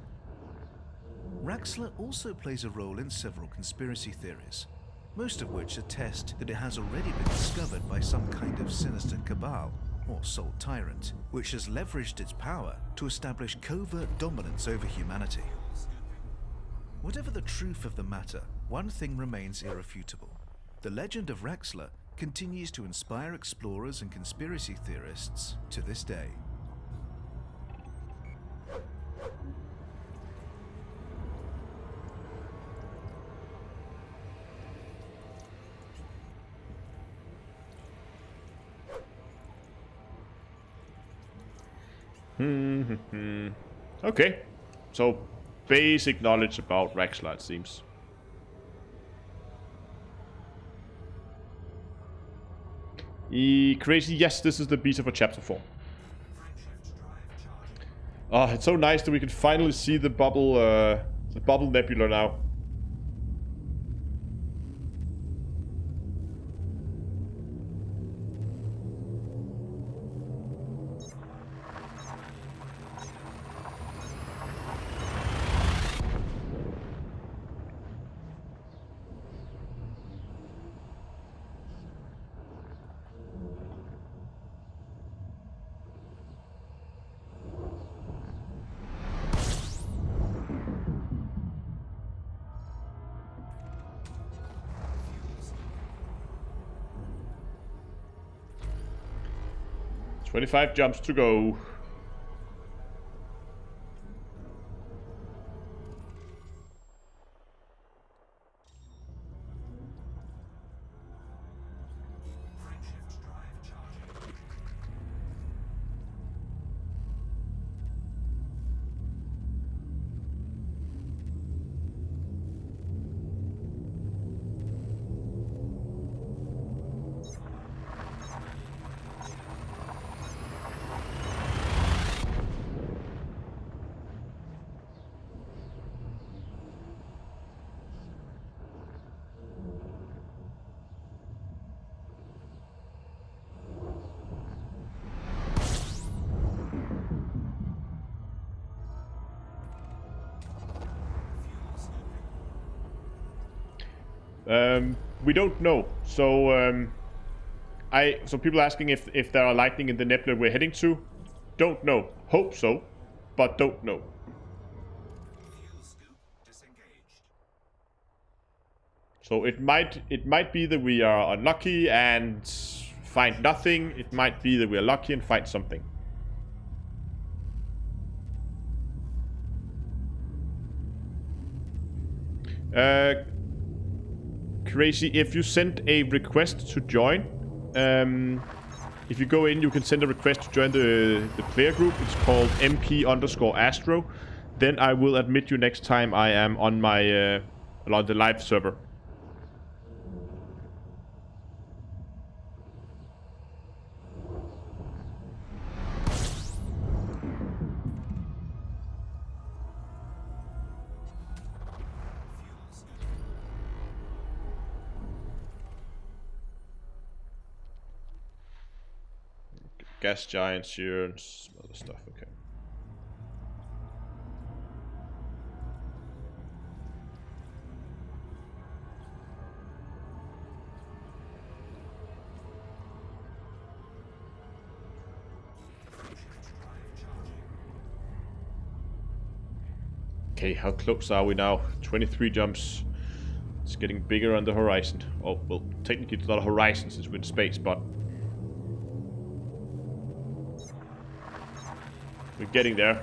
Raxler also plays a role in several conspiracy theories, most of which attest that it has already been discovered by some kind of sinister cabal or sole tyrant, which has leveraged its power to establish covert dominance over humanity. Whatever the truth of the matter, one thing remains irrefutable. The legend of Raxler continues to inspire explorers and conspiracy theorists to this day. Okay, so basic knowledge about Raxler, it seems. Crazy, yes, this is the beta for chapter 4. Oh, it's so nice that we can finally see the bubble nebula now. "25 jumps to go." We don't know. So so people asking if there are lightning in the nebula we're heading to. Don't know. Hope so, but don't know. Fuel scoop disengaged. So it might be that we are unlucky and find nothing. It might be that we are lucky and find something. Crazy, if you send a request to join, if you go in, you can send a request to join the player group. It's called MP_Astro. Then I will admit you next time I am on my on the live server. Gas giants here and some other stuff. Okay. Okay, how close are we now? 23 jumps. It's getting bigger on the horizon. Oh, well, technically it's not a horizon since we're in space, but we're getting there.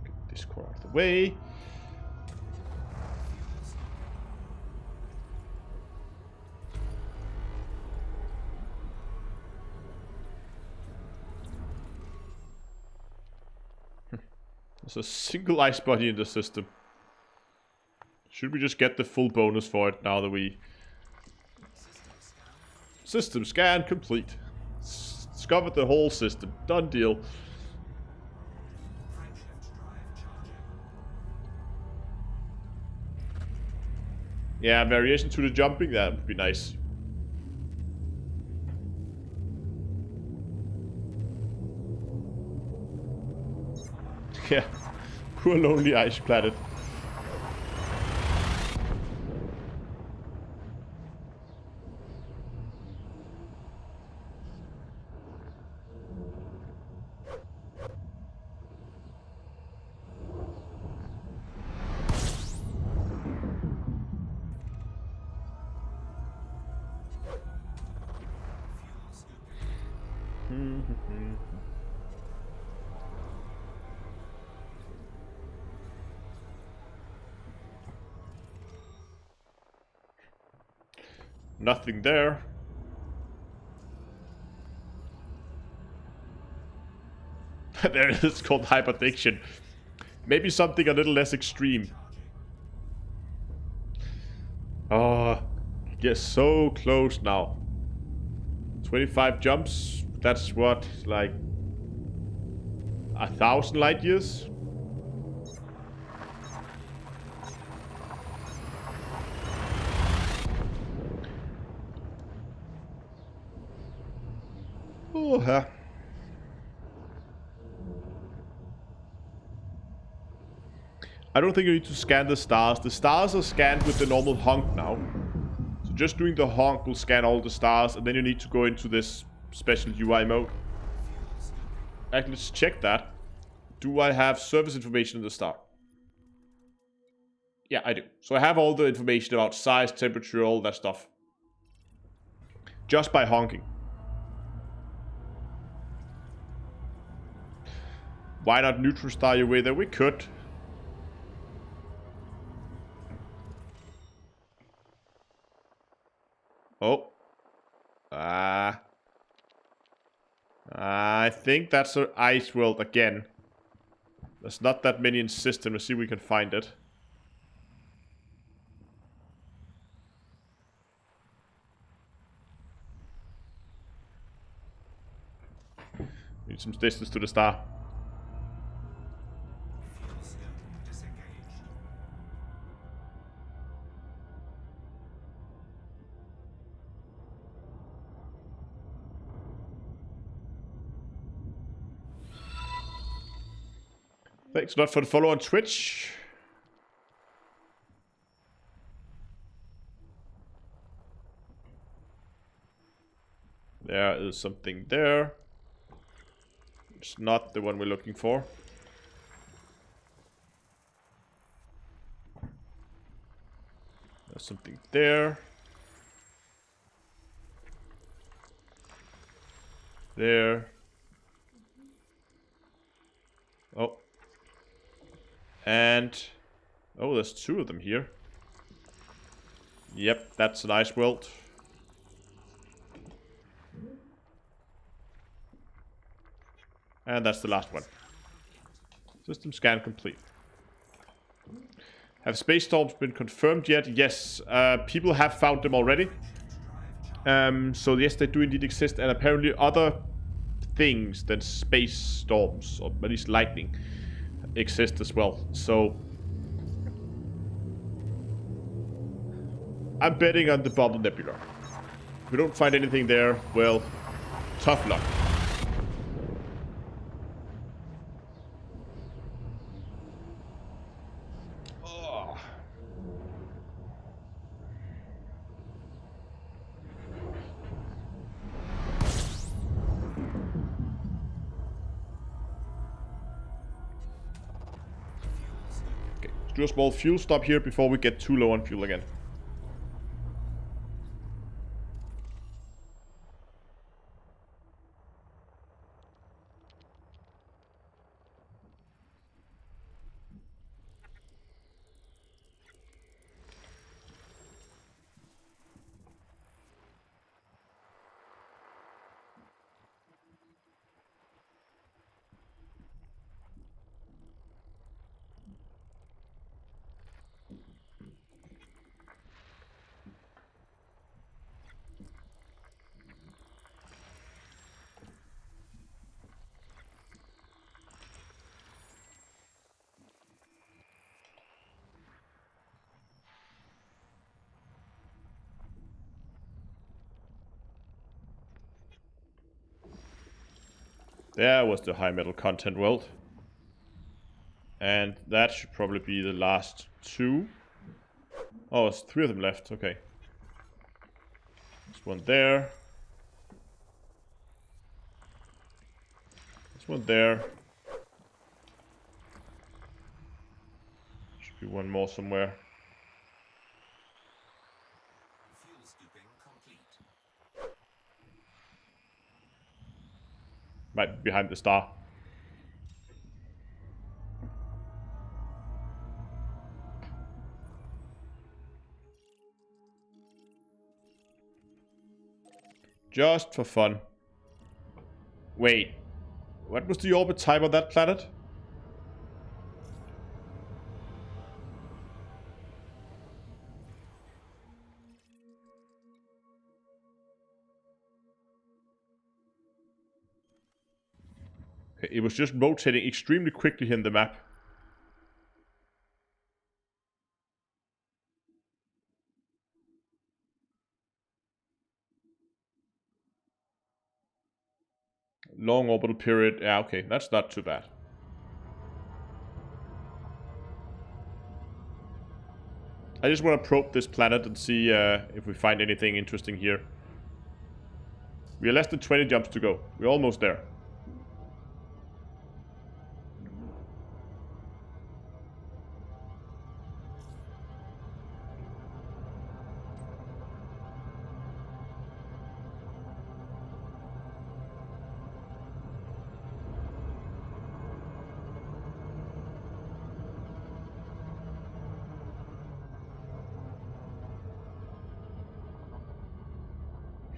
Get this core out of the way. There's a single ice body in the system. Should we just get the full bonus for it now that we... System scan complete. Discovered the whole system. Done deal. Yeah, variation to the jumping, that would be nice. Yeah, poor lonely ice planet. Nothing there. There it is, called hyperdiction. Maybe something a little less extreme. Oh, yes, so close now. 25 jumps. That's what, like 1,000 light years? Oh, huh. I don't think you need to scan the stars. The stars are scanned with the normal honk now. So just doing the honk will scan all the stars, and then you need to go into this special UI mode. Actually, let's check that. Do I have service information in the star? Yeah, I do. So I have all the information about size, temperature, all that stuff. Just by honking. Why not neutral star your way there? We could. Oh. I think that's an ice world again. There's not that many in system. Let's see if we can find it. Need some distance to the star. Thanks a lot for the follow on Twitch. There is something there. It's not the one we're looking for. There's something there. There. Oh. And... oh, there's two of them here. Yep, that's a nice world. And that's the last one. System scan complete. Have space storms been confirmed yet? Yes, people have found them already. So yes, they do indeed exist, and apparently other things than space storms, or at least lightning, exist as well. So I'm betting on the Bubble Nebula. If we don't find anything there, well, tough luck. Do a small fuel stop here before we get too low on fuel again. There was the high metal content world. And that should probably be the last two. Oh, there's three of them left. Okay. There's one there. There's one there. Should be one more somewhere. Fuel scooping complete. Right behind the star. Just for fun. Wait. What was the orbit time of that planet? Okay, it was just rotating extremely quickly in the map. Long orbital period. Yeah, okay, that's not too bad. I just want to probe this planet and see if we find anything interesting here. We are less than 20 jumps to go. We're almost there.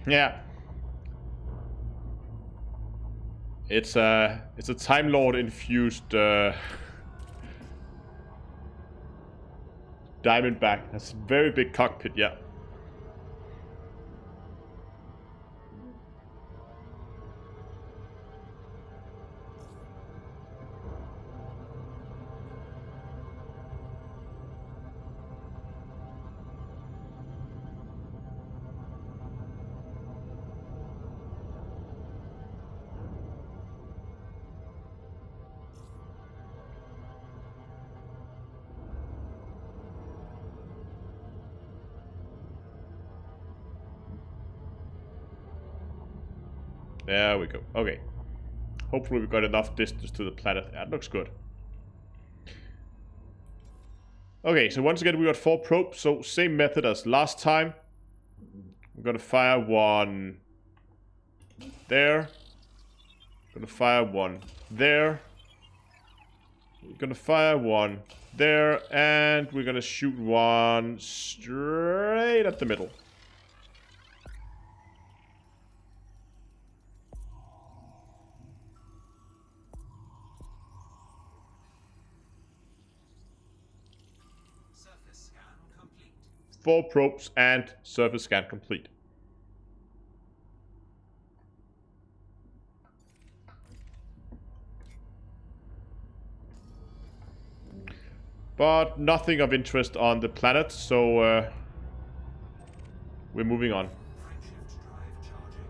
Yeah. It's a Time Lord infused Diamondback. That's a very big cockpit, yeah. There we go. Okay. Hopefully we got enough distance to the planet. That looks good. Okay, so once again we got 4 probes, so same method as last time. We're gonna fire one there. Gonna fire one there. We're gonna fire one there, and we're gonna shoot one straight at the middle. Surface scan complete. 4 probes and surface scan complete. But nothing of interest on the planet, so we're moving on. Frameshift drive charging.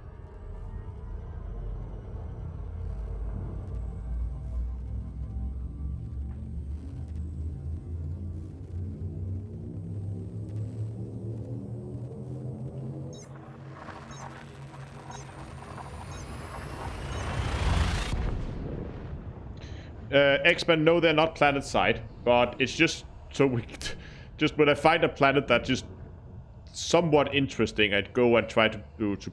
X-Men, no, they're not planet side, but it's just so we just when I find a planet that's just somewhat interesting, I'd go and try to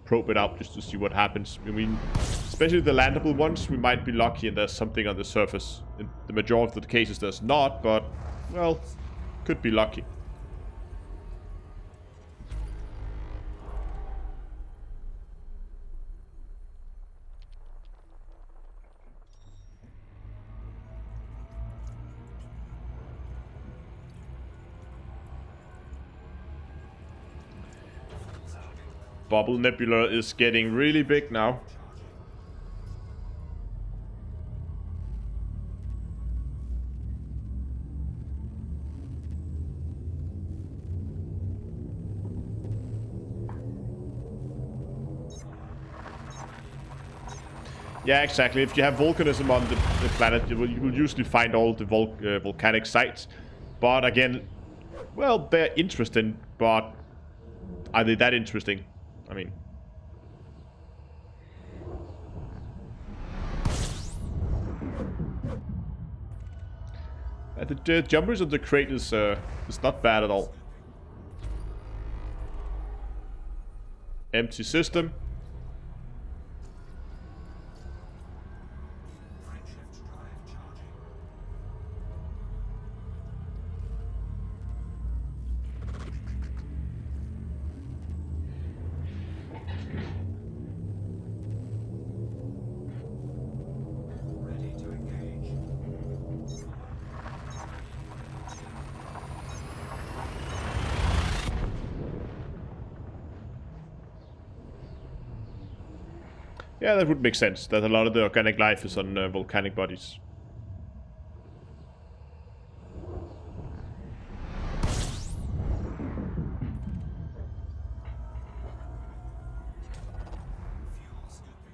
probe it out just to see what happens. I mean, especially the landable ones, we might be lucky and there's something on the surface. In the majority of the cases, there's not, but well, could be lucky. Bubble Nebula is getting really big now. Yeah, exactly. If you have volcanism on the planet, you will usually find all the volcanic sites. But again, well, they're interesting, but are they that interesting? I mean... the jumpers on the crate is not bad at all. Empty system. Frameshift drive charging. Ready to engage. Yeah, that would make sense, that a lot of the organic life is on volcanic bodies. Fuel scooping.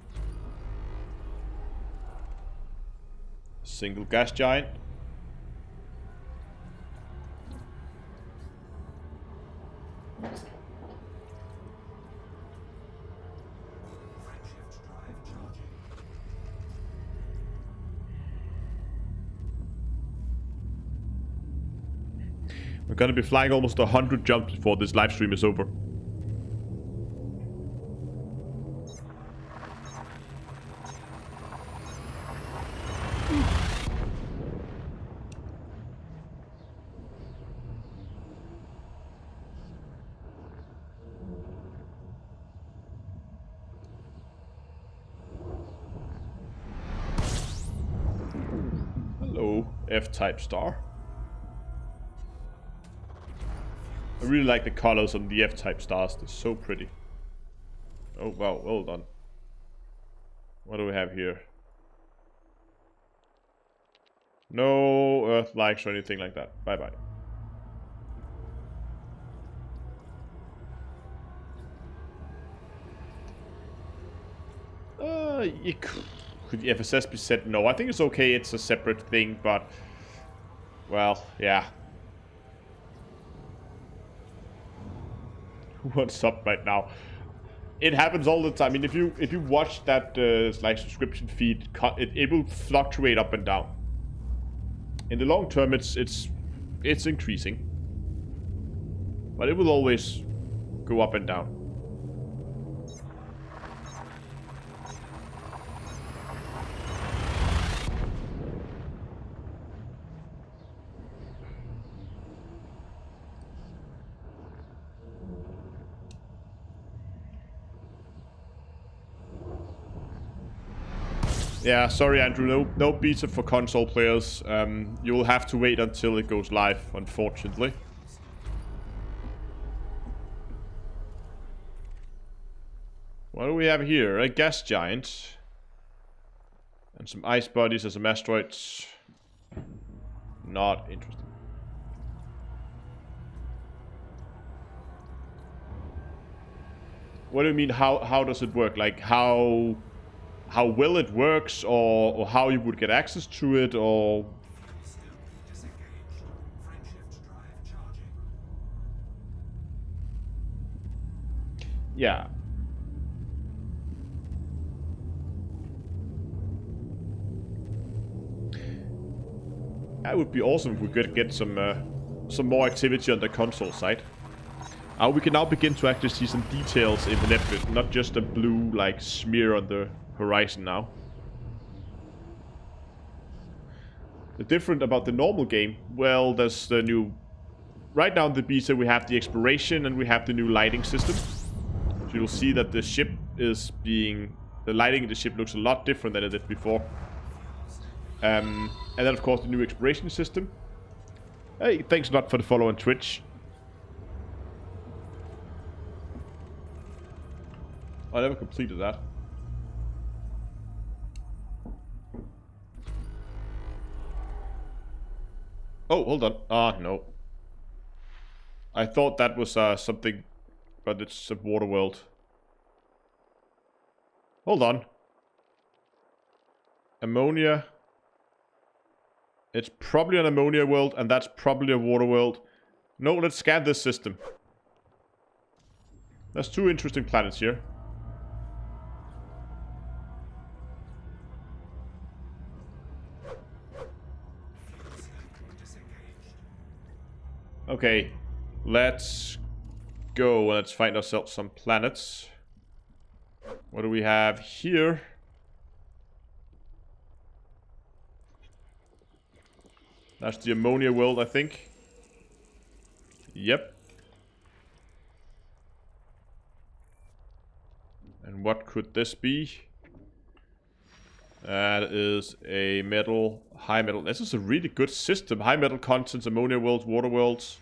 Single gas giant. Frameshift drive charging. We're gonna be flying almost 100 jumps before this live stream is over. Hello, F-type star. I really like the colors on the F-type stars. They're so pretty. Oh, wow. Well done. What do we have here? No Earth likes or anything like that. Bye-bye. Could the FSS be said no? I think it's okay. It's a separate thing, but... well, yeah. What's up right now? it happens all the time. I mean, if you watch that like subscription feed, it will fluctuate up and down. In the long term, it's increasing, but it will always go up and down. Yeah, sorry, Andrew. No beta for console players. You will have to wait until it goes live, unfortunately. What do we have here? A gas giant. And some ice bodies and some asteroids. Not interesting. What do you mean, how does it work? Like, how well it works, or how you would get access to it, or... Disengaged. Frameshift drive charging. Yeah. That would be awesome if we could get some more activity on the console side. We can now begin to actually see some details in the nebula, not just a blue like smear on the horizon now. The different about the normal game, well, there's the new... Right now in the beta we have the exploration and we have the new lighting system. So you'll see that the ship is being... The lighting in the ship looks a lot different than it did before. And then of course the new exploration system. Hey, thanks a lot for the follow on Twitch. I never completed that. Oh, hold on. Ah, no. I thought that was something, but it's a water world. Hold on. Ammonia. It's probably an ammonia world, and that's probably a water world. No, let's scan this system. There's two interesting planets here. Okay, let's go. Let's find ourselves some planets. What do we have here? That's the ammonia world, I think. Yep. And what could this be? That is a metal, high metal. This is a really good system. High metal contents, ammonia worlds, water worlds.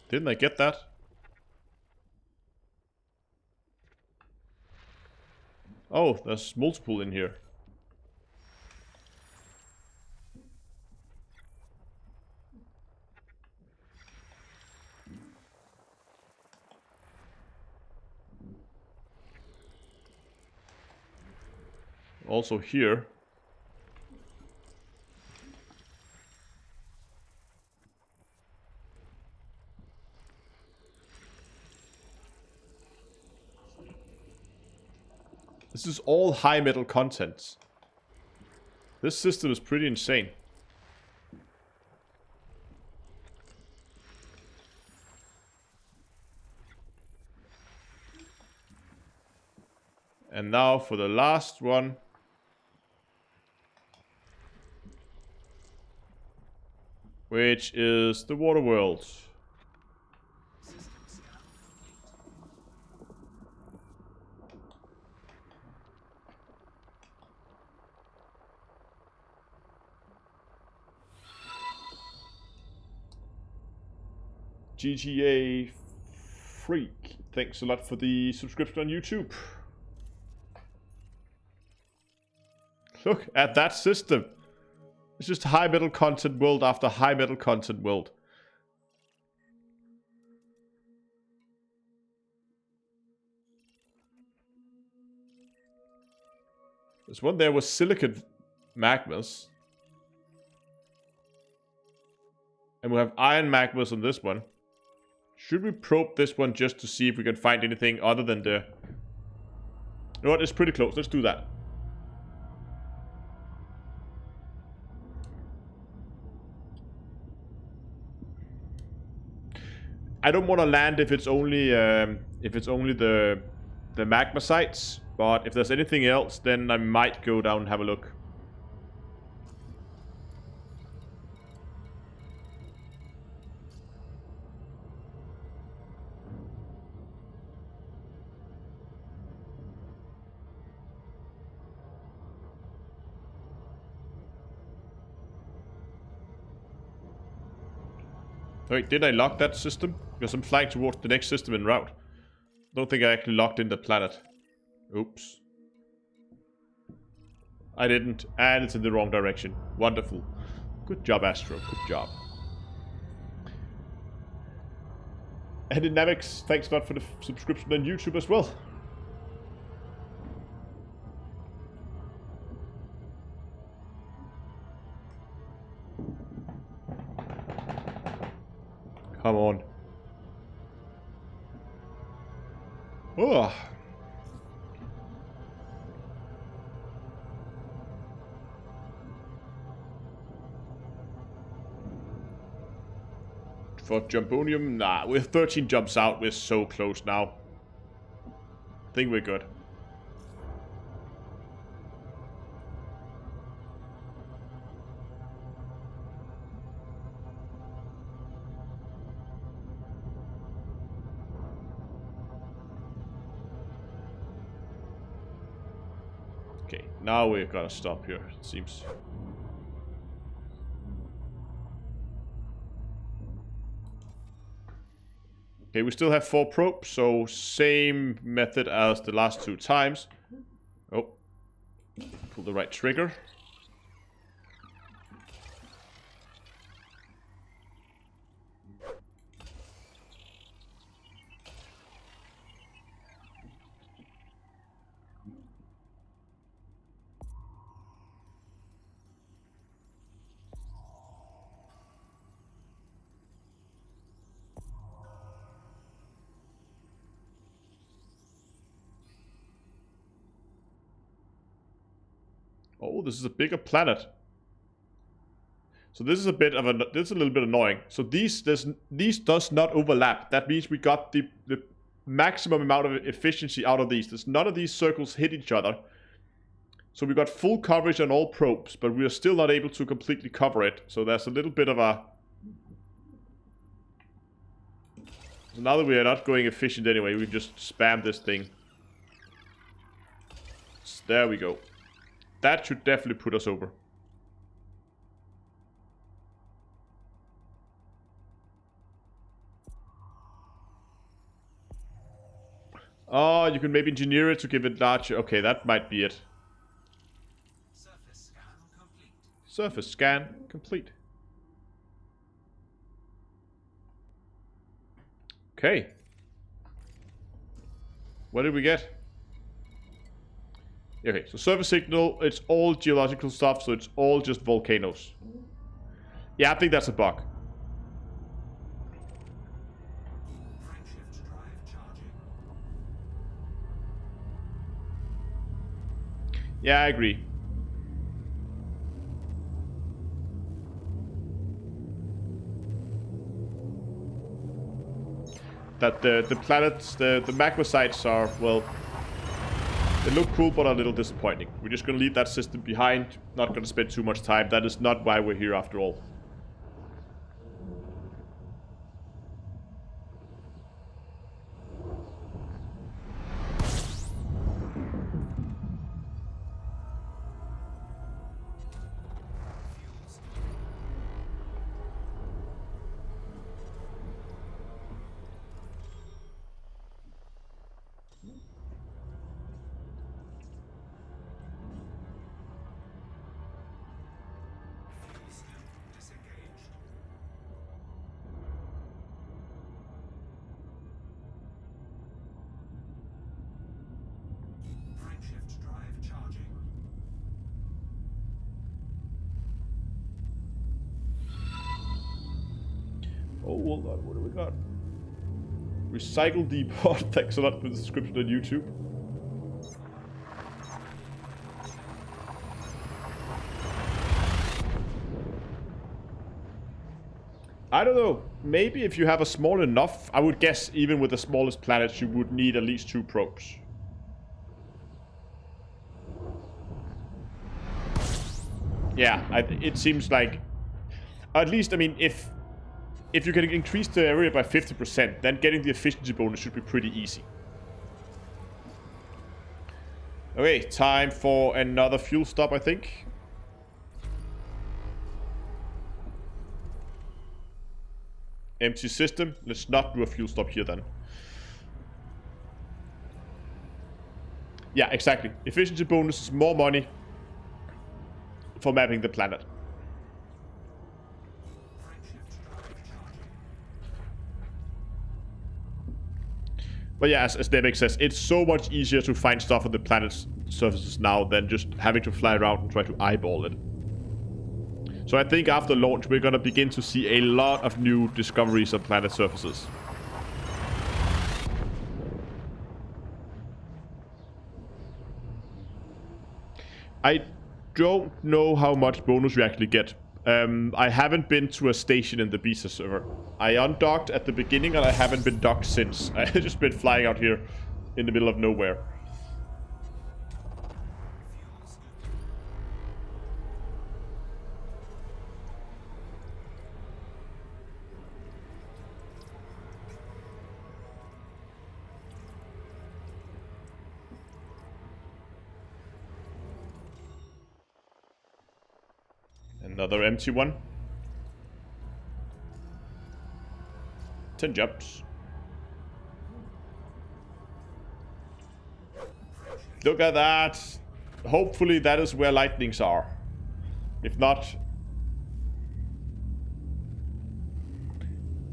Didn't I get that? Oh, there's multiple in here. Also here. This is all high metal contents. This system is pretty insane. And now for the last one. Which is the water world. System scan complete. GTA Freak, thanks a lot for the subscription on YouTube. Look at that system. It's just high metal content world after high metal content world. This one there was silicate magmas. And we have iron magmas on this one. Should we probe this one just to see if we can find anything other than the... You know what, it's pretty close. Let's do that. I don't want to land if it's only the magma sites, but if there's anything else, then I might go down and have a look. Wait, did I lock that system? Because I'm flying towards the next system en route. Don't think I actually locked in the planet. Oops. I didn't, and it's in the wrong direction. Wonderful. Good job, Astro. Good job. And Dynamics, thanks a lot for the subscription on YouTube as well. Come on. Oh. For Jumbonium, nah. With 13 jumps out, we're so close now. I think we're good. Okay, now we're gonna stop here, it seems. Okay, we still have 4 probes, so same method as the last 2 times. Oh, pull the right trigger. Oh, this is a bigger planet. So this is a bit of this is a little bit annoying. So these does not overlap. That means we got the maximum amount of efficiency out of these. There's none of these circles hit each other. So we got full coverage on all probes, but we are still not able to completely cover it. So there's a little bit of a... So now that we are not going efficient anyway, we just spam this thing. There we go. That should definitely put us over. Oh, you can maybe engineer it to give it larger. Okay, that might be it. Surface scan complete. Surface scan complete. Okay. What did we get? Okay, so surface signal, it's all geological stuff, so it's all just volcanoes. Yeah, I think that's a bug. Frameshift drive charging. Yeah, I agree. That the planets, the magma sites are, well, they look cool but a little disappointing. We're just gonna leave that system behind, not gonna spend too much time. That is not why we're here after all. Hold on, what do we got? Recycle depot. Thanks a lot for the subscription on YouTube. I don't know. Maybe if you have a small enough, I would guess even with the smallest planets, you would need at least 2 probes. Yeah, it seems like, at least, I mean, if you can increase the area by 50%, then getting the efficiency bonus should be pretty easy. Okay, time for another fuel stop, I think. Empty system. Let's not do a fuel stop here then. Yeah, exactly. Efficiency bonus is more money for mapping the planet. But yeah, as Nebek says, it's so much easier to find stuff on the planet's surfaces now than just having to fly around and try to eyeball it. So I think after launch, we're gonna begin to see a lot of new discoveries on planet surfaces. I don't know how much bonus we actually get. I haven't been to a station in the beta server. I undocked at the beginning and I haven't been docked since. I've just been flying out here in the middle of nowhere. Another empty one. 10 jumps. Look at that. Hopefully that is where lightnings are. If not...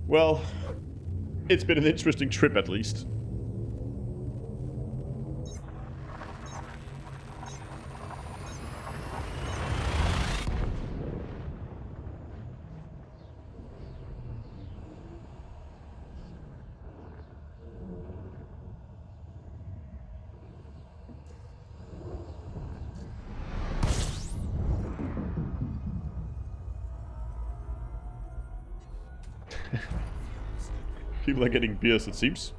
well, it's been an interesting trip at least. People are getting beers, it seems.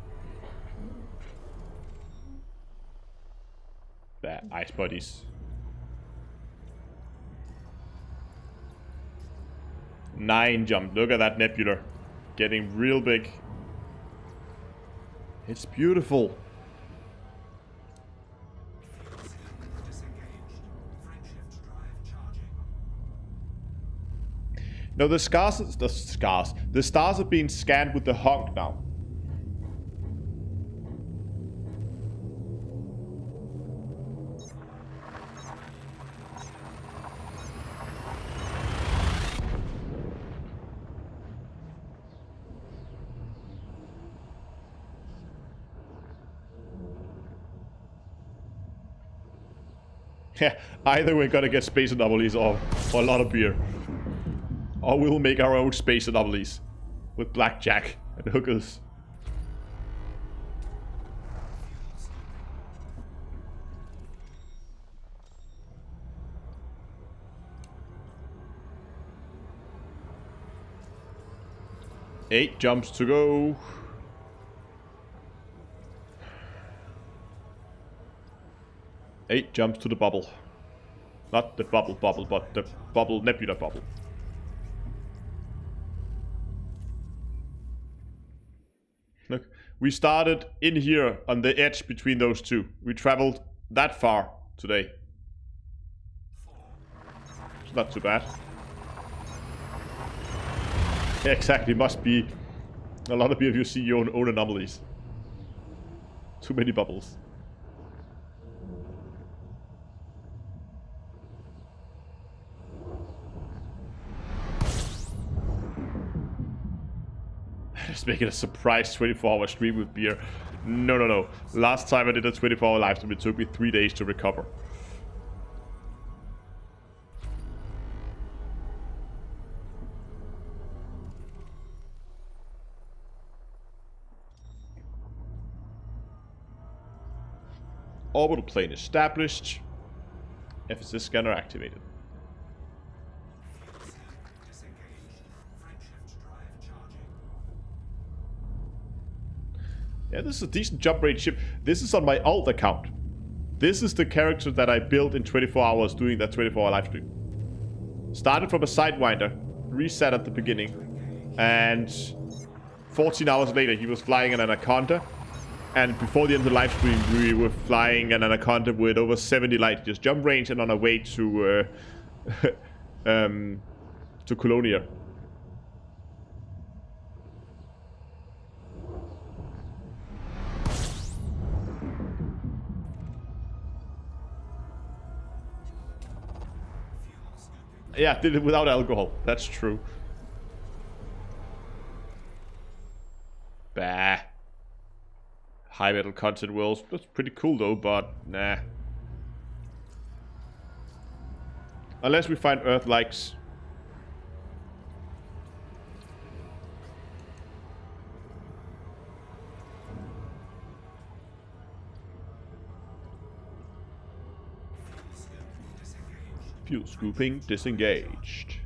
There, ice bodies. 9 jump. Look at that nebula. Getting real big. It's beautiful. No, the stars are being scanned with the honk now. Yeah, either we're gonna get space anomalies or a lot of beer. Or we'll make our own space anomalies with blackjack and hookers. Eight jumps to go. Eight jumps to the bubble. Not the bubble, but the bubble, nebula bubble. Look, we started in here on the edge between those two. We traveled that far today. It's not too bad. Yeah, exactly, must be a lot of you see your own anomalies. Too many bubbles. Just make it a surprise 24-hour stream with beer. No. Last time I did a 24-hour live stream, it took me 3 days to recover. Orbital plane established. FSS scanner activated. Fuel cell disengaged. Frameshift drive charging. Yeah, this is a decent jump rate ship. This is on my alt account. This is the character that I built in 24 hours doing that 24-hour live stream. Started from a Sidewinder, reset at the beginning, and 14 hours later he was flying an Anaconda. And before the end of the live stream, we were flying an Anaconda with over 70 light years jump range and on our way to Colonia. Yeah, did it without alcohol. That's true. Bah. High metal content worlds. That's pretty cool though, but nah. Unless we find Earth likes. Fuel scooping disengaged.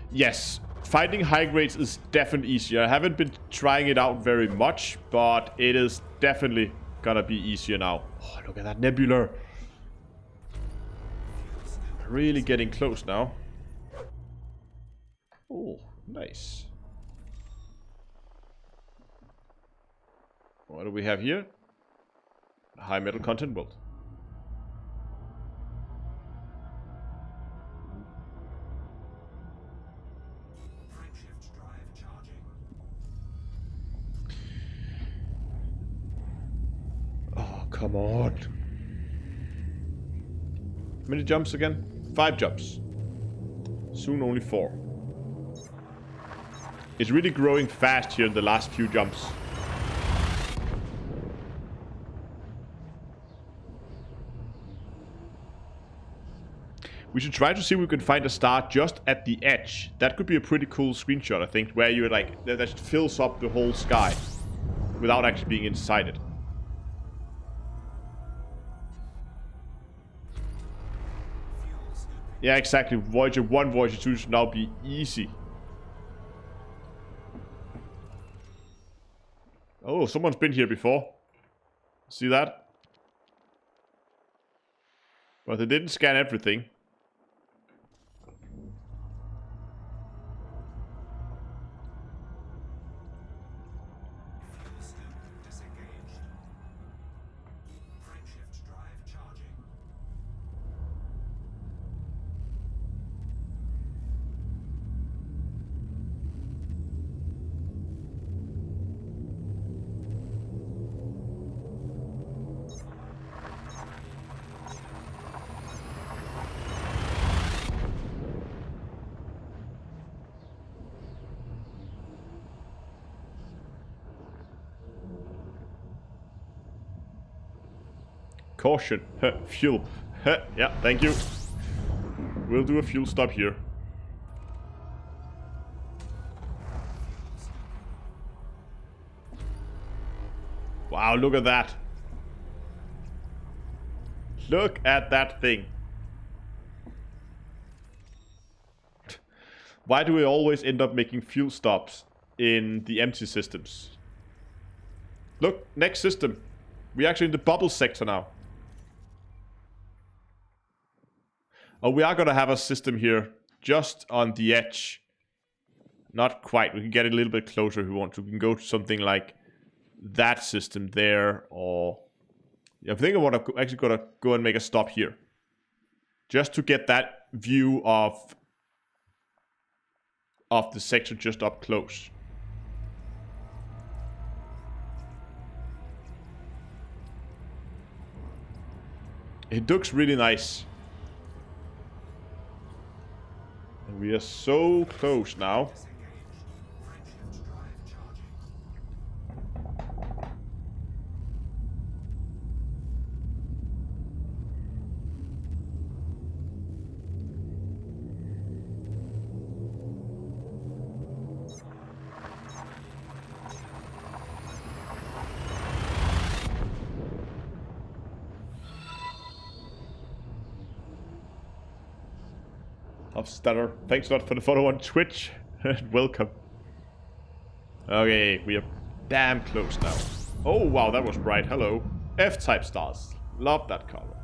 Yes, finding high grades is definitely easier. I haven't been trying it out very much, but it is definitely gonna be easier now. Oh, look at that nebula. Really getting close now. Oh, nice. What do we have here? High metal content world. Frameshift drive charging. Oh, come on. How many jumps again? 5 jumps. Soon only 4. It's really growing fast here in the last few jumps. We should try to see if we can find a star just at the edge. That could be a pretty cool screenshot, I think, where you're like, that fills up the whole sky without actually being inside it. Yeah, exactly. Voyager 1, Voyager 2 should now be easy. Oh, someone's been here before. See that? But they didn't scan everything. Fuel scope disengaged. Frameshift drive charging. Caution. Fuel. Yeah, thank you. We'll do a fuel stop here. Wow, look at that. Look at that thing. Why do we always end up making fuel stops in the empty systems? Look, next system. We're actually in the bubble sector now. Oh, we are going to have a system here just on the edge. Not quite. We can get it a little bit closer if we want to. We can go to something like that system there, or I think I want to actually going to go and make a stop here. Just to get that view of the sector just up close. It looks really nice. And we are so close now. Friendship's drive charging. Hofstadter, thanks a lot for the follow on Twitch. Welcome. Okay, we are damn close now. Oh wow, that was bright. Hello. F-type stars. Love that color.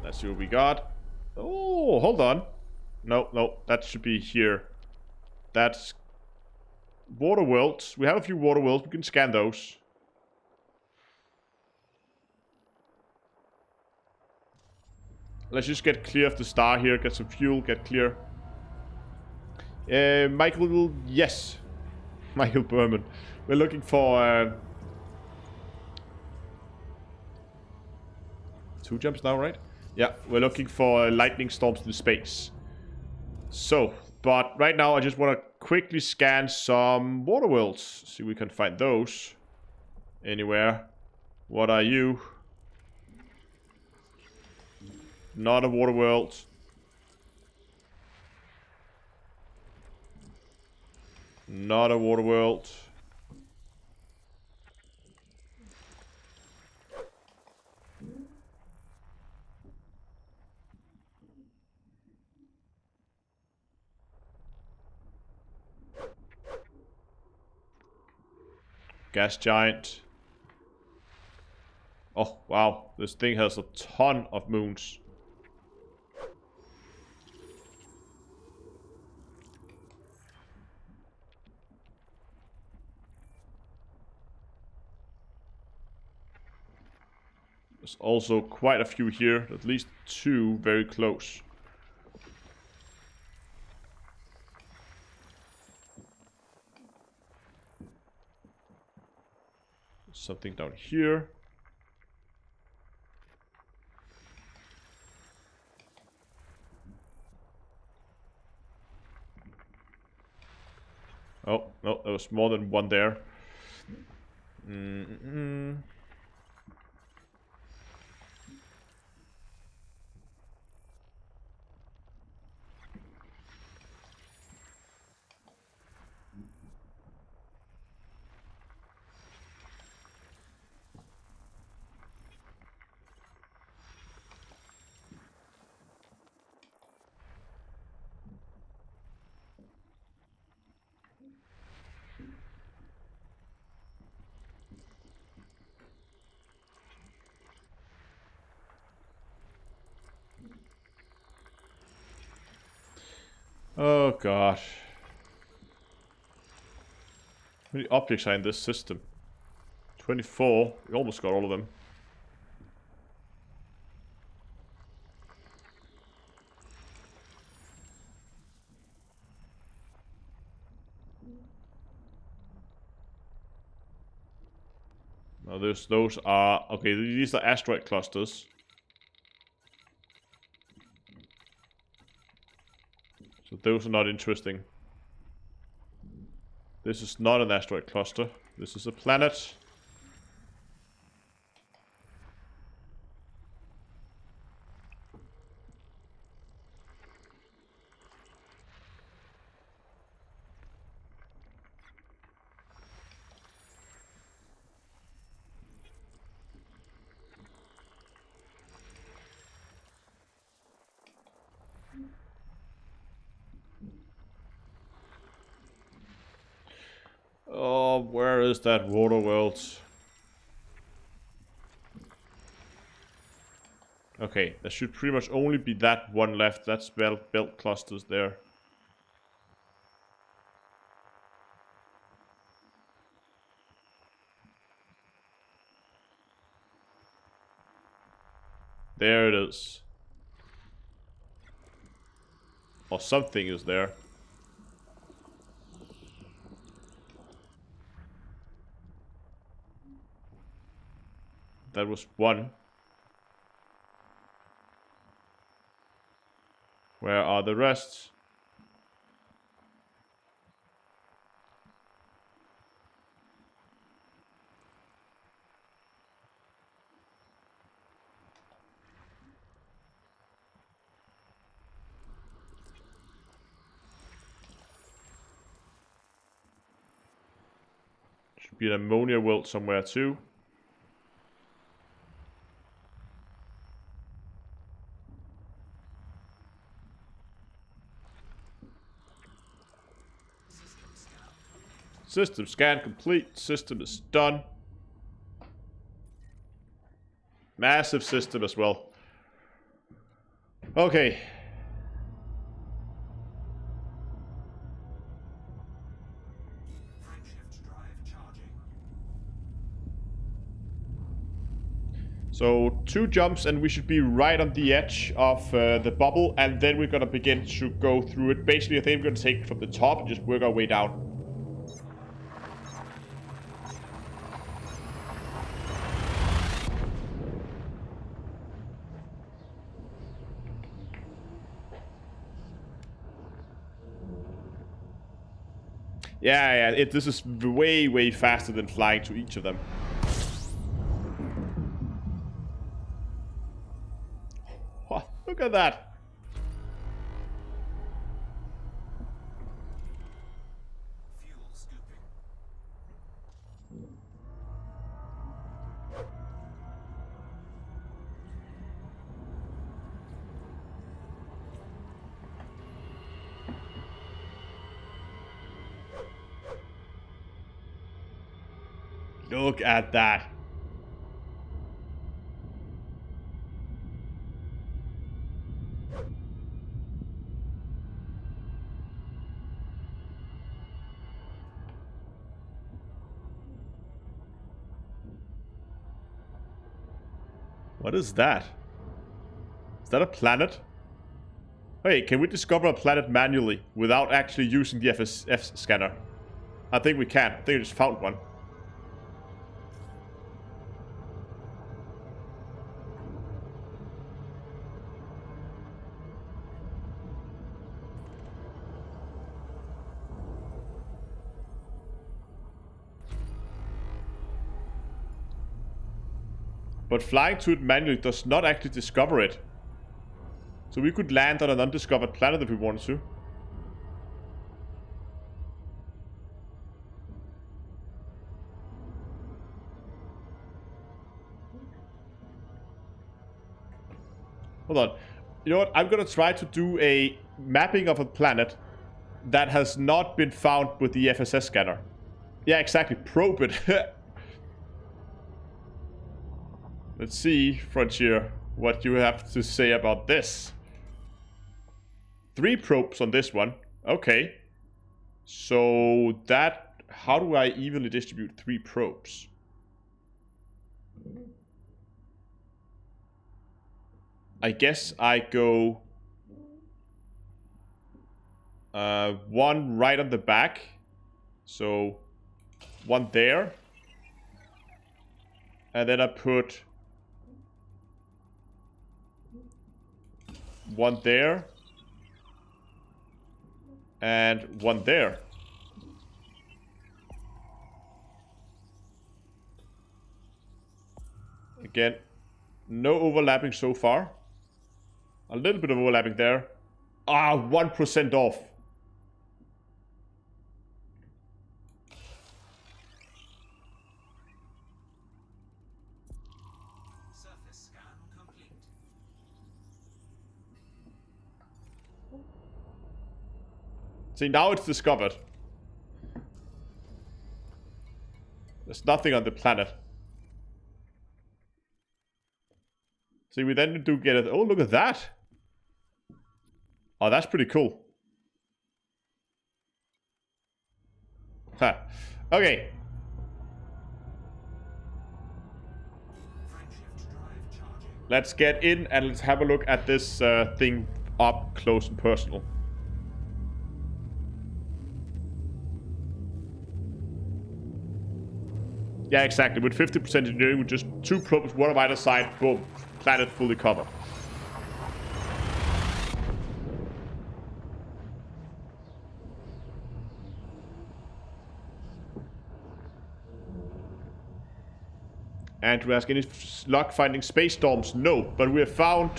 Let's see what we got. Oh, hold on. No, no, that should be here. That's water worlds. We have a few water worlds. We can scan those. Let's just get clear of the star here. Get some fuel. Get clear. Michael, yes. Michael Berman. We're looking for... 2 jumps now, right? Yeah, we're looking for lightning storms in space. So, but right now I just want to quickly scan some water worlds. See if we can find those. Anywhere. What are you? Not a water world. Not a water world. Gas giant. Oh, wow. This thing has a ton of moons. There's also quite a few here. At least 2 very close. Something down here. Oh, no, there was more than one there. Oh gosh. How many objects are in this system? 24. We almost got all of them. Now those are... Okay, these are asteroid clusters. So those are not interesting. This is not an asteroid cluster. This is a planet. Oh, where is that water world? Okay, there should pretty much only be that one left. That's belt clusters there. There it is. Or something is there. That was one. Where are the rest? Should be an ammonia world somewhere too. System scan complete. System is done. Massive system as well. Okay. Frameshift drive charging. So 2 jumps and we should be right on the edge of the bubble, and then we're gonna begin to go through it. Basically, I think we're gonna take it from the top and just work our way down. Yeah, this is way, way faster than flying to each of them. Oh, look at that. Fuel scooping. Look at that. What is that? Is that a planet? Hey, can we discover a planet manually without actually using the FSF scanner? I think we can. I think I just found one. But flying to it manually does not actually discover it. So we could land on an undiscovered planet if we wanted to. Hold on. You know what? I'm gonna try to do a mapping of a planet that has not been found with the FSS scanner. Yeah, exactly. Probe it. Let's see, Frontier, what you have to say about this. 3 probes on this one. Okay. So that... How do I evenly distribute 3 probes? I guess I go... 1 right on the back. So 1 there. And then I put... 1 there. And 1 there. Again, no overlapping so far. A little bit of overlapping there. Ah, 1% off. Surface scan complete. See, now it's discovered. There's nothing on the planet. See, we then do get it. Oh, look at that. Oh, that's pretty cool. Huh. Okay. Frameshift drive charging. Let's get in and let's have a look at this thing up close and personal. Yeah, exactly. With 50% engineering, with just 2 probes, one on either side, boom. Planet fully covered. And we ask any luck finding space storms? No, but we have found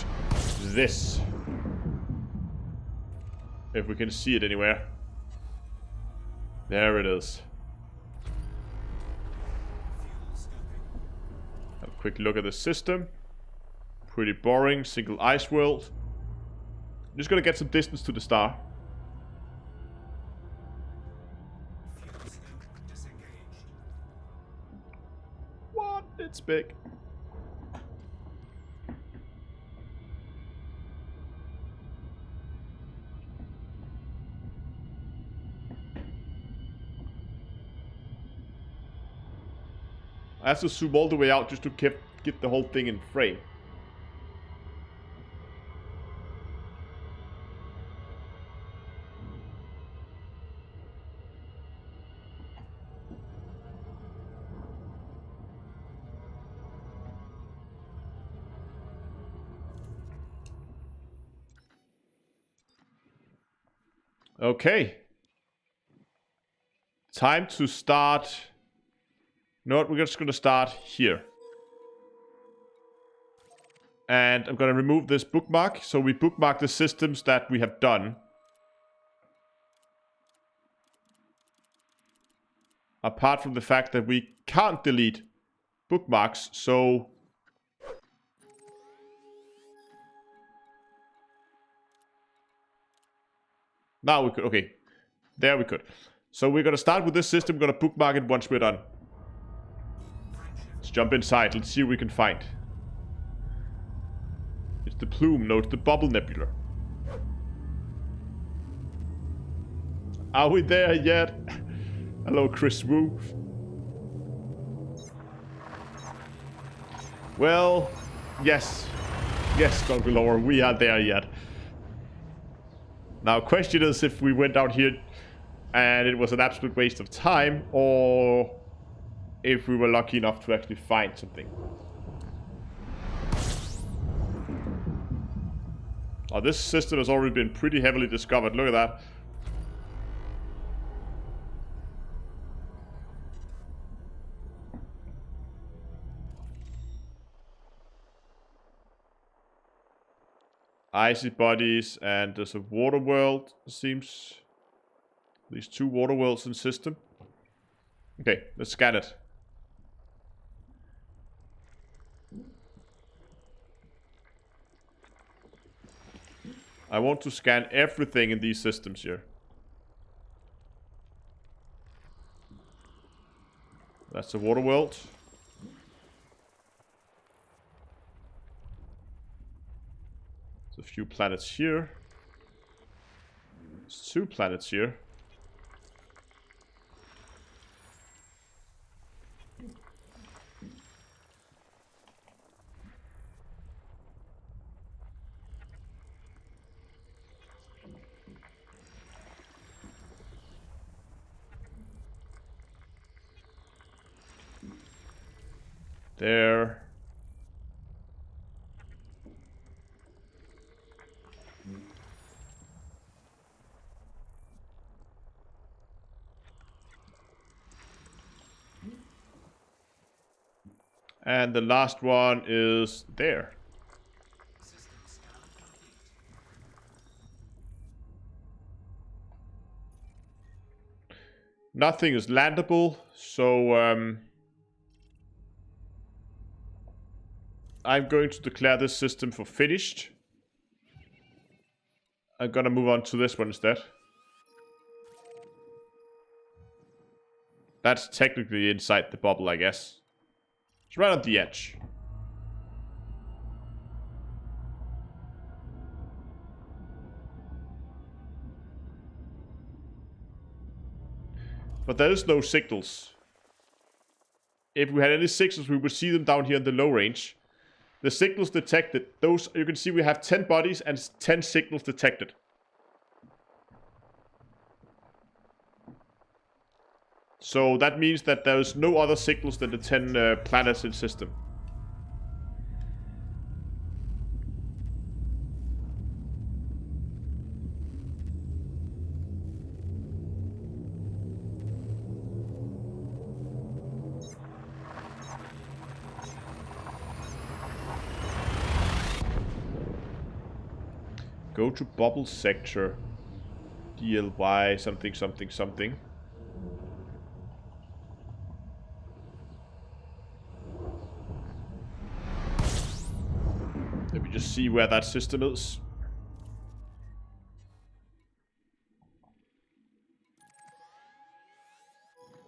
this. If we can see it anywhere. There it is. Have a quick look at the system. Pretty boring, single ice world. I'm just gonna get some distance to the star. What? It's big. I have to zoom all the way out just to get the whole thing in frame. Okay. Time to start. No, we're just gonna start here. And I'm gonna remove this bookmark. So we bookmark the systems that we have done. Apart from the fact that we can't delete bookmarks, so... Now we could, okay. There we could. So we're gonna start with this system, we're gonna bookmark it once we're done. Let's jump inside, let's see what we can find. It's the plume, no, it's the bubble nebula. Are we there yet? Hello, Chris Wu. Well, yes. Yes, Dr. Lower, we are there yet. Now, question is if we went out here and it was an absolute waste of time, or if we were lucky enough to actually find something. Oh, this system has already been pretty heavily discovered. Look at that. Icy bodies, and there's a water world, it seems. These 2 water worlds in system. Okay, let's scan it. I want to scan everything in these systems here. That's the water world. There's a few planets here. There's 2 planets here. There. And the last one is there. Nothing is landable, so I'm going to declare this system for finished. I'm gonna move on to this one instead. That's technically inside the bubble, I guess. It's right on the edge. But there is no signals. If we had any signals, we would see them down here in the low range. The signals detected, those, you can see we have 10 bodies and 10 signals detected. So that means that there's no other signals than the 10 planets in system. Go to bubble sector. DLY something something something. Let me just see where that system is.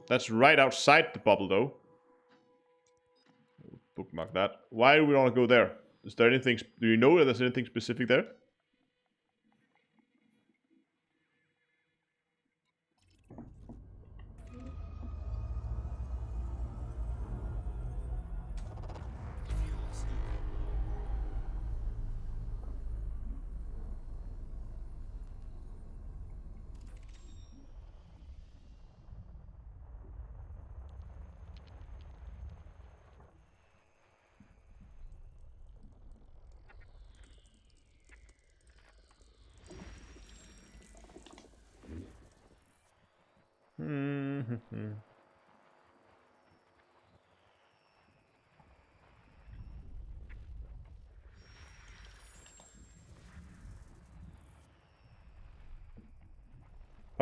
That's right outside the bubble though. Bookmark that. Why do we want to go there? Is there anything... Do you know that there's anything specific there?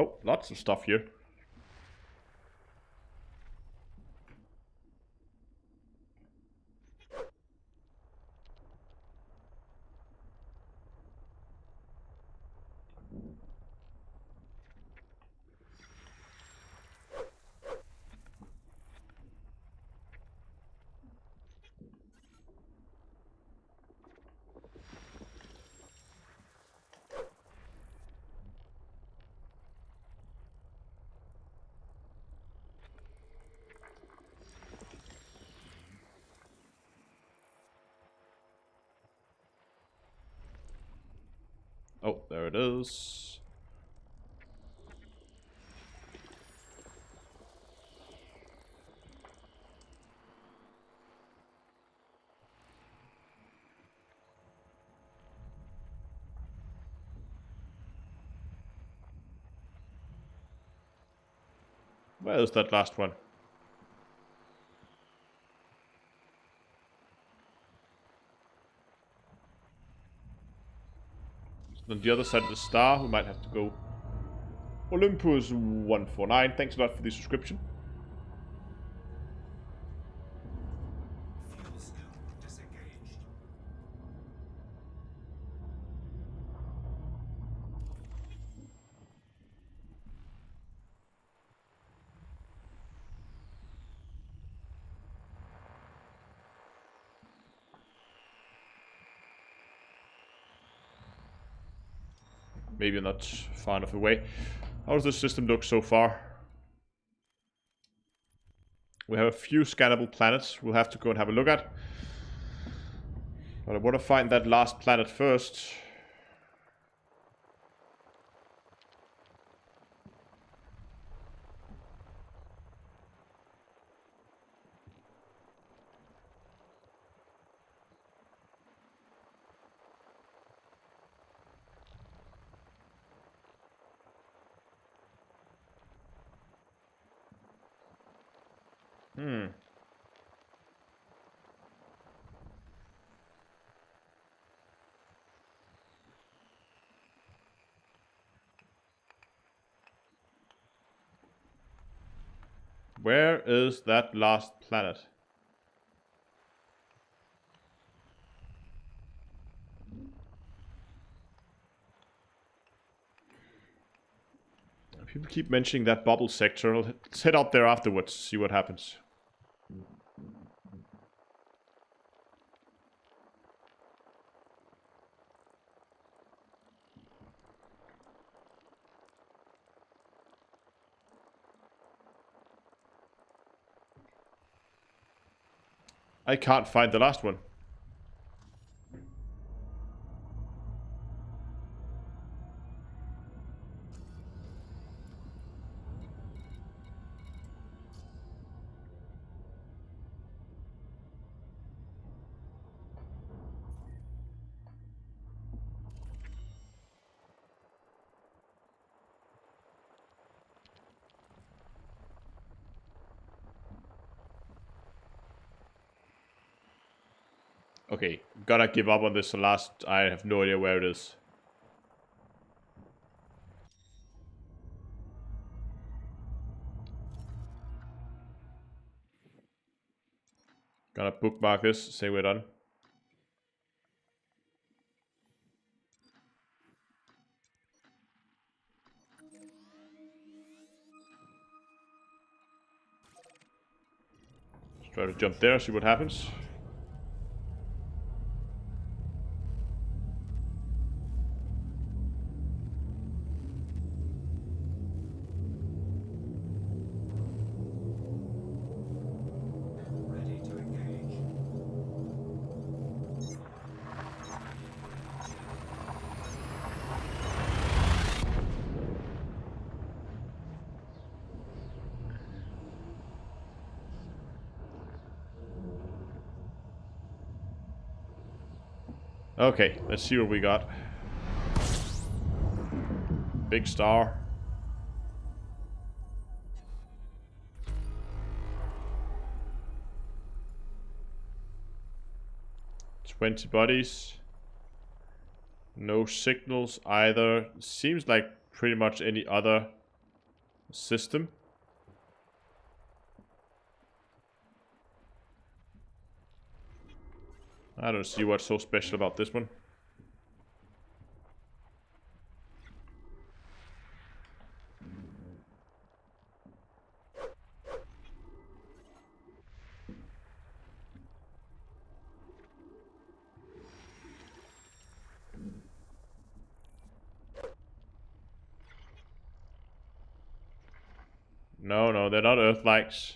Oh, lots of stuff here. Oh, there it is. Where is that last one? On the other side of the star, we might have to go. Olympus 149, thanks a lot for the subscription. Fuel cell disengaged. Maybe not far enough away. How does this system look so far? We have a few scannable planets we'll have to go and have a look at. But I want to find that last planet first. Where is that last planet? People keep mentioning that bubble sector. Let's head out there afterwards, see what happens. I can't find the last one. Okay, gotta give up on this last. I have no idea where it is. Gonna bookmark this, say we're done. Let's try to jump there, see what happens. Ready to engage. Okay, let's see what we got. Big star. $20 bodies. No signals either. Seems like pretty much any other system. I don't see what's so special about this one. No, they're not Earth-likes.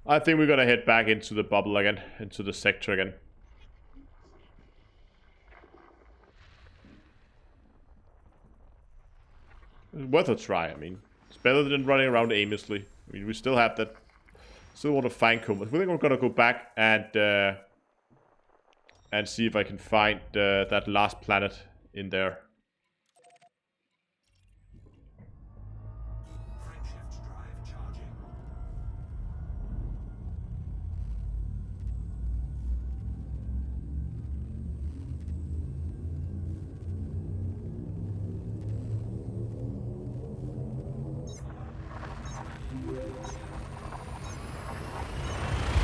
I think we're gonna head back into the bubble again, into the sector again. It's worth a try, I mean. It's better than running around aimlessly. I mean, we still have that. Still want to find comets. I think I'm gonna go back and see if I can find that last planet in there. Frameshift drive charging.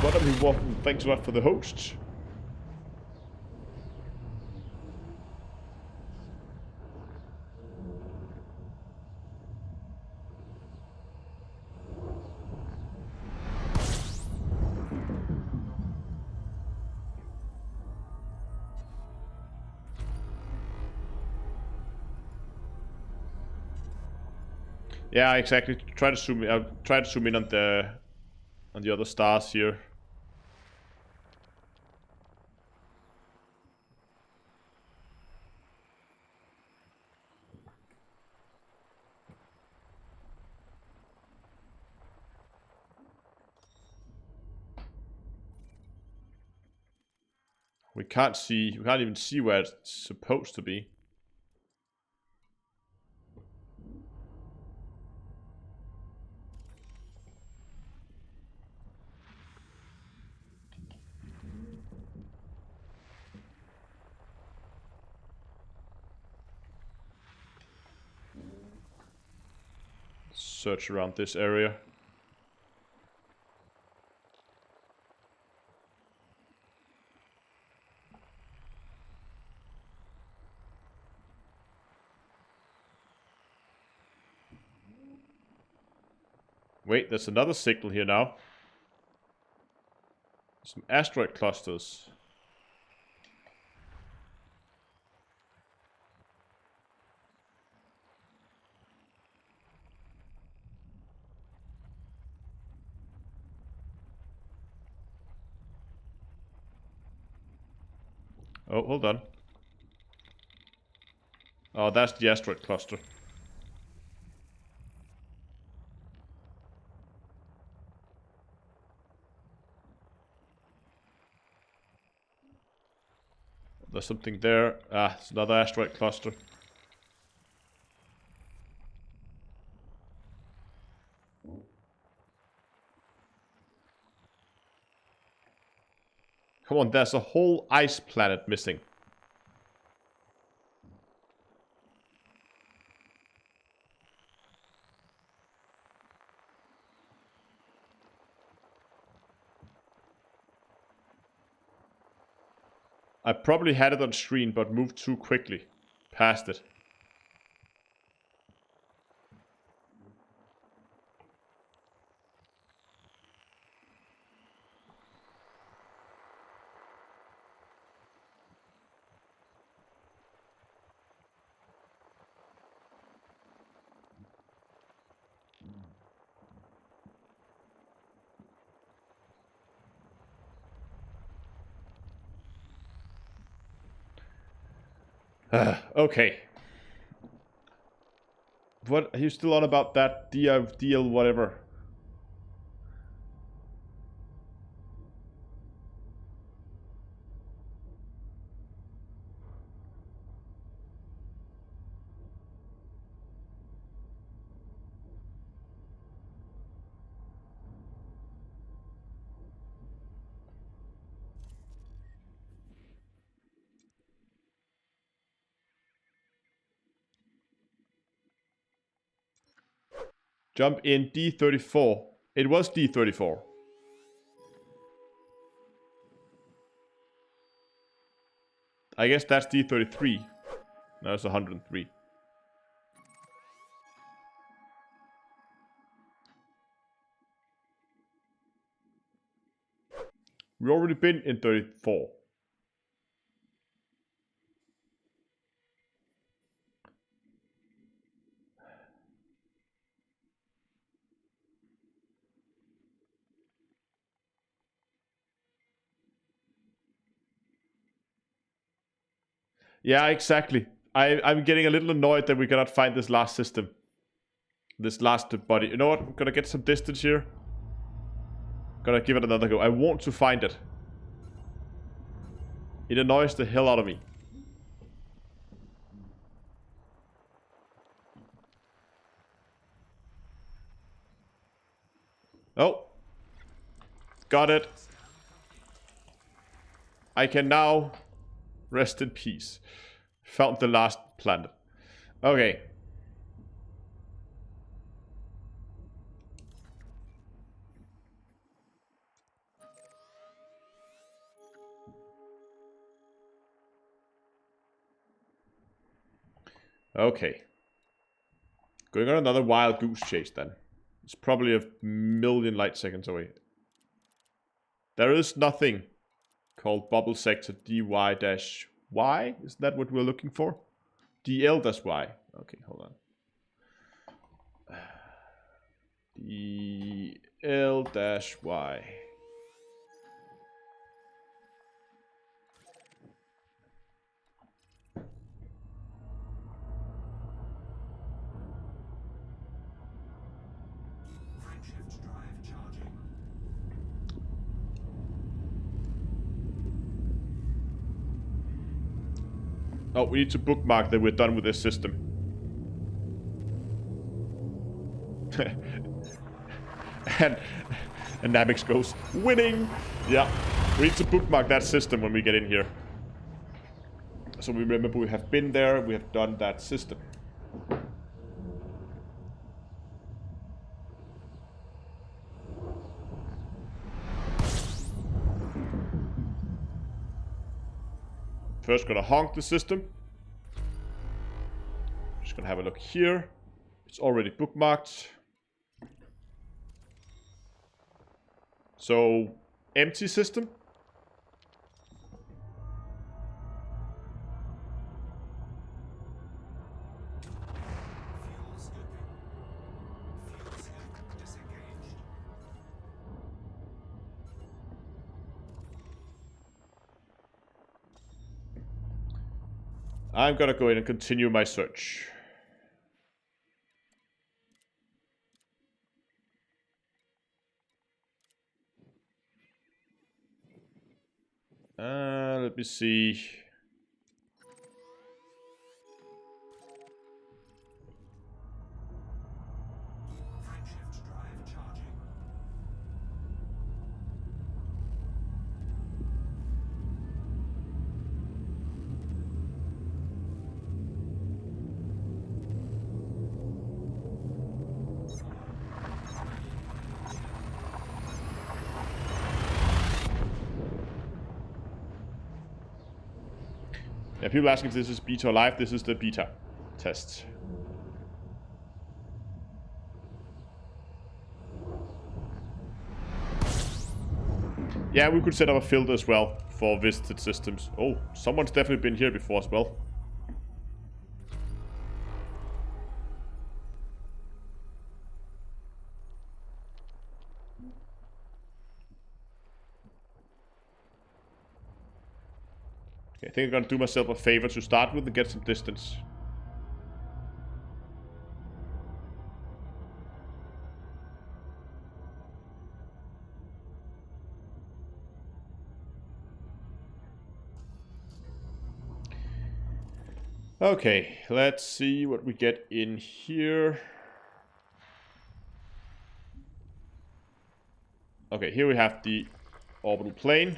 What are we walking? Thanks a lot for the hosts. Yeah, exactly. Try to zoom in. I'll try to zoom in on the other stars here. We can't see. We can't even see where it's supposed to be. Search around this area. Wait, there's another signal here now. Some asteroid clusters. Oh, hold on. Oh, that's the asteroid cluster. There's something there. Ah, it's another asteroid cluster. Come on, there's a whole ice planet missing. I probably had it on screen, but moved too quickly past it. Okay. What are you still on about that deal whatever? Jump in D34. It was D34. I guess that's D33. No, it's 103. We've already been in 34. Yeah, exactly. I'm getting a little annoyed that we cannot find this last system. This last body. You know what? I'm gonna get some distance here. Gonna give it another go. I want to find it. It annoys the hell out of me. Oh. Got it. I can now rest in peace. Found the last planet. Okay. Okay. Going on another wild goose chase then. It's probably a million light seconds away. There is nothing called bubble sector dy-y. Isn't that what we're looking for? dl-y. Okay, hold on. dl-y. Frameshift drive charging. Oh, we need to bookmark that we're done with this system. and Namix goes, winning! Yeah, we need to bookmark that system when we get in here. So we remember we have been there, we have done that system. First gonna honk the system. Just gonna have a look here. It's already bookmarked. So, empty system. Fuel scoping. Fuel scope disengaged. I'm gonna go in and continue my search. Let me see. Frameshift drive charging. Yeah, people asking if this is beta or live. This is the beta test. Yeah, we could set up a filter as well for visited systems. Oh, someone's definitely been here before as well. Okay, I think I'm gonna do myself a favor to start with and get some distance. Okay, let's see what we get in here. Okay, here we have the orbital plane.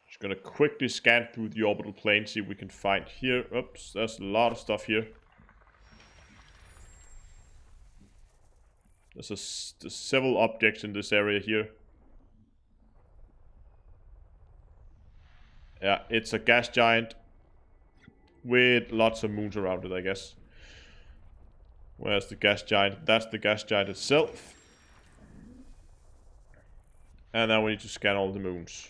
Just gonna quickly scan through the orbital plane, see if we can find here. Oops, there's a lot of stuff here. There's several objects in this area here. Yeah, it's a gas giant with lots of moons around it, I guess. Where's the gas giant? That's the gas giant itself. And now we need to scan all the moons.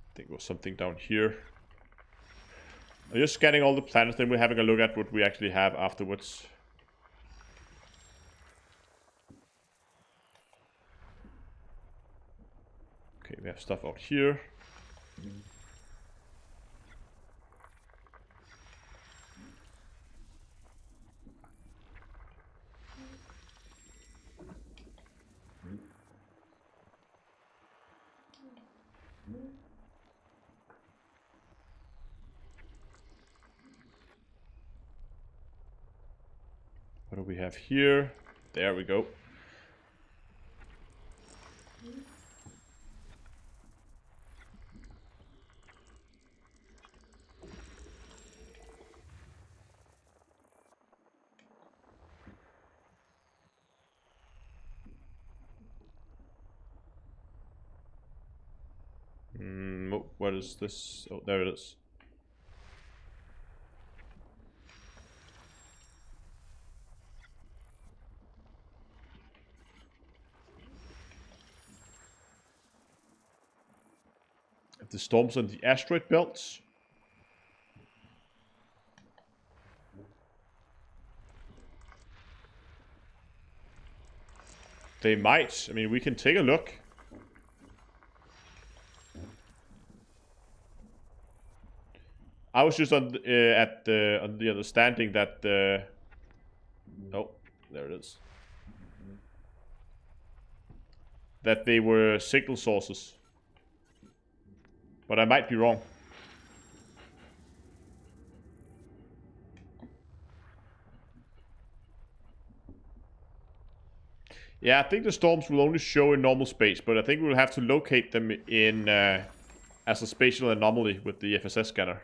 I think there was something down here. I'm just scanning all the planets, then we're having a look at what we actually have afterwards. Okay, we have stuff out here. What do we have here? There we go. What is this? Oh, there it is. The storms on the asteroid belts. They might. I mean, we can take a look. I was just on on the understanding that oh, there it is. That they were signal sources, but I might be wrong. Yeah, I think the storms will only show in normal space, but I think we'll have to locate them in as a spatial anomaly with the FSS scanner.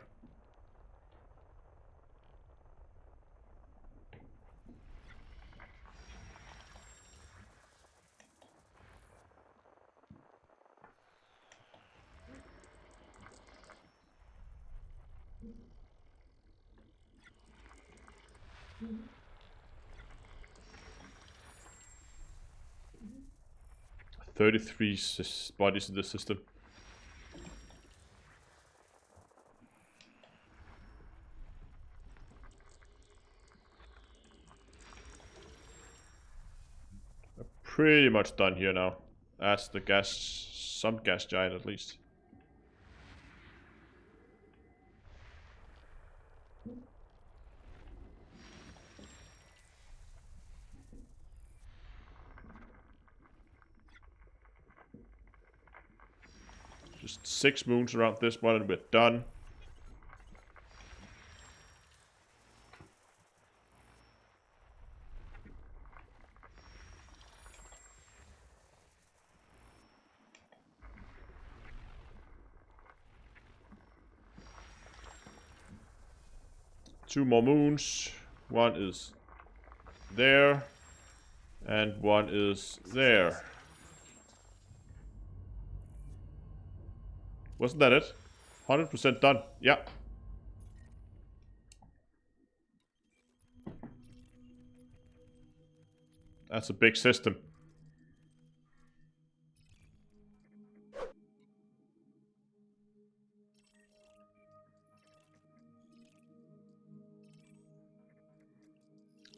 Thirty-three bodies in the system. pretty much done here now. That's the gas, some gas giant at least. Just 6 moons around this one and we're done. Two more moons. One is there. And one is there. Wasn't that it? 100% done. Yeah. That's a big system.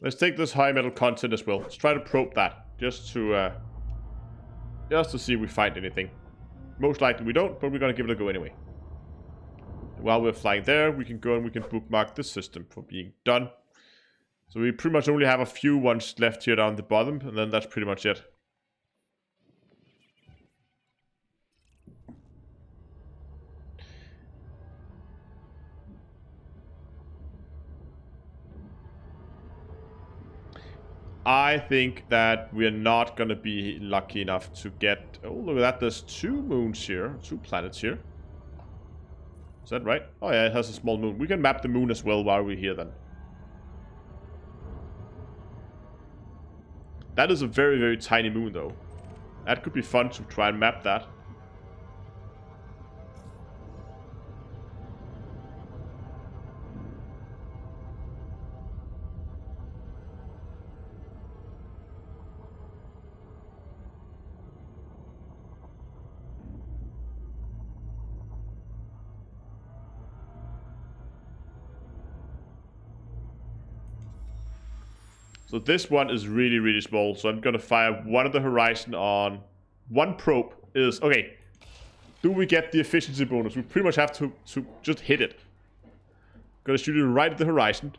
Let's take this high metal content as well. Let's try to probe that. Just to see if we find anything. Most likely we don't, but we're gonna give it a go anyway. While we're flying there, we can go and we can bookmark this system for being done. So we pretty much only have a few ones left here down the bottom, and then that's pretty much it. I think that we're not gonna be lucky enough to get... Oh, look at that, there's 2 moons here, 2 planets here. Is that right? Oh yeah, it has a small moon. We can map the moon as well while we're here then. That is a very, very tiny moon though. That could be fun to try and map that. So this one is really, really small. So I'm going to fire one at the horizon on... One probe is... Okay. Do we get the efficiency bonus? We pretty much have to just hit it. Gonna shoot it right at the horizon.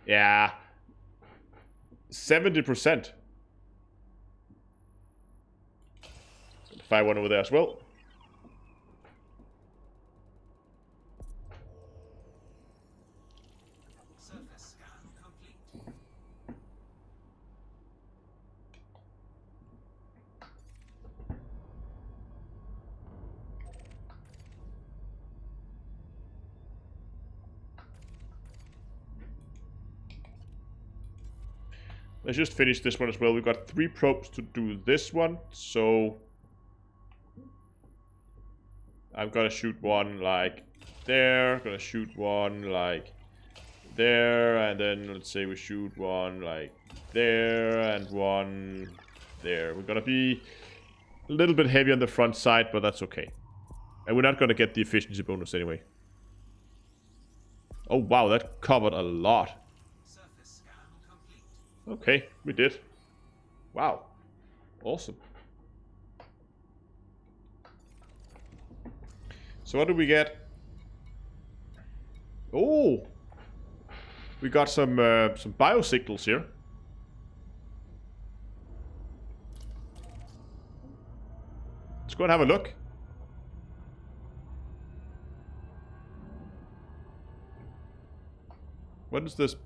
Yeah. 70%. Fire one over there as well. Let's just finish this one as well. We've got 3 probes to do this one, so I'm gonna shoot one like there, gonna shoot one like there, and then let's say we shoot one like there, and one there. We're gonna be a little bit heavy on the front side, but that's okay. And we're not gonna get the efficiency bonus anyway. Oh wow, that covered a lot. Okay, we did. Wow. Awesome. So what do we get? Oh! We got some biosignals here. Let's go and have a look. What is this?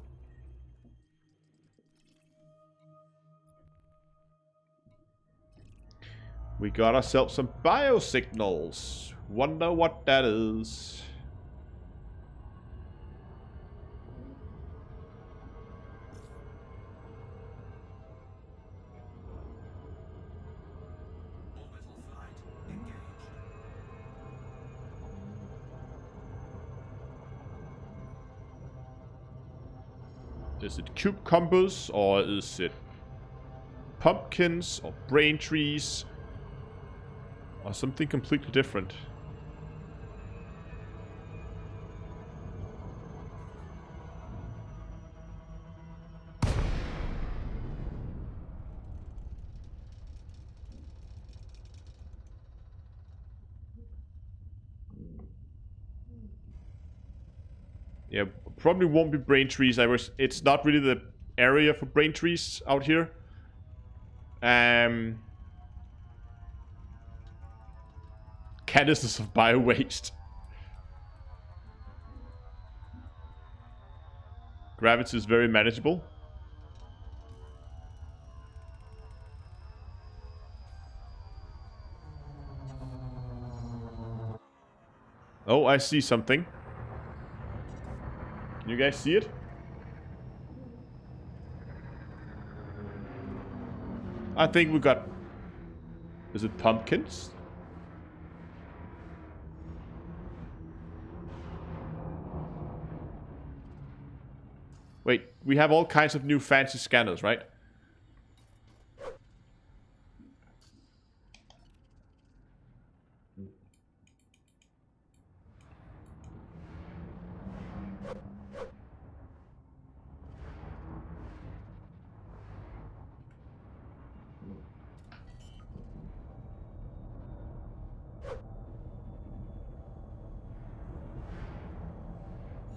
We got ourselves some biosignals. Wonder what that is. Orbital flight engaged. Is it cucumbers or is it pumpkins or brain trees? Or something completely different. Yeah, probably won't be brain trees. It's not really the area for brain trees out here. Canisters of bio-waste. Gravity is very manageable. Oh, I see something. Can you guys see it? I think we got... Is it pumpkins? Wait, we have all kinds of new fancy scanners, right?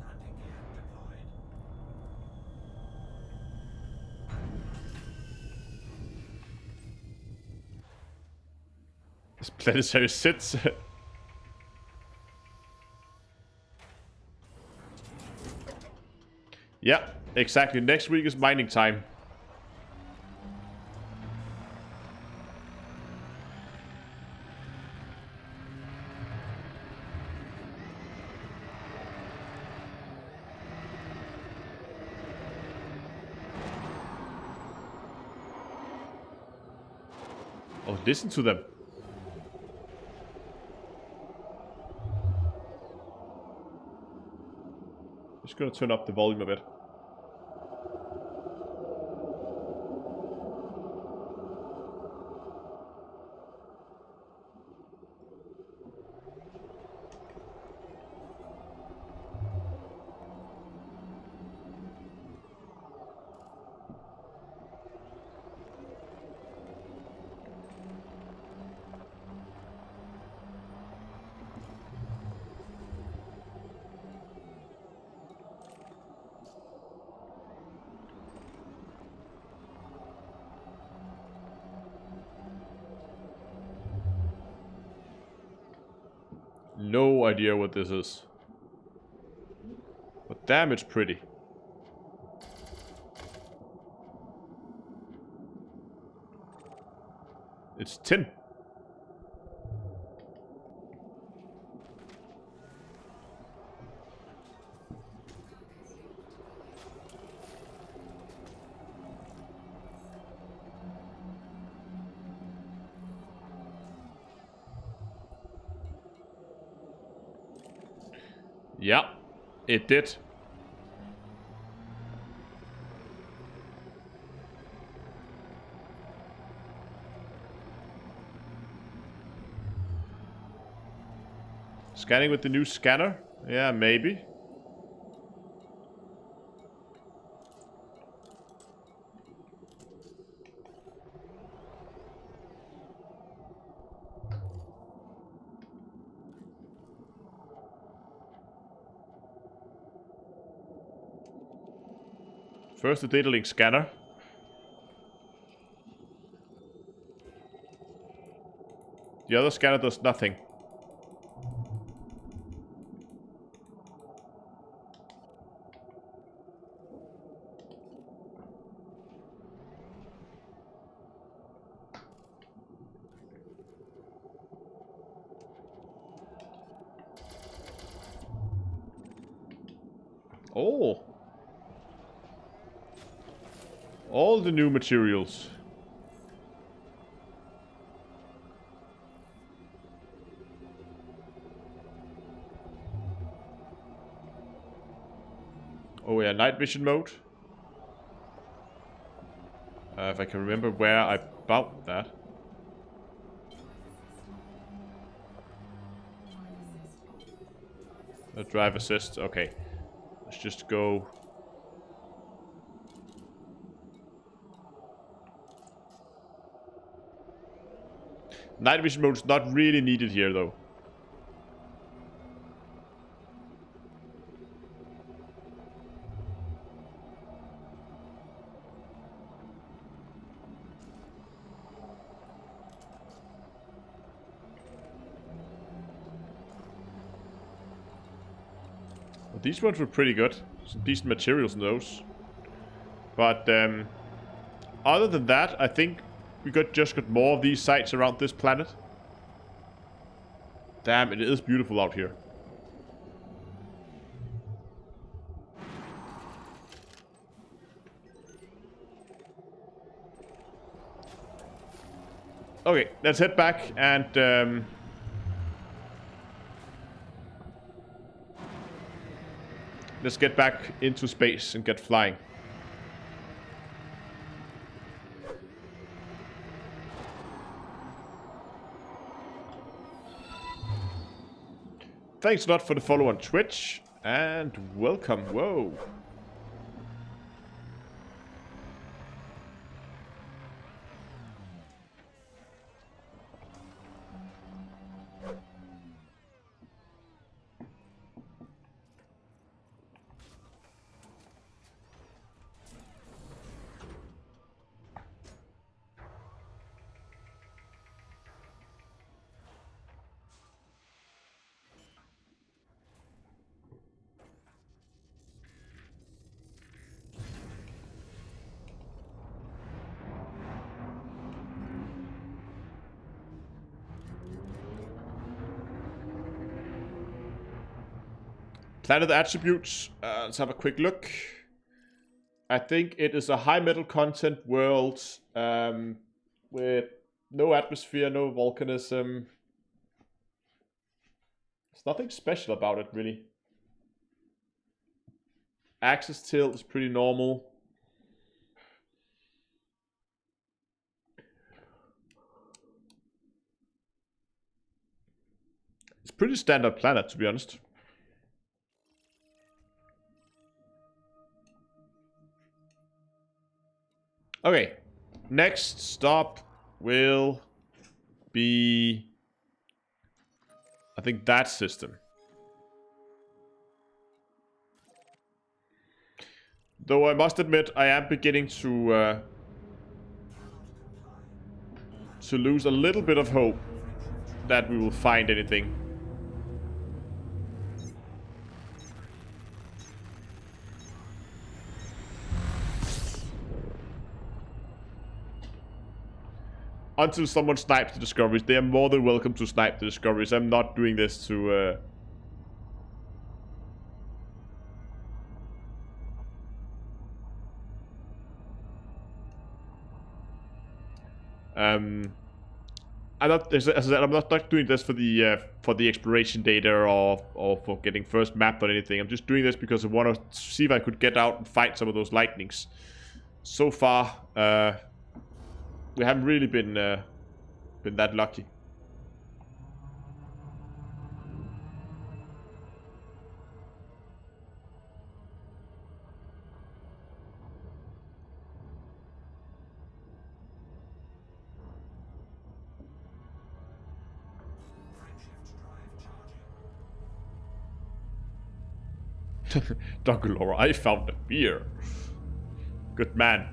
Landing gear deployed. This planetary sits. Yeah, exactly. Next week is mining time. Oh, listen to them. Just gonna turn up the volume a bit. No idea what this is. But damn, it's pretty. It's tin. Yeah, it did. Scanning with the new scanner? Yeah, maybe. First the data link scanner. The other scanner does nothing. Oh. All the new materials. Oh yeah, night vision mode. If I can remember where I bought that. Drive assist, okay. Let's just go. Night vision mode is not really needed here though. These ones were pretty good. Some decent materials in those. But other than that, I think we just got more of these sites around this planet. Damn, it is beautiful out here. Okay, let's head back and let's get back into space and get flying. Thanks a lot for the follow on Twitch, and welcome. Whoa. Planet attributes. Let's have a quick look. I think it is a high metal content world with no atmosphere, no volcanism. There's nothing special about it, really. Axis tilt is pretty normal. It's a pretty standard planet, to be honest. Okay, next stop will be, I think, that system. Though I must admit, I am beginning to lose a little bit of hope that we will find anything. Until someone snipes the discoveries. They are more than welcome to snipe the discoveries. I'm not doing this to... I'm not, as I said, I'm not doing this for the exploration data or for getting first map or anything. I'm just doing this because I want to see if I could get out and fight some of those lightnings. So far, we haven't really been that lucky. Dr. Laura, I found a beer. Good man.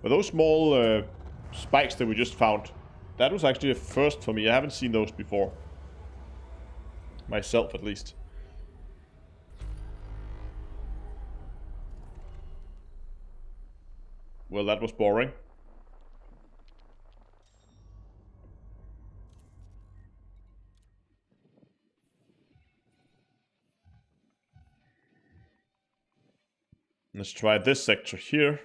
But those small spikes that we just found, that was actually a first for me. I haven't seen those before. Myself, at least. Well, that was boring. Let's try this sector here.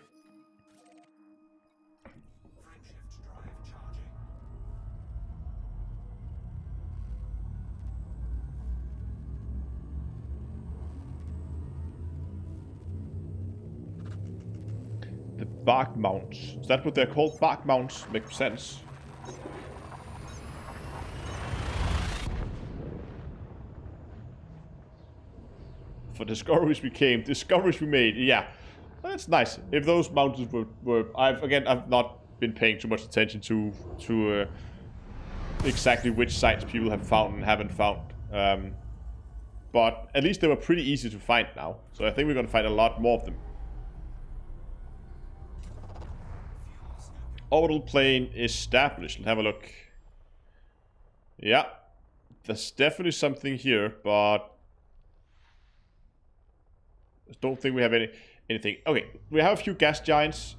Bark mounts. Is that what they're called? Bark mounts make sense. For discoveries we came, discoveries we made. Yeah, that's nice. If those mountains were I've not been paying too much attention to exactly which sites people have found and haven't found. But at least they were pretty easy to find now. So I think we're gonna find a lot more of them. Orbital plane established. Let's have a look. Yeah, there's definitely something here, but I don't think we have anything. Okay, we have a few gas giants.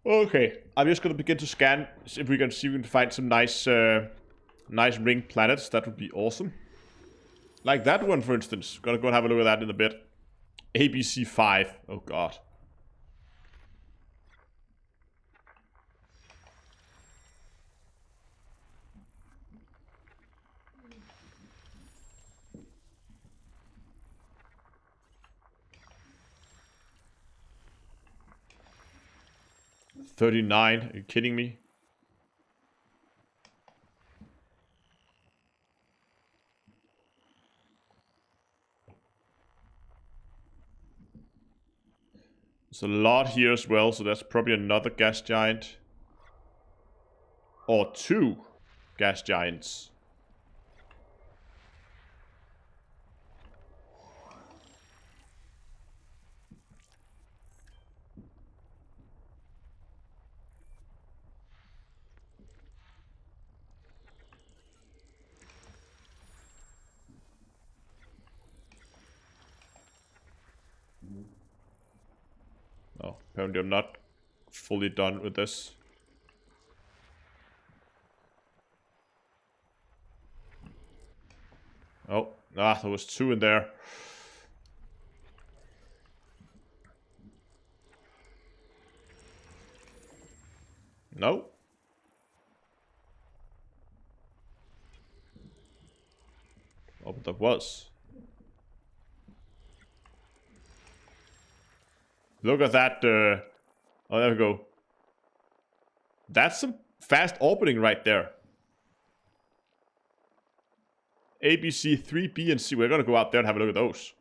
Okay, I'm just gonna begin to scan if we can see if we can find some nice, nice ringed planets. That would be awesome. Like that one, for instance. Gonna go and have a look at that in a bit. ABC 5. Oh god. $39. Are you kidding me? There's a lot here as well, so that's probably another gas giant. Or 2 gas giants. Oh, apparently I'm not fully done with this. Oh, there was 2 in there. No. Oh, but there was. Look at that. Oh, there we go. That's some fast orbiting right there. ABC 3, B, and C. We're gonna go out there and have a look at those.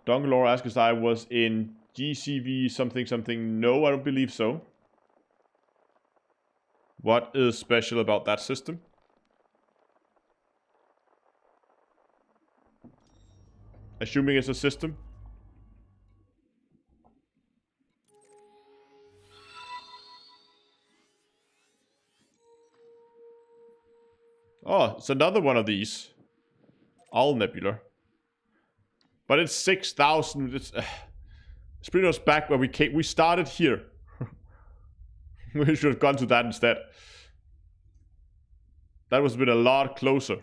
Dongalore asks if I was in GCV something something. No, I don't believe so. What is special about that system? Assuming it's a system. Oh, it's another one of these. All nebula. But it's 6,000. It's pretty much back where we came. We started here. We should have gone to that instead. That was been a lot closer.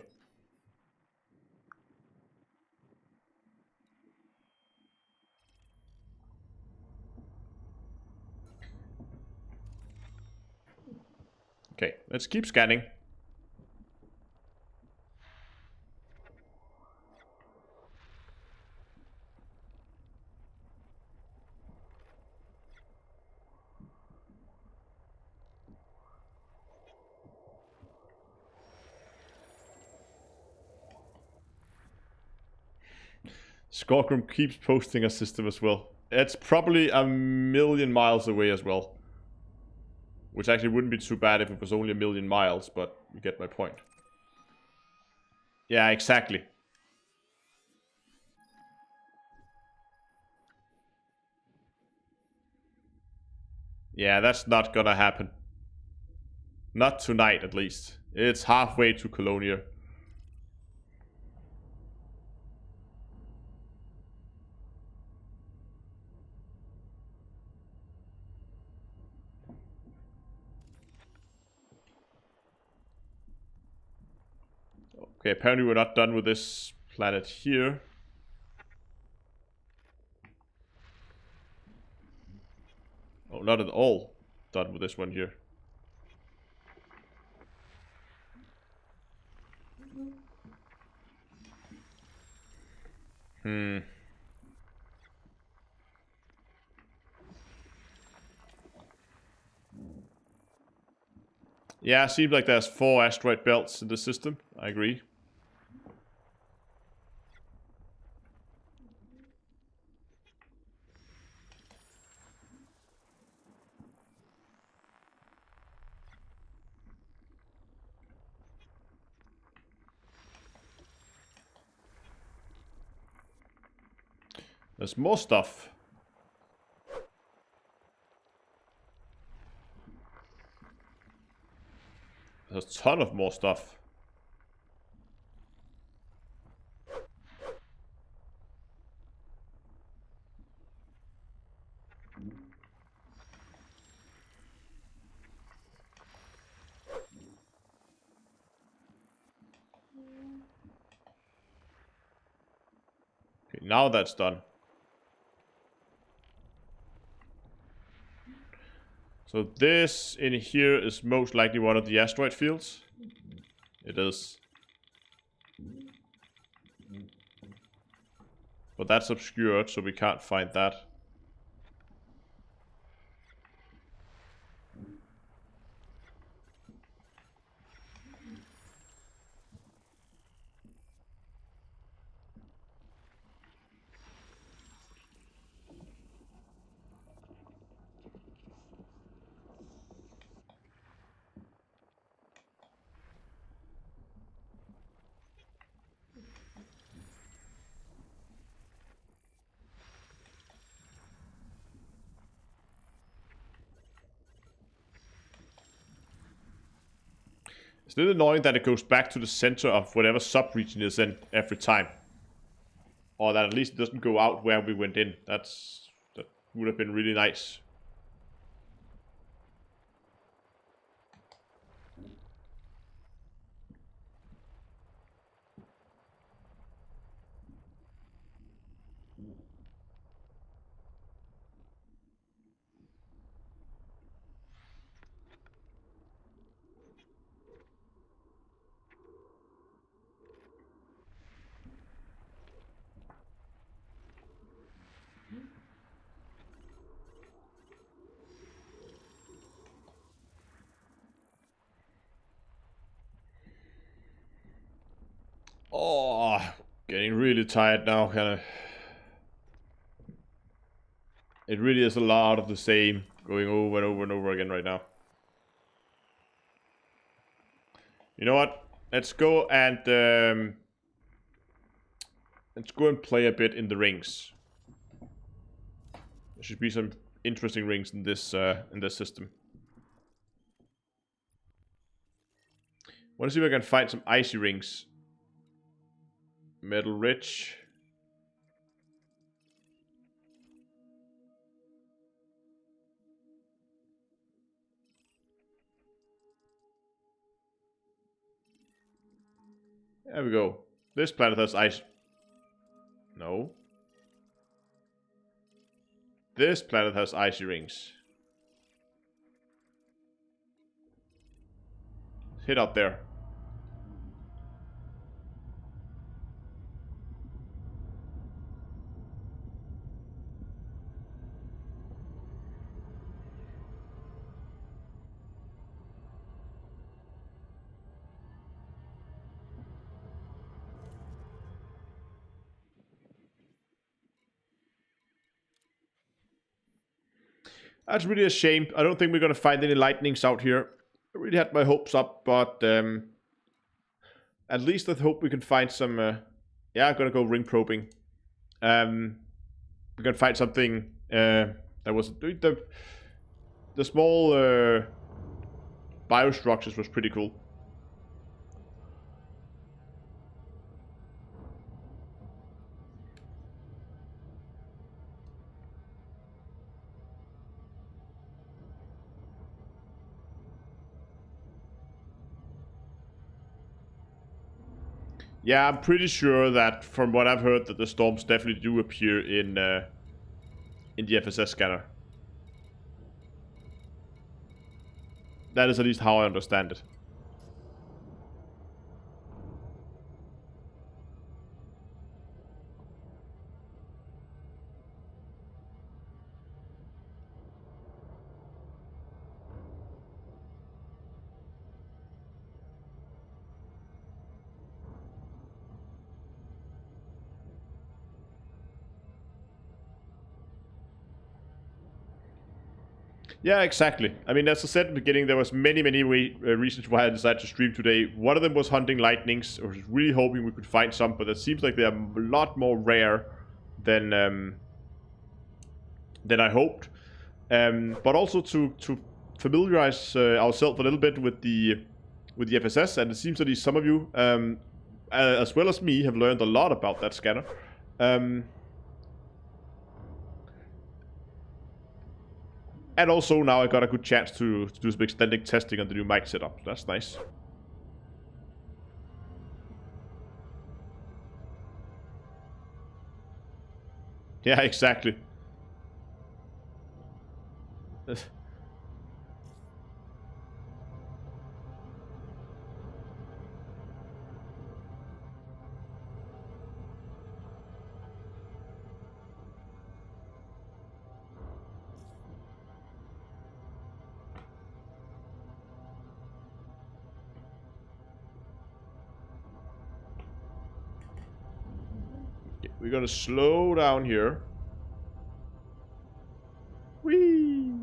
Okay, let's keep scanning. Squadron keeps posting a system as well. It's probably a million miles away as well. Which actually wouldn't be too bad if it was only a million miles, but you get my point. Yeah, exactly. Yeah, that's not gonna happen. Not tonight, at least. It's halfway to Colonia. Okay, apparently we're not done with this planet here. Oh, not at all done with this one here. Yeah, it seems like there's 4 asteroid belts in the system. I agree. There's more stuff. There's a ton of more stuff. Okay, now that's done. So this in here is most likely one of the asteroid fields. It is. But that's obscured, so we can't find that. It's a little annoying that it goes back to the center of whatever sub-region is in every time. Or that at least it doesn't go out where we went in. That would have been really nice. Oh, getting really tired now, kinda. It really is a lot of the same going over and over and over again right now. You know what? Let's go and play a bit in the rings. There should be some interesting rings in this system. Want to see if I can find some icy rings. Metal rich. There we go. This planet has ice. No. This planet has icy rings. Hit up there. That's really a shame. I don't think we're going to find any lightnings out here. I really had my hopes up, but at least I hope we can find some... yeah, I'm going to go ring probing. We're going to find something that was... The small biostructures was pretty cool. Yeah, I'm pretty sure that, from what I've heard, that the storms definitely do appear in the FSS scanner. That is at least how I understand it. Yeah, exactly. I mean, as I said in the beginning, there was many reasons why I decided to stream today. One of them was hunting lightnings. I was really hoping we could find some, but it seems like they are a lot more rare than I hoped. But also to familiarize ourselves a little bit with the FSS, and it seems that some of you, as well as me, have learned a lot about that scanner. And also now I got a good chance to do some extended testing on the new mic setup. That's nice. Yeah, exactly. We're gonna slow down here. Whee!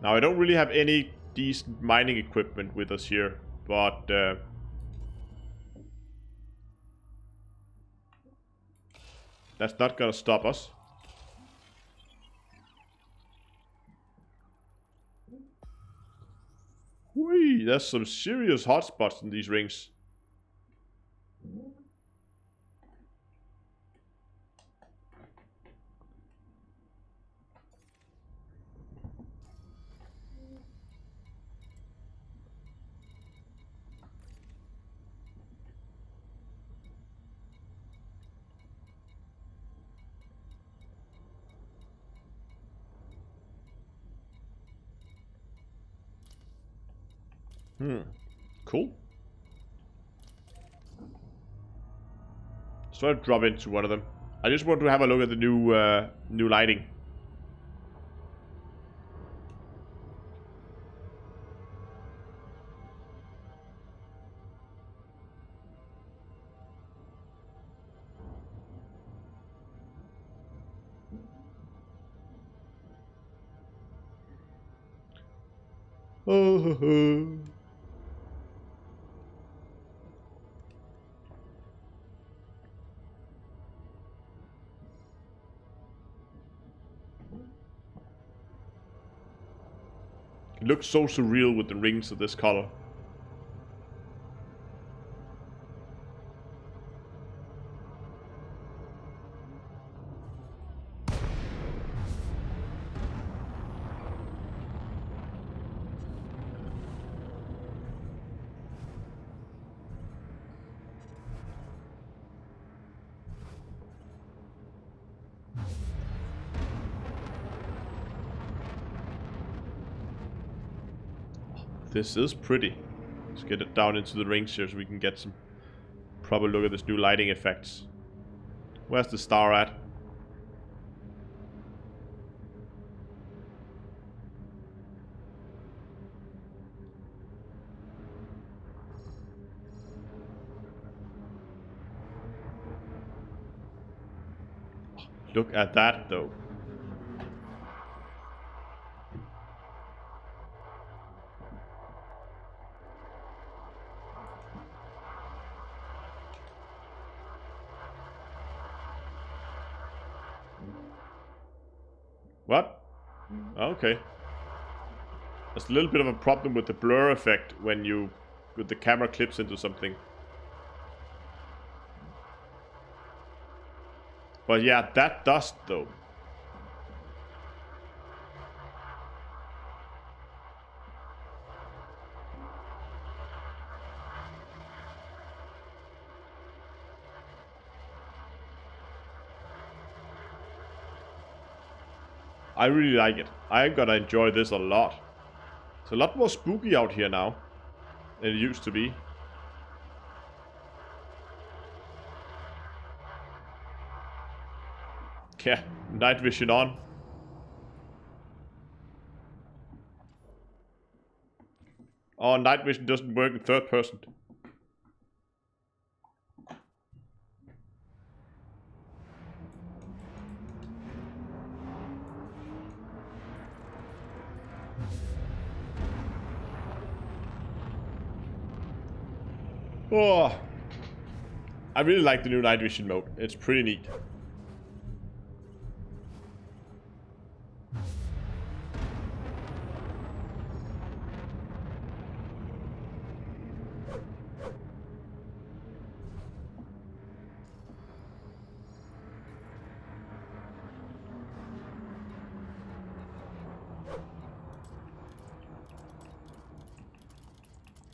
Now I don't really have any decent mining equipment with us here, but that's not gonna stop us. Whee! There's some serious hotspots in these rings. Cool. So I'll drop into one of them. I just want to have a look at the new lighting. Oh. It looks so surreal with the rings of this color. This is pretty. Let's get it down into the rings here so we can get some proper look at this new lighting effects. Where's the star at? Look at that though. What? Okay. There's a little bit of a problem with the blur effect when the camera clips into something. But yeah, that dust though. I really like it. I'm gonna enjoy this a lot. It's a lot more spooky out here now than it used to be. Yeah, night vision on. Oh, night vision doesn't work in third person. Oh, I really like the new night vision mode. It's pretty neat.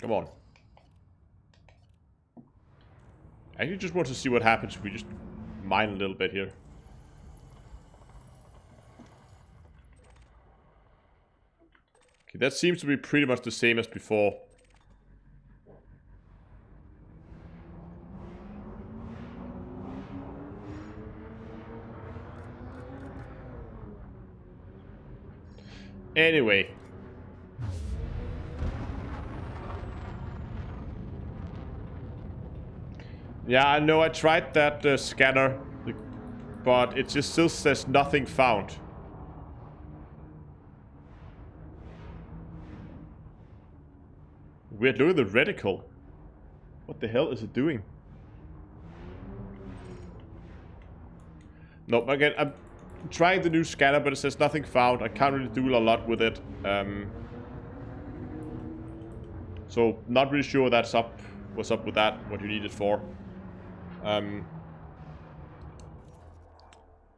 Come on. I actually just want to see what happens if we just mine a little bit here. Okay, that seems to be pretty much the same as before. Anyway. Yeah, I know I tried that scanner, but it just still says nothing found. Weird, look at the reticle. What the hell is it doing? No, again, I'm trying the new scanner, but it says nothing found. I can't really do a lot with it. So, not really sure what's up with that, what you need it for.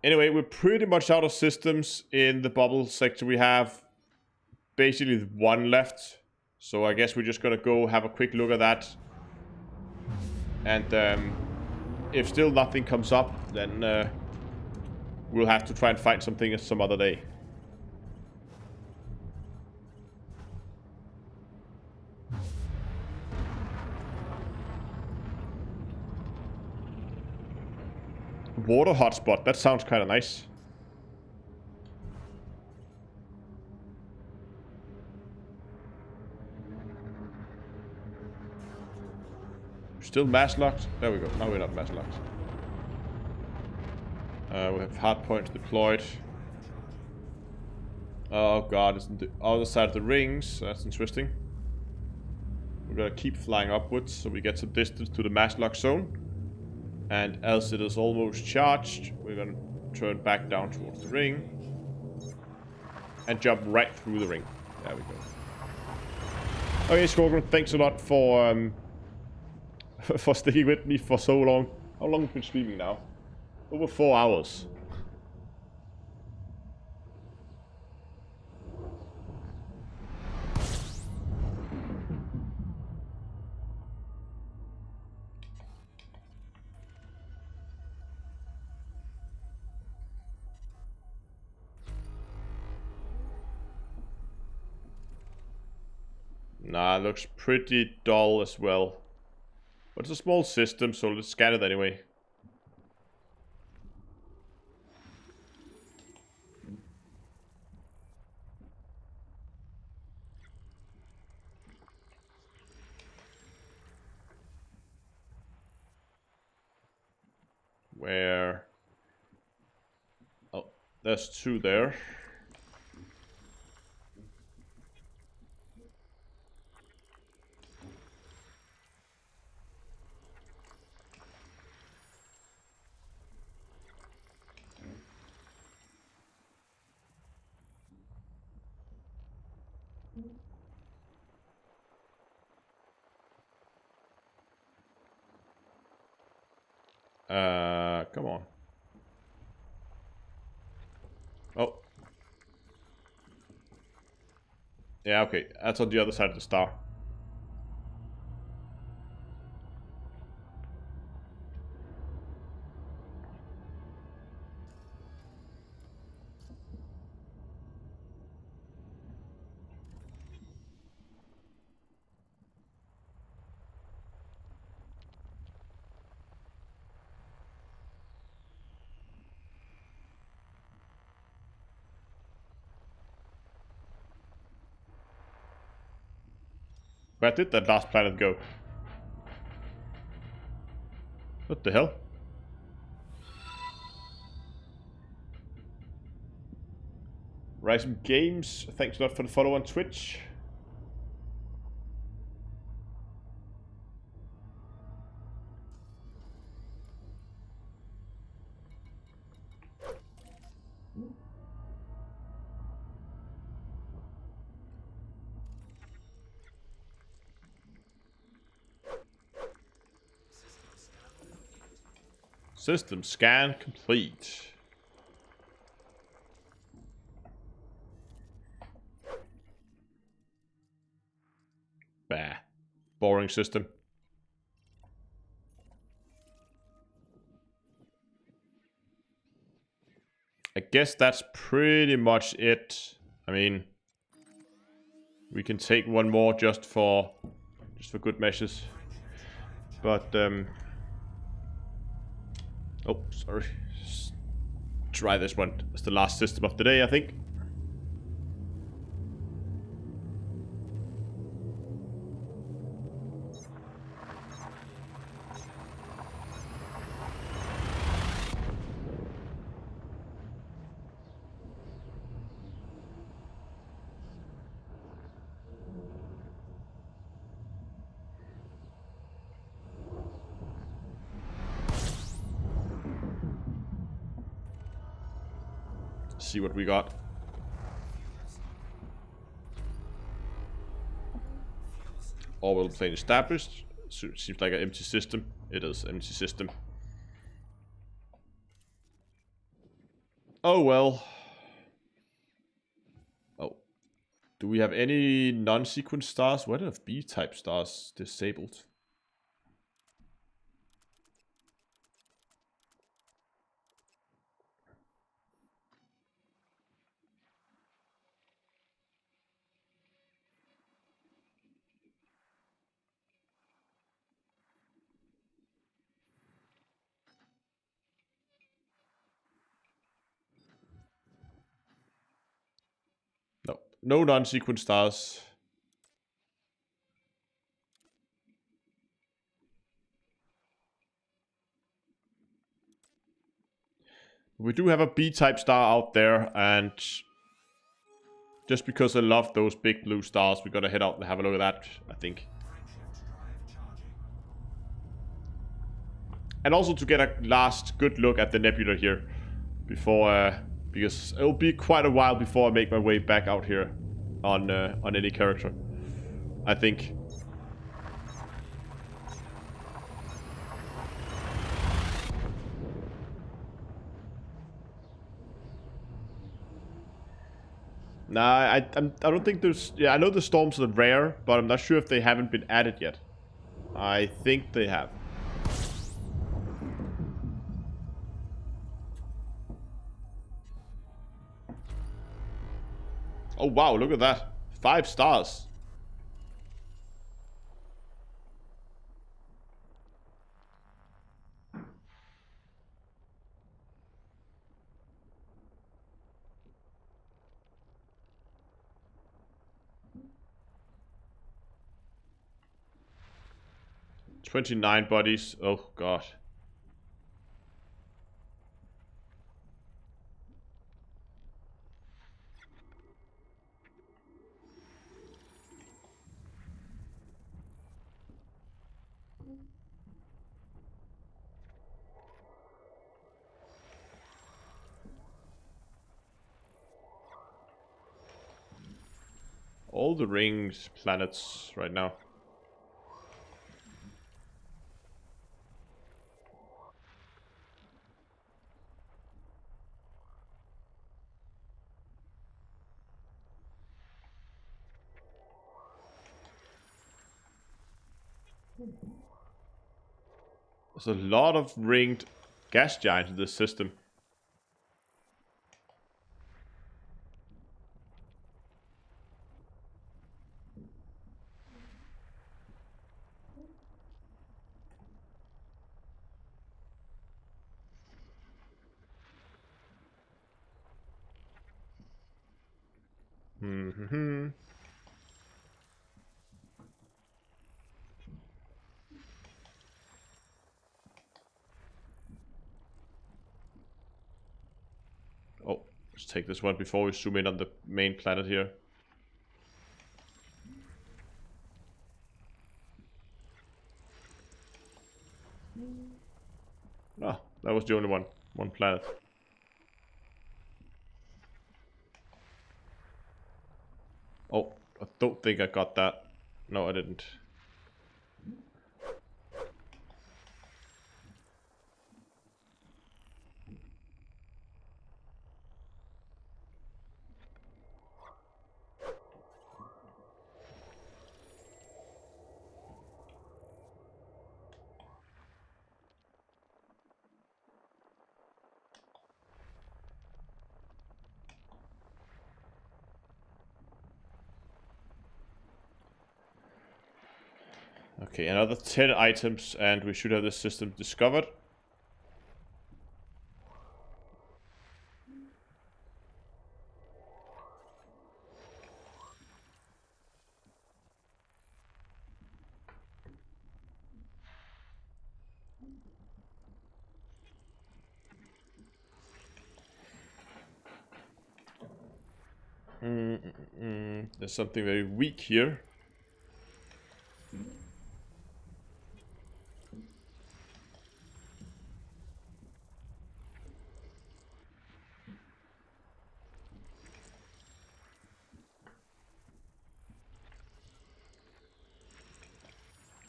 Anyway, we're pretty much out of systems in the bubble sector. We have basically one left. So I guess we're just gonna go have a quick look at that. And if still nothing comes up, then we'll have to try and find something some other day. Water hotspot, that sounds kind of nice. Still mass locked? There we go. Now we're not mass locked. We have hard points deployed. Oh god, it's on the other side of the rings. That's interesting. We're gonna keep flying upwards so we get some distance to the mass lock zone. And as it is almost charged, we're gonna turn back down towards the ring. And jump right through the ring. There we go. Okay, Squadron, thanks a lot for for sticking with me for so long. How long have we been streaming now? Over 4 hours. Nah, it looks pretty dull as well. But it's a small system, so let's scan it anyway. Where? Oh, there's two there. Come on. Oh. Yeah, okay. That's on the other side of the star. Where did that last planet go? What the hell? Rising Games, thanks a lot for the follow on Twitch. System scan complete. Bah. Boring system. I guess that's pretty much it. I mean, we can take one more just for good measures. But oh, sorry. Try this one. It's the last system of the day, I think. See what we got. Orbital plane established. So it seems like an empty system. It is an empty system. Oh well. Oh. Do we have any non-sequence stars? What are B-type stars disabled? No. No non-sequence stars. We do have a B-type star out there, and just because I love those big blue stars, we gotta head out and have a look at that, I think. And also to get a last good look at the nebula here before, because it'll be quite a while before I make my way back out here on any character, I think. Nah, I don't think there's... Yeah, I know the storms are rare, but I'm not sure if they haven't been added yet. I think they have. Oh wow, look at that. 5 stars. "29 bodies. Oh god. All the rings planets right now. There's a lot of ringed gas giants in this system. Mm-hmm. Oh, let's take this one before we zoom in on the main planet here. Ah, that was the only one planet. Oh, I don't think I got that. No, I didn't. Okay, another 10 items, and we should have this system discovered. There's something very weak here.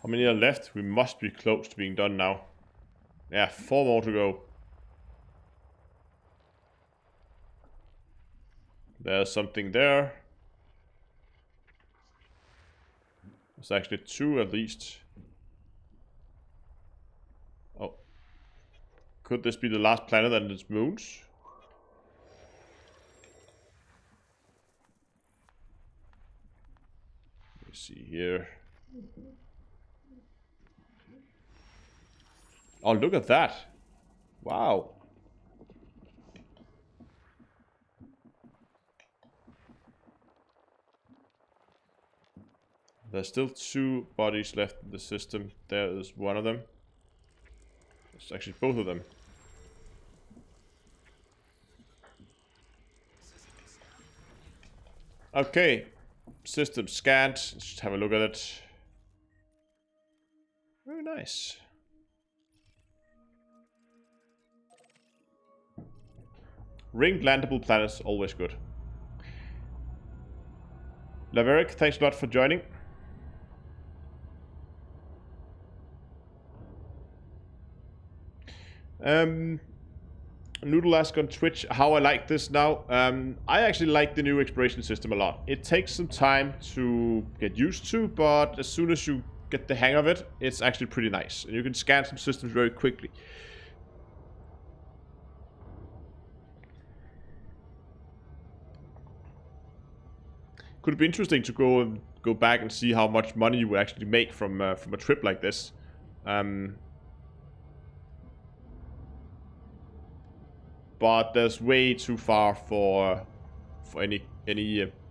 How many are left? We must be close to being done now. Yeah, 4 more to go. There's something there. There's actually 2 at least. Oh. Could this be the last planet and its moons? Let's see here. Oh, look at that. Wow. There's still 2 bodies left in the system. There is one of them. It's actually both of them. Okay. System scanned. Let's just have a look at it. Very nice. Ring landable planets, always good. Laverick, thanks a lot for joining. Noodle asked on Twitch how I like this now. I actually like the new exploration system a lot. It takes some time to get used to, but as soon as you get the hang of it, it's actually pretty nice. And you can scan some systems very quickly. Could be interesting to go back and see how much money you would actually make from a trip like this. But there's way too far for any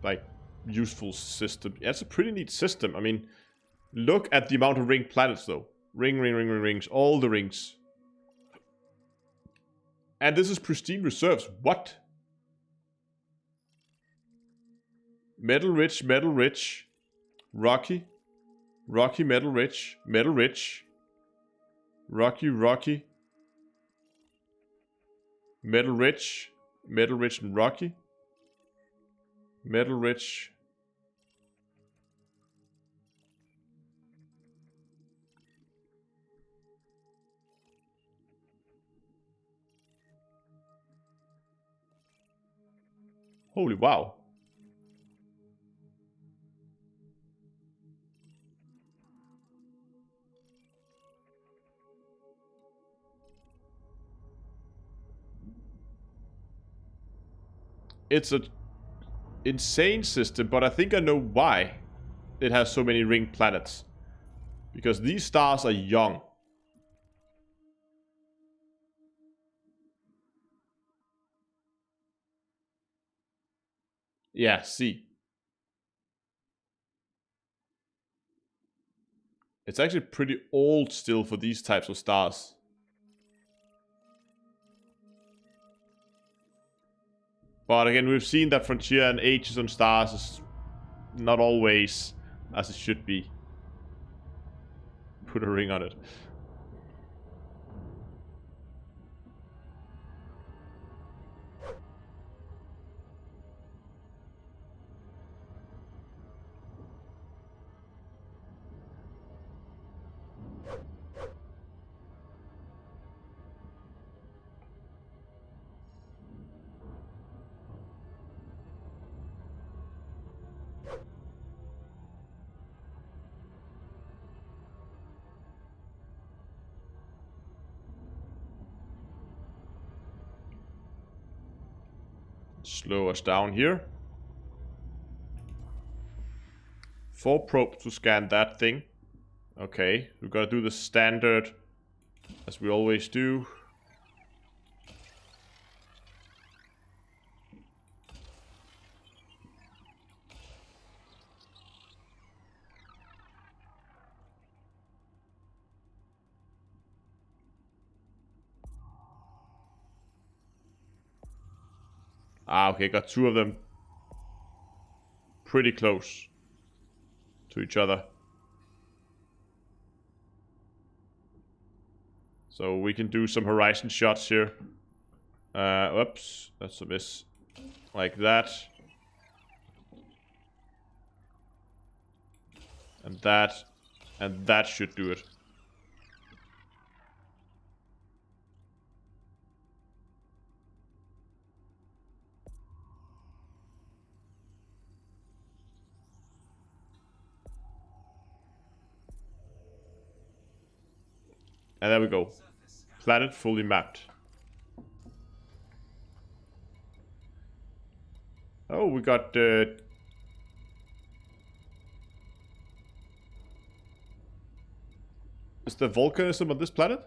like useful system. Yeah, it's a pretty neat system. I mean, look at the amount of ring planets though. Rings, all the rings. And this is pristine reserves. What? Metal rich, rocky, metal rich, rocky, metal rich and rocky, metal rich. Holy wow. It's an insane system, but I think I know why it has so many ring planets. Because these stars are young. Yeah, see. It's actually pretty old still for these types of stars. But again, we've seen that frontier and ages on stars is not always as it should be. Put a ring on it. Slow us down here. 4 probes to scan that thing. Okay, we've got to do the standard, as we always do. Ah, okay, got two of them pretty close to each other. So we can do some horizon shots here. Oops, that's a miss. Like that. And that. And that should do it. And there we go. Planet fully mapped. Oh, we got is there volcanism on this planet?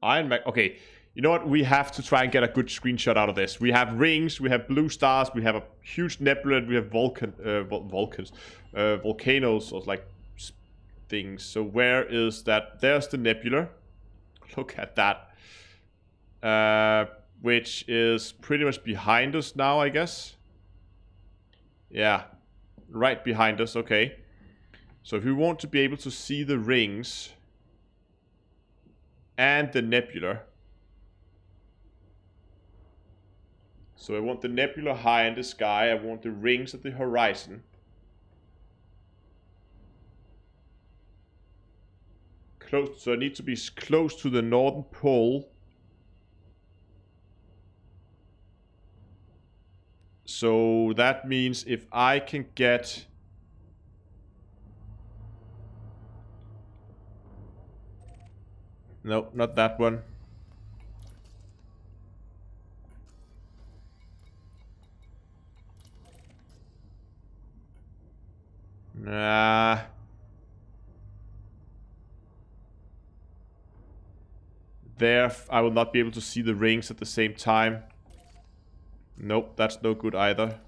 Iron Mag. Okay, you know what? We have to try and get a good screenshot out of this. We have rings, we have blue stars, we have a huge nebula, and we have volcanoes, or like things. So where is that? There's the nebula. Look at that. Which is pretty much behind us now, I guess. Yeah, right behind us. Okay. So if we want to be able to see the rings and the nebula. So I want the nebula high in the sky. I want the rings at the horizon. Close. So I need to be close to the northern pole. So that means if I can get... No, not that one. Nah. There, I will not be able to see the rings at the same time. Nope, that's no good either.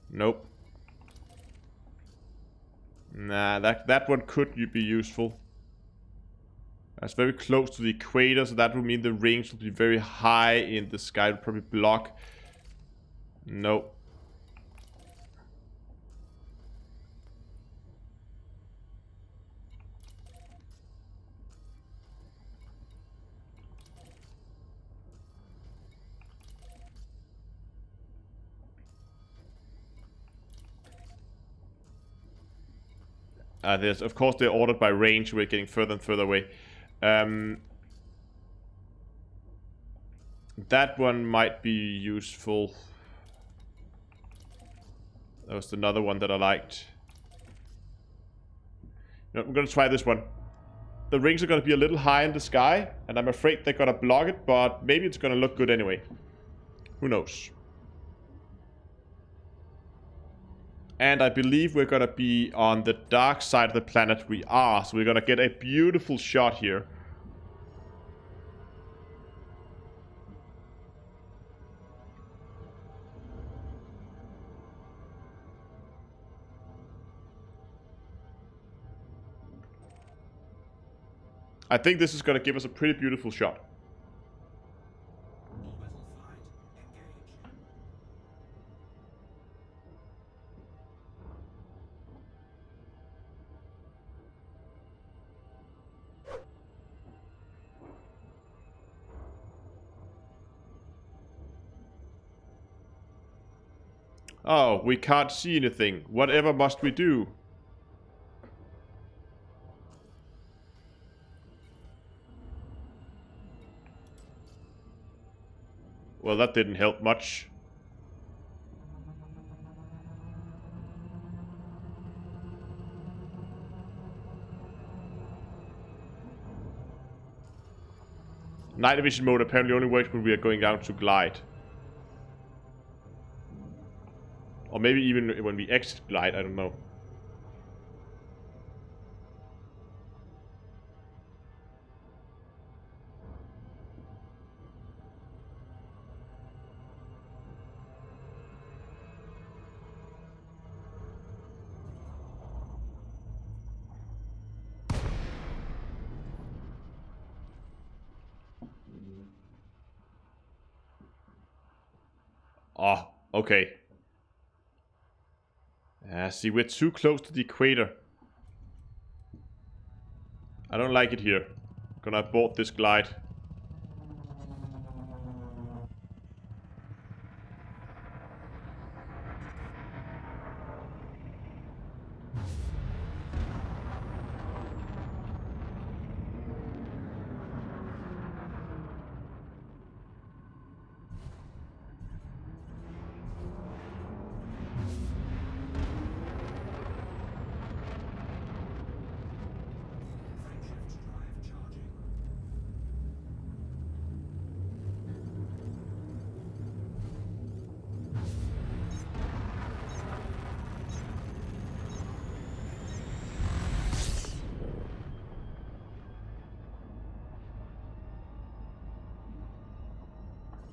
Nope. Nah, that one could be useful. That's very close to the equator, so that would mean the rings will be very high in the sky. It'll probably block. Nope. Of course, they're ordered by range. We're getting further and further away. That one might be useful. That was another one that I liked. No, I'm gonna try this one. The rings are gonna be a little high in the sky, and I'm afraid they're gonna block it, but maybe it's gonna look good anyway. Who knows? And I believe we're gonna be on the dark side of the planet we are, so we're gonna get a beautiful shot here. I think this is gonna give us a pretty beautiful shot. Orbital flight engaged. Oh, we can't see anything. Whatever must we do? Well, that didn't help much. Night vision mode apparently only works when we are going down to glide. Or maybe even when we exit glide, I don't know. Oh, okay. See, we're too close to the equator. I don't like it here. Gonna abort this glide. Frameshift drive charging.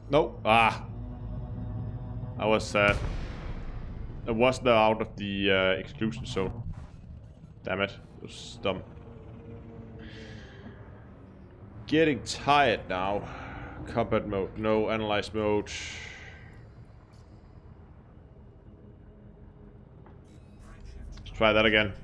No. Ah. I was out of the exclusion zone. Damn it. It was dumb. Getting tired now. Combat mode. No. Analyze mode. Let's try that again.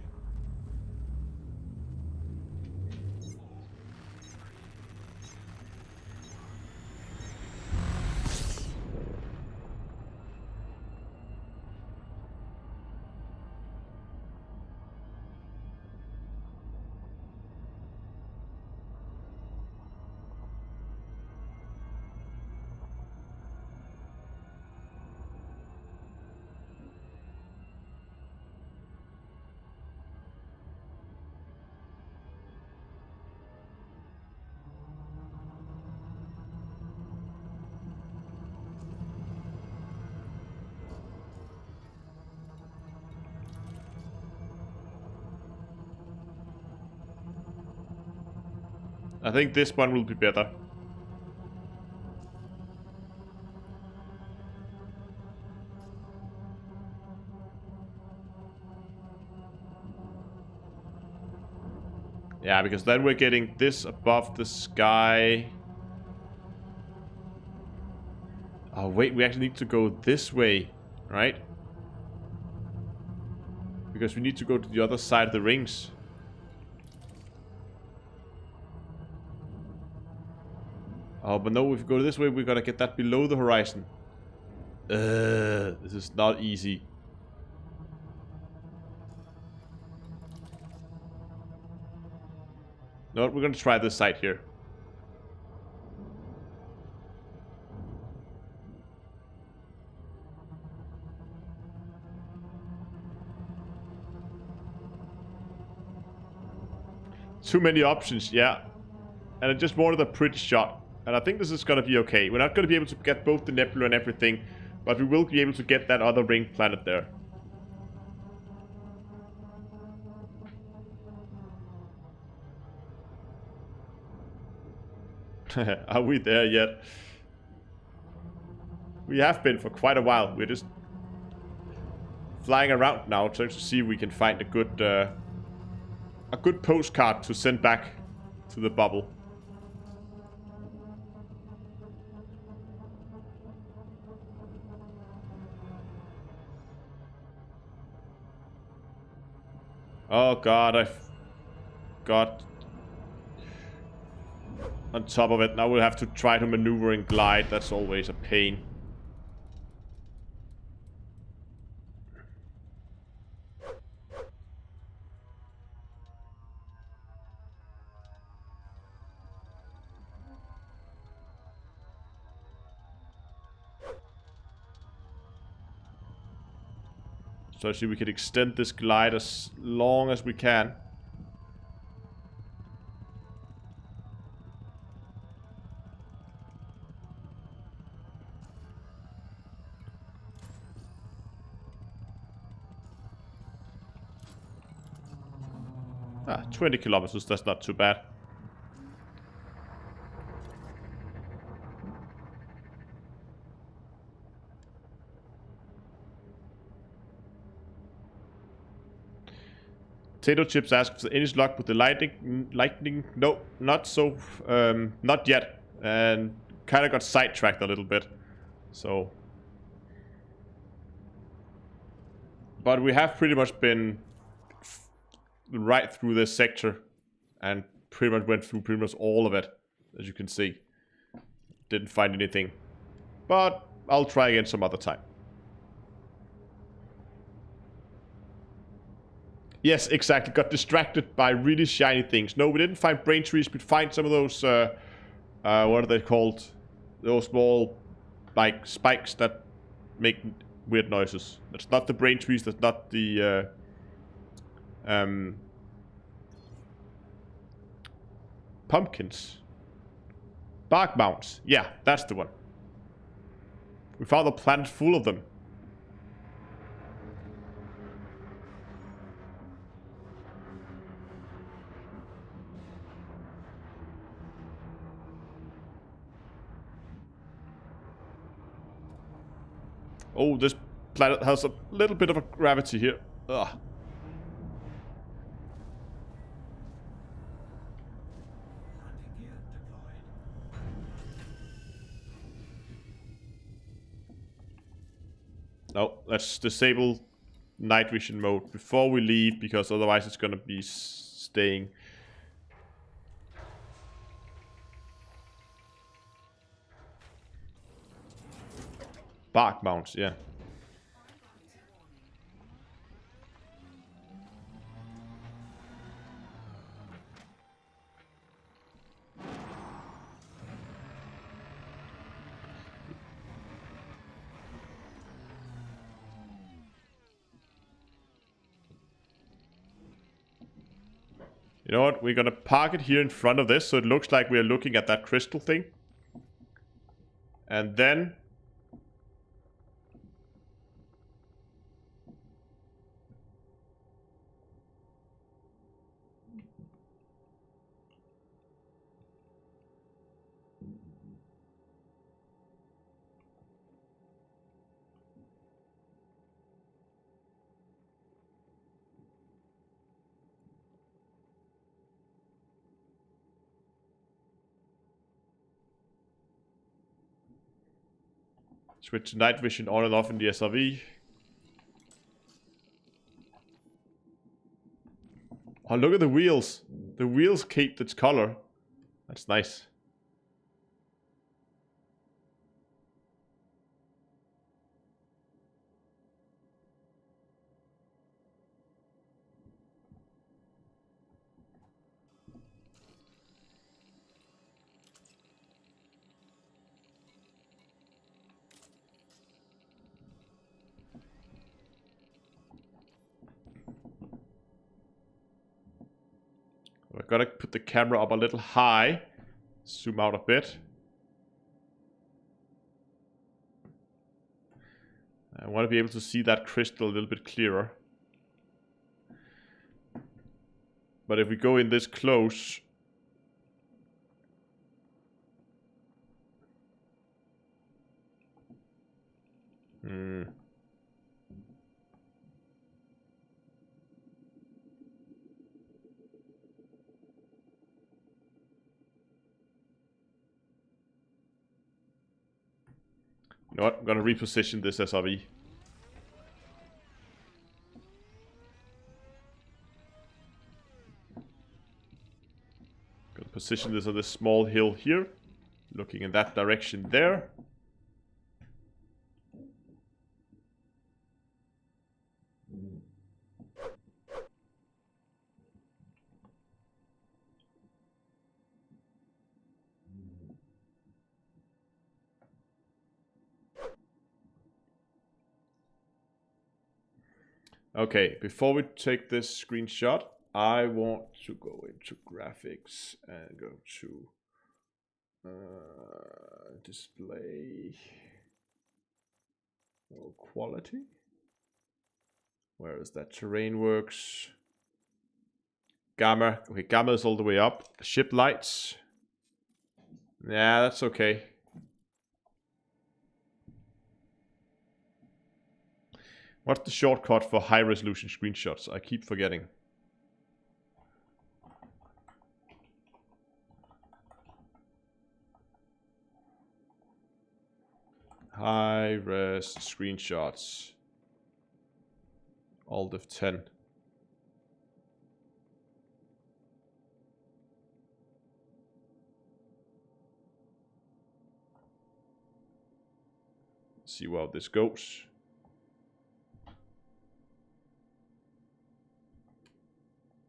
I think this one will be better. Yeah, because then we're getting this above the sky. Oh, wait, we actually need to go this way, right? Because we need to go to the other side of the rings. Oh, but no, if we go this way, we gotta get that below the horizon. This is not easy. No, we're gonna try this side here. Too many options, yeah. And I just wanted a pretty shot. And I think this is gonna be okay. We're not gonna be able to get both the nebula and everything, but we will be able to get that other ring planet there. Are we there yet? We have been for quite a while. We're just flying around now, trying to see if we can find a good postcard to send back to the bubble. Oh god, I got on top of it. Now we'll have to try to maneuver and glide. That's always a pain. So I see we can extend this glide as long as we can. 20 kilometers, that's not too bad. Potato Chips asks if any luck with the lightning. No, not so. Not yet. And kind of got sidetracked a little bit. So. But we have pretty much been right through this sector. And pretty much went through pretty much all of it. As you can see. Didn't find anything. But I'll try again some other time. Yes, exactly. Got distracted by really shiny things. No, we didn't find brain trees. We'd find some of those, what are they called? Those small, like, spikes that make weird noises. That's not the brain trees. That's not the, pumpkins. Bark mounds. Yeah, that's the one. We found a planet full of them. Oh, this planet has a little bit of a gravity here. Ugh. Landing gear deployed. No, let's disable night vision mode before we leave, because otherwise it's gonna be staying. Bark mounts, yeah. You know what? We're gonna park it here in front of this, so it looks like we're looking at that crystal thing. And then... switch night vision on and off in the SRV. Oh, look at the wheels. The wheels keep its color. That's nice. We're gonna put the camera up a little high. Zoom out a bit. I want to be able to see that crystal a little bit clearer. But if we go in this close... You know what? I'm gonna reposition this SRV. Gonna position this on this small hill here. Looking in that direction there. Okay, before we take this screenshot, I want to go into graphics and go to display quality. Where is that? Terrain works. Gamma. Okay, Gamma is all the way up. Ship lights. Yeah, that's okay. What's the shortcut for high resolution screenshots? I keep forgetting. High res screenshots. Alt F10. See how this goes.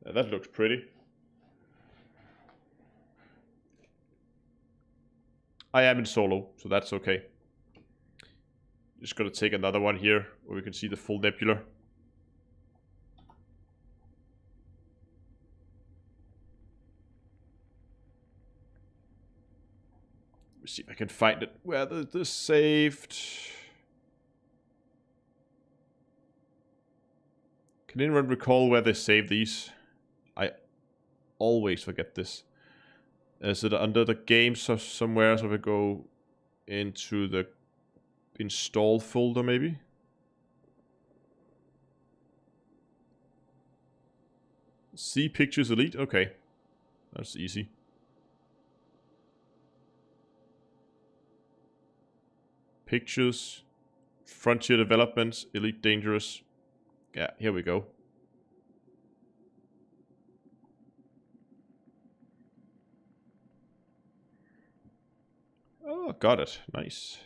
That looks pretty. I am in solo, so that's okay. Just gonna take another one here where we can see the full nebula. Let me see if I can find it. Where this saved. Can anyone recall where they save these? I always forget this. Is it under the games or somewhere? So we go into the install folder maybe? See Pictures Elite? Okay. That's easy. Pictures. Frontier Developments. Elite Dangerous. Yeah, here we go. Oh, got it. Nice.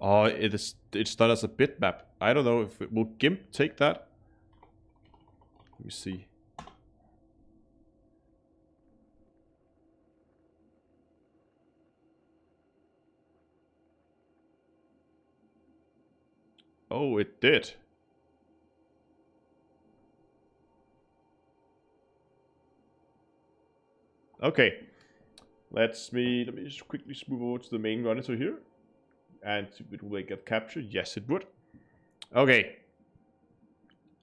Oh, it's done as a bitmap. I don't know if will GIMP take that? Let me see. Oh, it did. Okay. Let me just quickly move over to the main monitor here. And it will get captured. Yes, it would. Okay.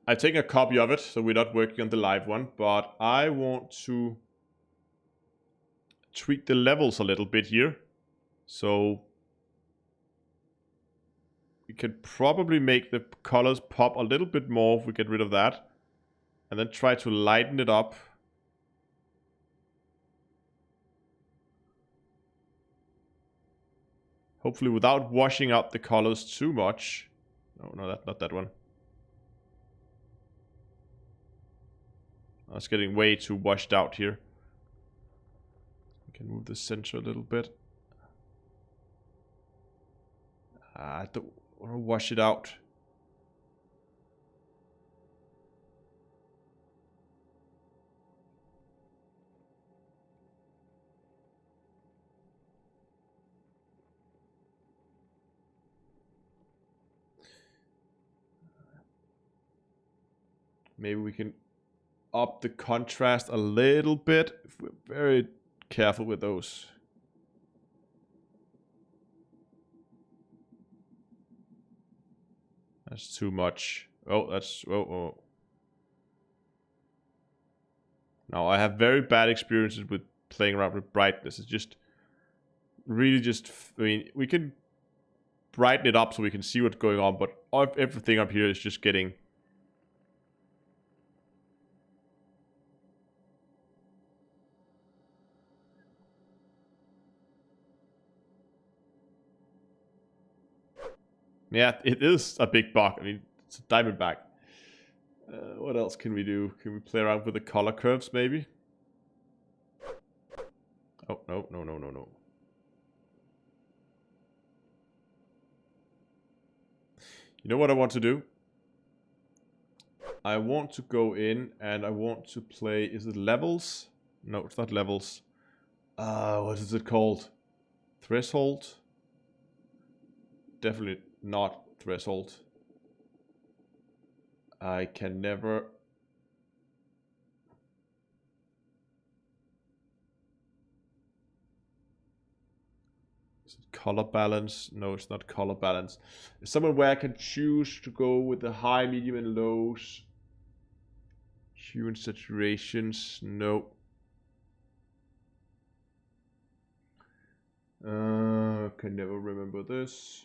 I take a copy of it, so we're not working on the live one, but I want to tweak the levels a little bit here. So we can probably make the colors pop a little bit more if we get rid of that. And then try to lighten it up. Hopefully without washing out the colors too much. No, not that one. That's getting way too washed out here. We can move the center a little bit. I don't want to wash it out. Maybe we can up the contrast a little bit if we're very careful with those. That's too much. Oh, that's... Oh. Now, I have very bad experiences with playing around with brightness. It's just... Really just... I mean, we can brighten it up so we can see what's going on, but everything up here is just getting... Yeah, it is a big bug. I mean, it's a diamondback. What else can we do? Can we play around with the color curves, maybe? Oh, no. You know what I want to do? I want to go in and I want to play... Is it levels? No, it's not levels. What is it called? Threshold? Definitely not threshold. I can never... Color balance. No, it's not color balance. It's somewhere where I can choose to go with the high, medium, and lows. Hue and saturations. No. Can never remember this.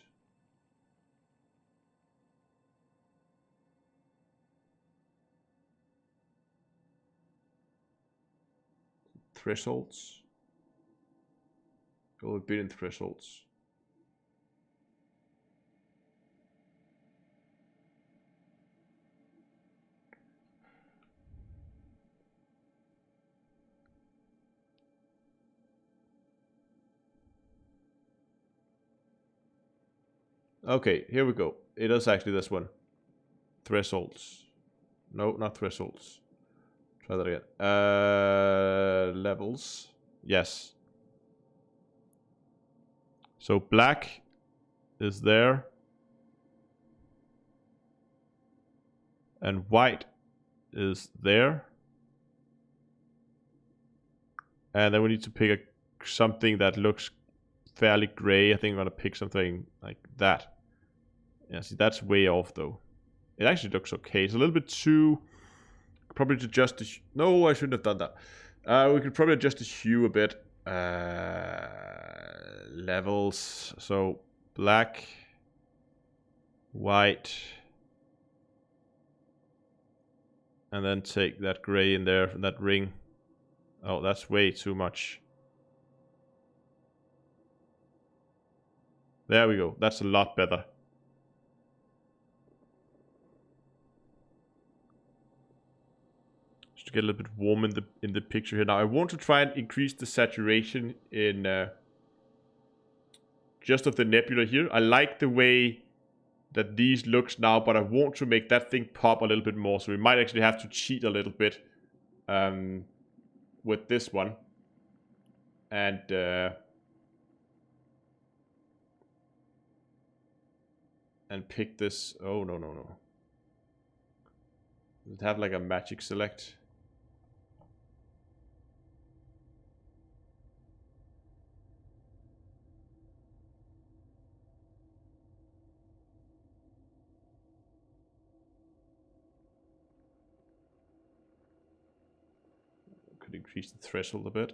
Thresholds. Oh, a billion thresholds. Okay, here we go. It is actually this one. Thresholds. No, not thresholds. Try that again. Levels. Yes. So black is there. And white is there. And then we need to pick something that looks fairly gray. I think I'm going to pick something like that. Yeah, see, that's way off though. It actually looks okay. It's a little bit too... Probably to adjust the... No, I shouldn't have done that. We could probably adjust the hue a bit. Levels. So, black, white, and then take that gray in there from that ring. Oh, that's way too much. There we go. That's a lot better. Just to get a little bit warm in the picture here. Now I want to try and increase the saturation in just of the nebula here. I like the way that these looks now, but I want to make that thing pop a little bit more. So we might actually have to cheat a little bit with this one. And pick this. Oh, no. Does it have like a magic select? Could increase the threshold a bit.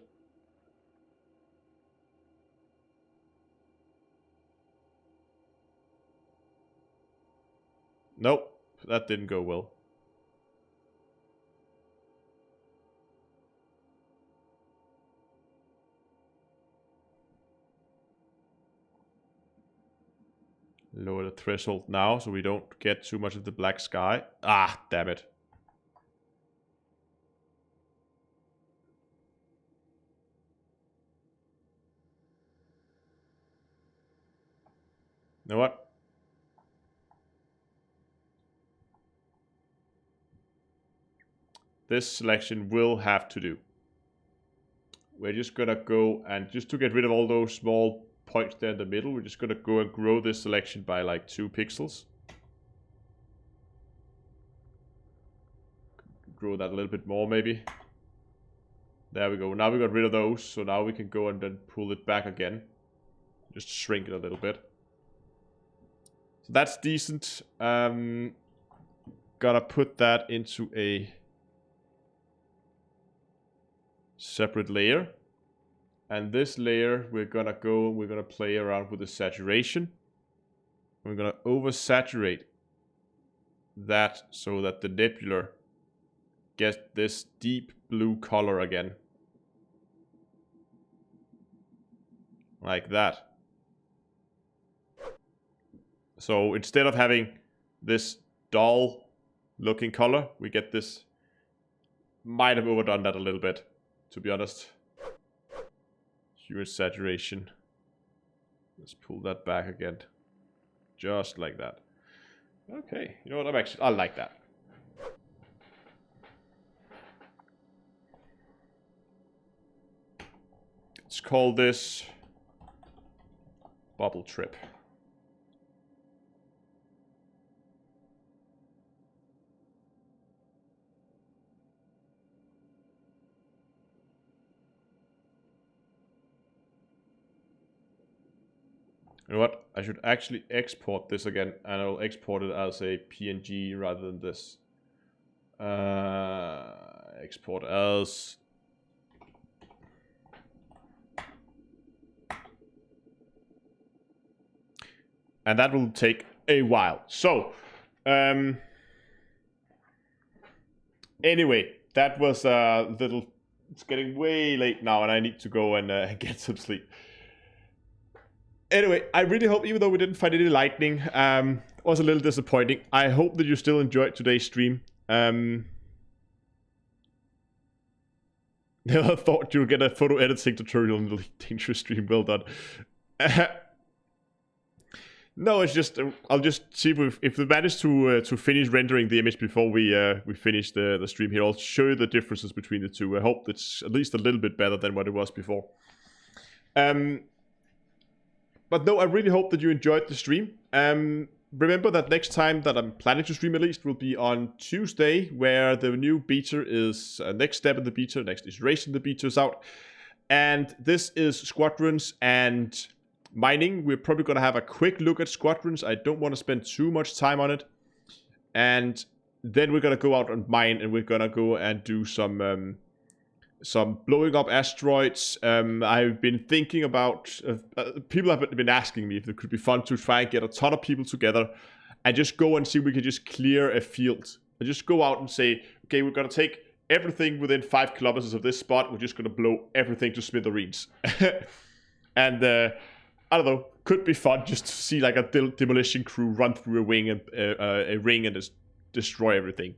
Nope, that didn't go well. Lower the threshold now so we don't get too much of the black sky. Ah, damn it. You know what? This selection will have to do. We're just gonna go and just to get rid of all those small points there in the middle, we're just gonna go and grow this selection by like 2 pixels. Grow that a little bit more maybe. There we go. Now we got rid of those, so now we can go and then pull it back again. Just shrink it a little bit. So that's decent. Gonna put that into a separate layer. And this layer, we're gonna play around with the saturation. We're gonna oversaturate that so that the nebula gets this deep blue color again. Like that. So instead of having this dull looking color, we get this. Might have overdone that a little bit, to be honest. Hue and saturation. Let's pull that back again. Just like that. Okay, you know what, I like that. Let's call this Bubble Trip. You know what? I should actually export this again, and I'll export it as a PNG rather than this. Export as... And that will take a while. So, anyway, that was a little... It's getting way late now, and I need to go and get some sleep. Anyway, I really hope, even though we didn't find any lightning, it was a little disappointing. I hope that you still enjoyed today's stream. Never thought you'd get a photo editing tutorial in the dangerous stream. Well done. No, it's just I'll just see if we manage to finish rendering the image before we finish the stream here. I'll show you the differences between the two. I hope it's at least a little bit better than what it was before. But no, I really hope that you enjoyed the stream. Remember that next time that I'm planning to stream at least will be on Tuesday, where the new beta is next step in the beta, next iteration of the beta is out. And this is Squadrons and mining. We're probably going to have a quick look at Squadrons. I don't want to spend too much time on it. And then we're going to go out and mine, and we're going to go and do some blowing up asteroids. I've been thinking about... people have been asking me if it could be fun to try and get a ton of people together and just go and see if we can just clear a field. And just go out and say, okay, we're going to take everything within 5 kilometers of this spot. We're just going to blow everything to smithereens. And, I don't know, could be fun just to see like a demolition crew run through a ring and a ring and just destroy everything.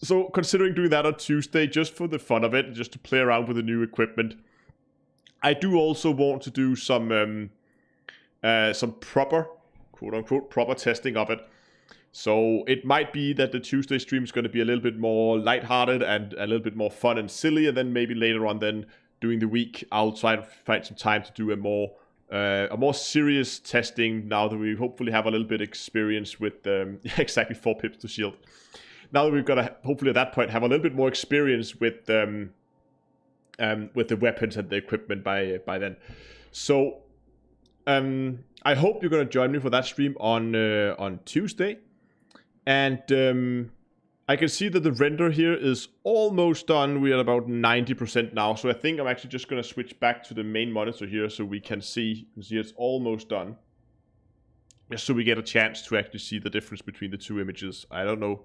So considering doing that on Tuesday, just for the fun of it, just to play around with the new equipment. I do also want to do some proper, quote unquote, proper testing of it. So it might be that the Tuesday stream is going to be a little bit more lighthearted and a little bit more fun and silly, and then maybe later on, then during the week, I'll try to find some time to do a more serious testing. Now that we hopefully have a little bit experience with exactly 4 pips to shield. Now that we've got to, hopefully at that point, have a little bit more experience with the weapons and the equipment by then. So, I hope you're going to join me for that stream on Tuesday. And I can see that the render here is almost done. We are about 90% now. So I think I'm actually just going to switch back to the main monitor here so we can see it's almost done. Just so we get a chance to actually see the difference between the two images. I don't know.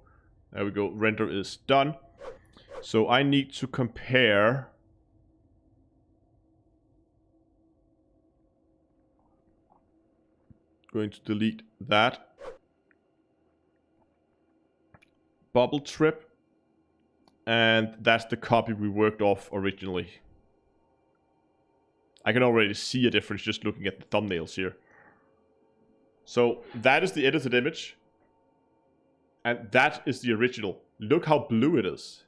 There we go. Render is done. So I need to compare. Going to delete that. Bubble trip. And that's the copy we worked off originally. I can already see a difference just looking at the thumbnails here. So that is the edited image. And that is the original. Look how blue it is.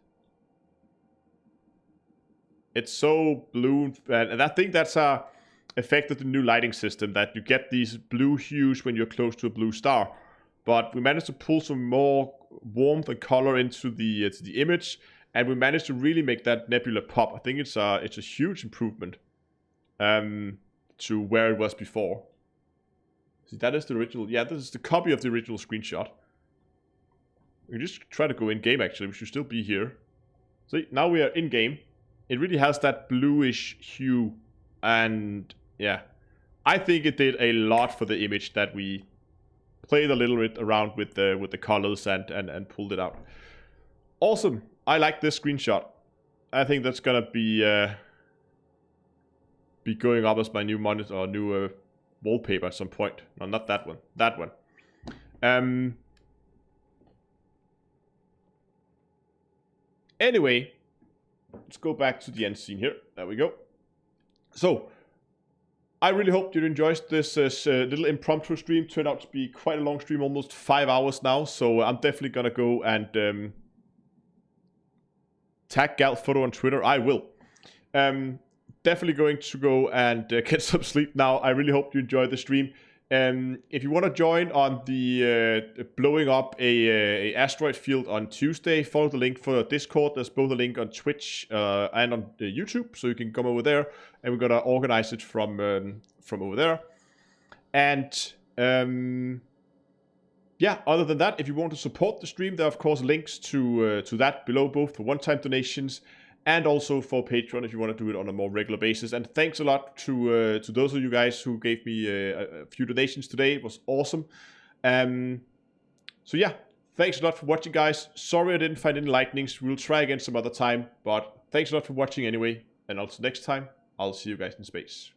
It's so blue. And I think that's a effect of the new lighting system, that you get these blue hues when you're close to a blue star. But we managed to pull some more warmth and color into the image. And we managed to really make that nebula pop. I think it's a huge improvement to where it was before. See, that is the original. Yeah, this is the copy of the original screenshot. We can just try to go in-game, actually. We should still be here. See, now we are in-game. It really has that bluish hue. And, yeah. I think it did a lot for the image that we played a little bit around with the colors and pulled it out. Awesome. I like this screenshot. I think that's gonna be going up as my new monitor or new wallpaper at some point. No, not that one. That one. Anyway, let's go back to the end scene here. There we go. So, I really hope you enjoyed this little impromptu stream. Turned out to be quite a long stream, almost 5 hours now. So I'm definitely gonna go and tag Galphoto on Twitter. I will. Definitely going to go and get some sleep now. I really hope you enjoyed the stream. If you want to join on the blowing up a asteroid field on Tuesday, follow the link for Discord. There's both a link on Twitch and on YouTube, so you can come over there, and we're gonna organize it from over there. And yeah, other than that, if you want to support the stream, there are of course links to that below, both for one-time donations and also for Patreon if you want to do it on a more regular basis. And thanks a lot to those of you guys who gave me a few donations today. It was awesome. So yeah, thanks a lot for watching, guys. Sorry I didn't find any lightnings. We'll try again some other time. But thanks a lot for watching anyway. And until next time, I'll see you guys in space.